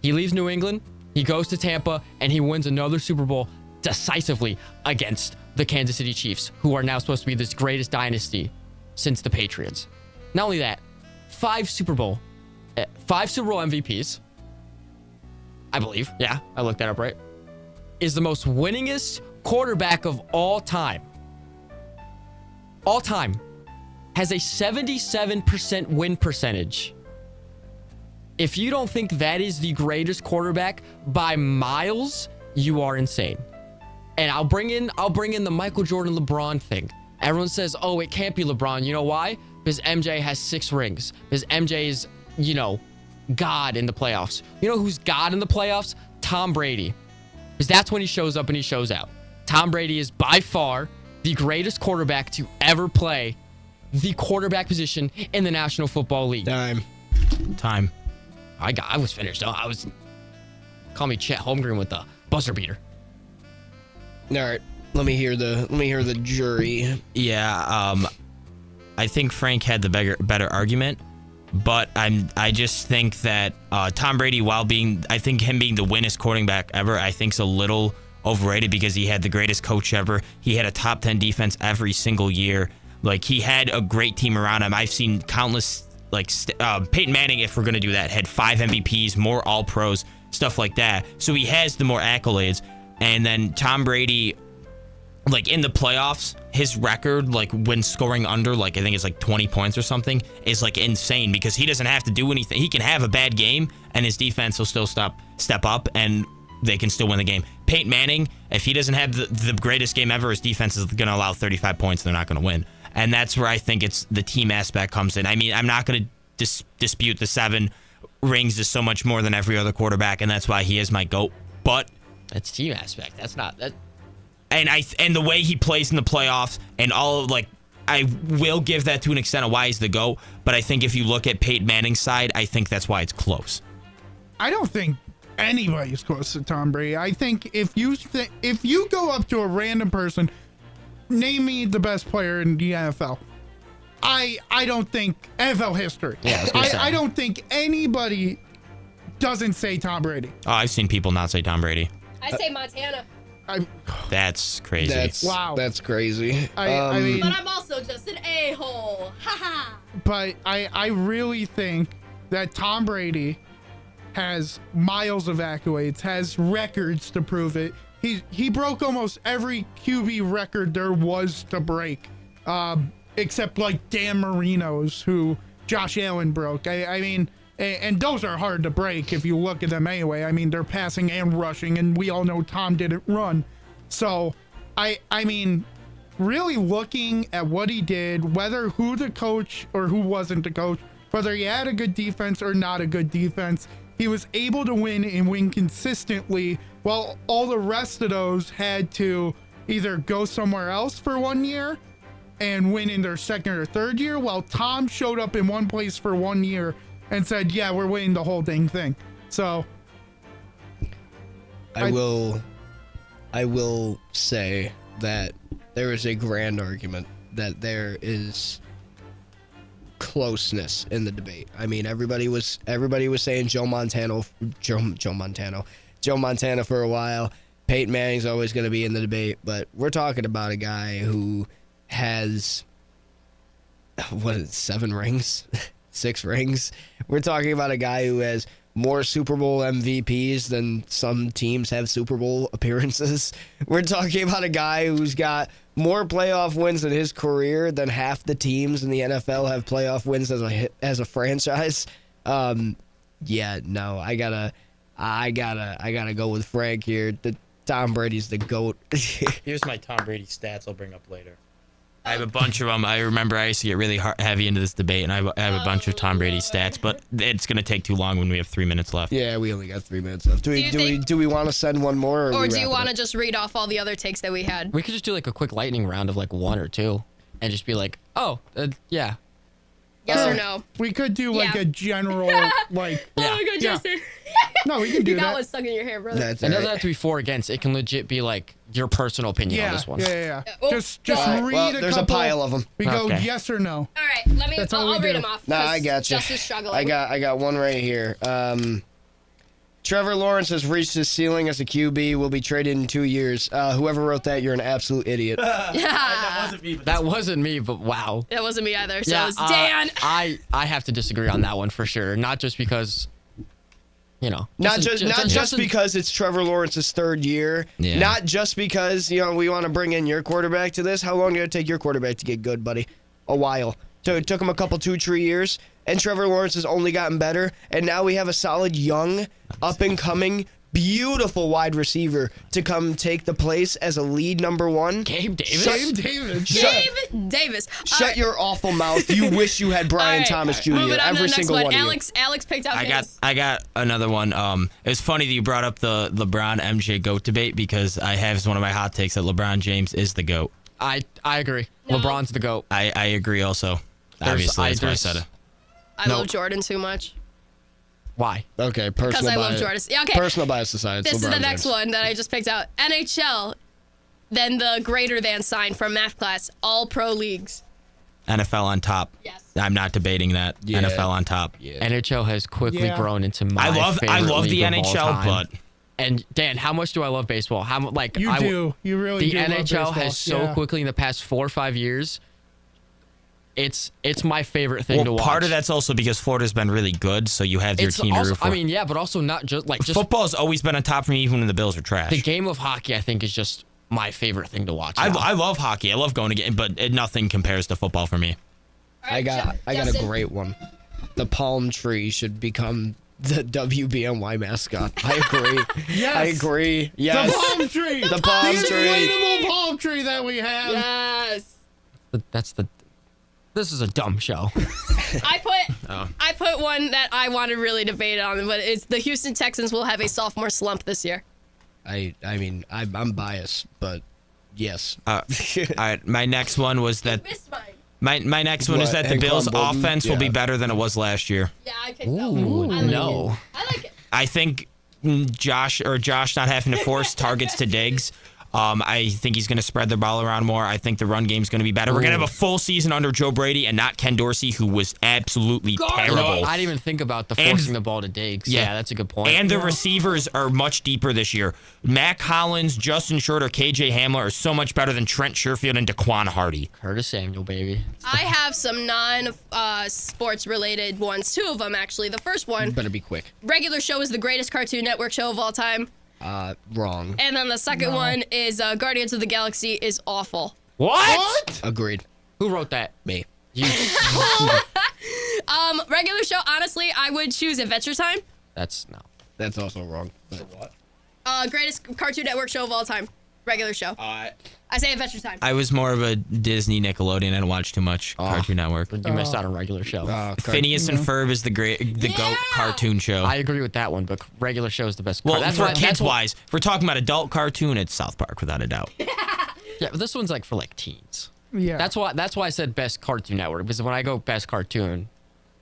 He leaves New England, he goes to Tampa, and he wins another Super Bowl decisively against the Kansas City Chiefs, who are now supposed to be this greatest dynasty since the Patriots. Not only that, 5 Super Bowl MVPs, I believe. Yeah, I looked that up right. Is the most winningest quarterback of all time. All time. Has a 77% win percentage. If you don't think that is the greatest quarterback by miles, you are insane. And I'll bring in the Michael Jordan LeBron thing. Everyone says, oh, it can't be LeBron. You know why? Because MJ has 6 rings. Because MJ is, God in the playoffs. You know who's God in the playoffs? Tom Brady. Because that's when he shows up and he shows out. Tom Brady is by far the greatest quarterback to ever play the quarterback position in the National Football League. Time. I was finished. Call me Chet Holmgren with the buzzer beater. All right. Let me hear the jury. Yeah, I think Frank had the better argument, but I just think that Tom Brady, I think him being the winningest quarterback ever, I think is a little overrated because he had the greatest coach ever. He had a top 10 defense every single year. Like, he had a great team around him. I've seen countless, Peyton Manning, if we're going to do that, had 5 MVPs, more All-Pros, stuff like that. So he has the more accolades. And then Tom Brady, in the playoffs, his record, when scoring under, I think it's 20 points or something, is insane because he doesn't have to do anything. He can have a bad game and his defense will still step up and they can still win the game. Peyton Manning, if he doesn't have the greatest game ever, his defense is going to allow 35 points. They're not going to win. And that's where I think it's the team aspect comes in. I mean, I'm not going to dispute the 7 rings is so much more than every other quarterback, and that's why he is my GOAT. But that's team aspect. That's not that. And the way he plays in the playoffs and all I will give that to an extent of why he's the GOAT. But I think if you look at Peyton Manning's side, I think that's why it's close. I don't think anybody's close to Tom Brady. I think if you go up to a random person, name me the best player in the NFL. I don't think NFL history. Yeah, I don't think anybody doesn't say Tom Brady. Oh, I've seen people not say Tom Brady. I say Montana. That's crazy. That's crazy. I mean, but I'm also just an a-hole. Ha but I really think that Tom Brady has miles of accolades, has records to prove it. He broke almost every QB record there was to break, except like Dan Marino's, who Josh Allen broke. I mean, and those are hard to break if you look at them anyway. I mean, they're passing and rushing, and we all know Tom didn't run. So, I mean, really looking at what he did, whether who the coach or who wasn't the coach, whether he had a good defense or not a good defense, he was able to win and win consistently, while all the rest of those had to either go somewhere else for 1 year and win in their second or third year, while Tom showed up in one place for 1 year and said, yeah, we're winning the whole dang thing. So I will say that there is a grand argument that there is closeness in the debate. I mean, everybody was saying Joe Montana for a while. Peyton Manning's always going to be in the debate, but we're talking about a guy who has 7 rings, 6 rings. We're talking about a guy who has more Super Bowl MVPs than some teams have Super Bowl appearances. We're talking about a guy who's got more playoff wins in his career than half the teams in the NFL have playoff wins as a franchise. I gotta go with Frank here. Tom Brady's the GOAT. Here's my Tom Brady stats I'll bring up later. I have a bunch of them. I remember I used to get really heavy into this debate, and I have a bunch of Tom Brady stats, but it's going to take too long when we have 3 minutes left. Yeah, we only got 3 minutes left. Do we want to send one more? Or do you want to just read off all the other takes that we had? We could just do like a quick lightning round of like 1 or 2 and just be like, yeah. Yes or no? We could do like a general, like. Oh my God, Jester. No, we can do you got that. one stuck in your hair, brother. It doesn't have to be for or against. It can legit be like your personal opinion on this one. Yeah. Oh, Just God. read there's couple. a pile of them. We go yes or no. All right, I'll read them off. Nah, I got you. Justin's struggling. I got one right here. Trevor Lawrence has reached his ceiling as a QB. Will be traded in 2 years. Whoever wrote that, you're an absolute idiot. That wasn't me, but wow. That wasn't me either. So it's Dan. I have to disagree on that one for sure. Not just because, not just because it's Trevor Lawrence's 3rd year. Yeah. Not just because we want to bring in your quarterback to this. How long did it take your quarterback to get good, buddy? A while. So it took him a couple 2-3 years, and Trevor Lawrence has only gotten better. And now we have a solid young, up and coming, beautiful wide receiver to come take the place as a lead number 1. Gabe Davis. Gabe Davis. Shut your awful mouth. You wish you had Brian Thomas Jr. Moving on to Every the next single one. Alex picked out his. I got another one. It's funny that you brought up the LeBron MJ GOAT debate because I have as one of my hot takes that LeBron James is the GOAT. I agree. No. LeBron's the GOAT. I agree also. Obviously, that's why I said it. I love Jordan too much. Why? Okay, personal Because I love Jordan. Yeah, okay. Personal bias aside. This is LeBron the next James. one that I just picked out. NHL, then the greater than sign from math class. All pro leagues. NFL on top. Yes. I'm not debating that. Yeah. NFL on top. Yeah. NHL has quickly grown into my favorite I love the league of all NHL, time. but and Dan, how much do I love baseball? You do. You really the do. The NHL love has so quickly in the past 4 or 5 years. It's my favorite thing to watch. Part of that's also because Florida's been really good, so you have your team to root for. I mean, yeah, but also not just football's always been on top for me, even when the Bills are trash. The game of hockey, I think, is just my favorite thing to watch. I love hockey. I love going to game, but nothing compares to football for me. I got a great one. The palm tree should become the WBNY mascot. I agree. Yes. I agree. Yes. The palm tree. The palm tree. inflatable palm tree that we have. Yes. This is a dumb show. I put one that I want to really debate on, but it's the Houston Texans will have a sophomore slump this year. I mean, I'm biased, but yes. All right, my next one was that. My next one is that the Bills' offense will be better than it was last year. Yeah, I picked that one. No. I like it. I think Josh not having to force targets to Diggs. I think he's going to spread the ball around more. I think the run game's going to be better. We're going to have a full season under Joe Brady and not Ken Dorsey, who was absolutely terrible. I didn't even think about forcing the ball to Diggs. Yeah, that's a good point. And the receivers are much deeper this year. Matt Collins, Justin Short, or KJ Hamler are so much better than Trent Sherfield and Daquan Hardy. Curtis Samuel, baby. I have some non-sports related ones. 2 of them, actually. The first one. Better be quick. Regular Show is the greatest Cartoon Network show of all time. Wrong. And then the second one is Guardians of the Galaxy is awful. What? Agreed. Who wrote that? Me. You. Regular Show, honestly, I would choose Adventure Time. That's also wrong. But what? Greatest Cartoon Network show of all time. Regular Show. I say Adventure Time. I was more of a Disney Nickelodeon. I don't watch too much Cartoon Network. You missed out on Regular Show. Phineas and Ferb is the GOAT cartoon show. I agree with that one, but Regular Show is the best. Well, for kids-wise, if we're talking about adult cartoon, it's South Park, without a doubt. Yeah, but this one's like for like teens. Yeah. That's why I said best Cartoon Network, because when I go best cartoon,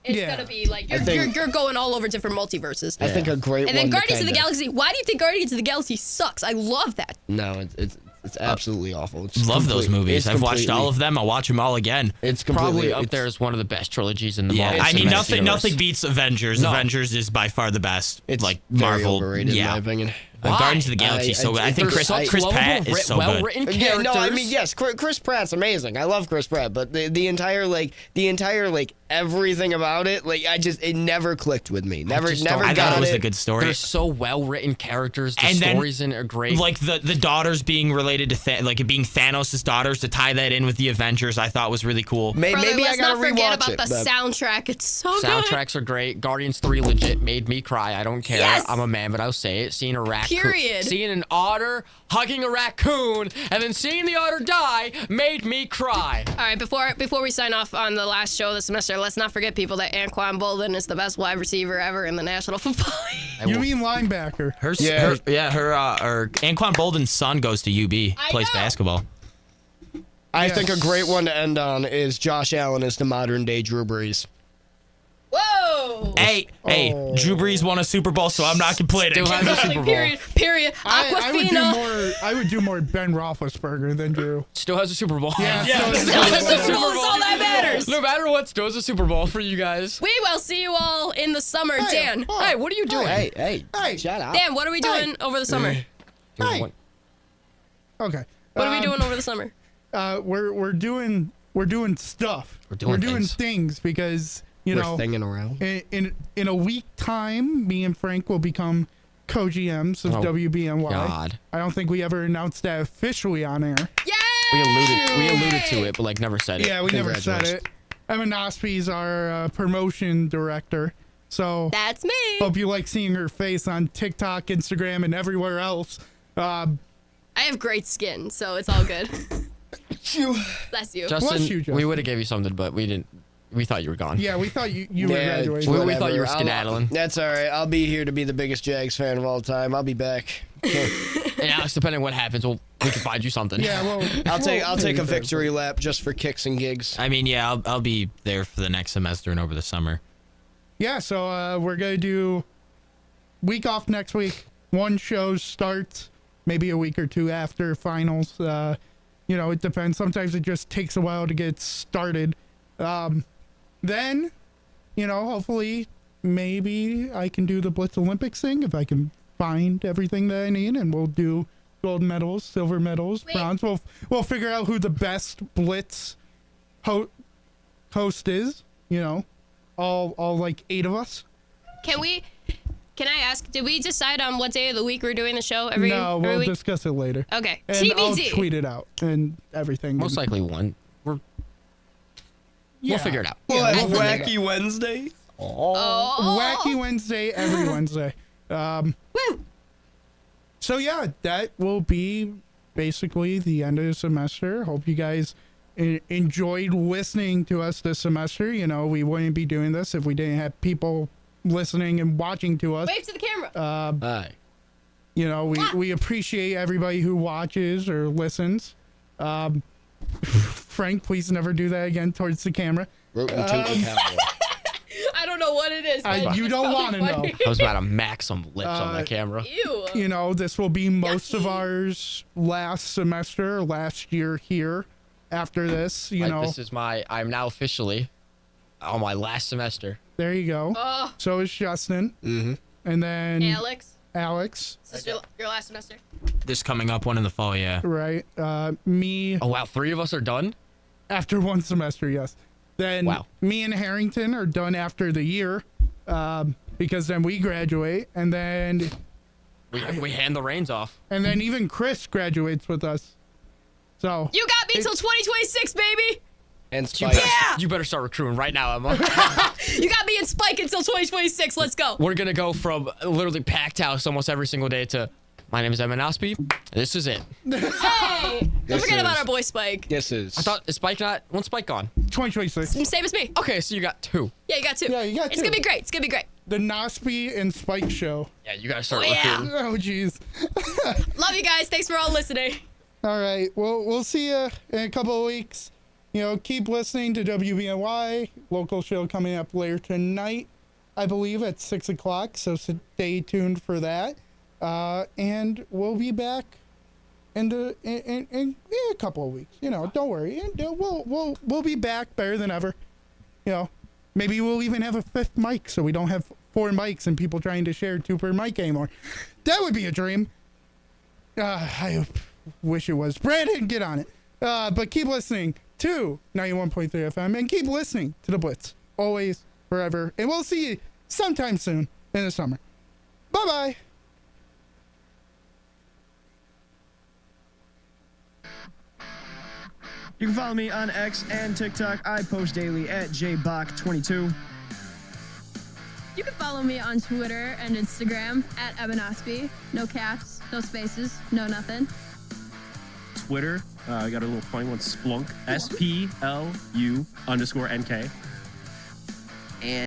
it's gonna be like you're going all over different multiverses. I think a great one. And then Guardians of the Galaxy. Why do you think Guardians of the Galaxy sucks? I love that. No, it's absolutely awful. It's love those movies. I've watched all of them. I'll watch them all again. It's probably up there as one of the best trilogies in the Marvel. I mean, nothing beats Avengers. No. Avengers is by far the best. It's like very Marvel. overrated, in my opinion. Guardians of the Galaxy. I think Chris Pratt is so good. Yeah, no, I mean, yes, Chris Pratt's amazing. I love Chris Pratt, but the entire everything about it, it never clicked with me. Never I got thought it was a good story. They're so well written characters. The And then, stories in it are great. Like the daughters being related to it being Thanos' daughters, to tie that in with the Avengers, I thought was really cool. Brother, maybe I let's gotta not forget rewatch about the soundtrack. It's so good. Soundtracks are great. Guardians 3 legit made me cry. I don't care. Yes. I'm a man, but I'll say it. Seeing a raccoon, Period. seeing an otter hugging a raccoon, and then seeing the otter die made me cry. All right, before we sign off on the last show of the semester, let's not forget, people, that Anquan Bolden is the best wide receiver ever in the National Football League. You mean linebacker? Her Anquan Bolden's son goes to UB, plays basketball. I think a great one to end on is Josh Allen as the modern day Drew Brees. Whoa! Hey, Drew Brees won a Super Bowl, so I'm not complaining. Still has a Super Bowl. Period. Aquafina. I would do more Ben Roethlisberger than Drew. Still has a Super Bowl. Yeah, Still has a Super Bowl. That's all that matters. No matter what, still has a Super Bowl for you guys. We will see you all in the summer. Dan. Hey, what are you doing? Hey, shut up. Dan, what are we doing over the summer? Hey. Okay. What are we doing over the summer? We're doing stuff. We're doing things because we're thinging around. In a week time, me and Frank will become co-GMs of WBNY. God. I don't think we ever announced that officially on air. Yeah. We alluded to it, but never said it. Yeah, we never said it. Emma Nosby's our promotion director. So that's me. Hope you like seeing her face on TikTok, Instagram, and everywhere else. I have great skin, so it's all good. Bless you. Justin, we would have gave you something, but we didn't. We thought you were gone. Yeah, we thought you were graduating. We thought you were skedaddling. That's all right. I'll be here to be the biggest Jags fan of all time. I'll be back. And Alex, depending on what happens, we can find you something. Yeah, well, I'll take a victory lap just for kicks and gigs. I mean, yeah, I'll be there for the next semester and over the summer. Yeah, so we're gonna do week off next week. One show starts maybe a week or two after finals. It depends. Sometimes it just takes a while to get started. Then, hopefully, maybe I can do the Blitz Olympics thing if I can find everything that I need, and we'll do gold medals, silver medals, bronze. We'll figure out who the best Blitz host is. All like 8 of us. Can I ask? Did we decide on what day of the week we're doing the show every? No, we'll week? discuss it later. Okay. And TBD. I'll tweet it out and everything. Most likely one. We'll figure it out. Wacky Wednesday. Wacky Wednesday every Wednesday. So yeah, that will be basically the end of the semester. Hope you guys enjoyed listening to us this semester. We wouldn't be doing this if we didn't have people listening and watching to us. Wave to the camera. Hi. We appreciate everybody who watches or listens. Frank, please never do that again towards the camera. Rootin' tootin' cowboy. I don't know know what it is. But you it's don't probably want to know. funny. I was about to max some lips on that camera. Ew. You know, this will be most of ours last semester, last year here. After this, you know. This is I'm now officially on my last semester. There you go. Oh. So is Justin. Mm-hmm. And then Alex. Is this your last semester? This coming up one in the fall, yeah. Right. Me. Oh, wow. 3 of us are done? After 1 semester, yes. Then me and Harrington are done after the year because then we graduate. And then we hand the reins off. And then even Chris graduates with us. So you got me till 2026, baby. And Spike. You better start recruiting right now, Emma. You got me and Spike until 2026. Let's go. We're going to go from literally packed house almost every single day to, my name is Emma Nosby. This is it. Hey, don't forget about our boy Spike. This is. I thought, is Spike not? When's Spike gone? 2026. Same as me. Okay, so you got 2. Yeah, you got 2. Yeah, you got 2. It's going to be great. It's going to be great. The Nosby and Spike show. Yeah, you got to start recruiting. Oh, jeez. Love you guys. Thanks for all listening. All right. Well, we'll see you in a couple of weeks. You know, keep listening to WBNY. Local show coming up later tonight, I believe, at 6 o'clock. So stay tuned for that. And we'll be back in a couple of weeks. You know, don't worry. And we'll be back better than ever. You know, maybe we'll even have a 5th mic so we don't have 4 mics and people trying to share 2 per mic anymore. That would be a dream. I wish it was. Brandon, get on it. But keep listening to 91.3 FM and keep listening to the Blitz. Always, forever. And we'll see you sometime soon in the summer. Bye-bye. You can follow me on X and TikTok. I post daily at jbach22. You can follow me on Twitter and Instagram at Ebanosby. No caps, no spaces, no nothing. Twitter, I got a little funny one, Splunk, SPLU_NK. And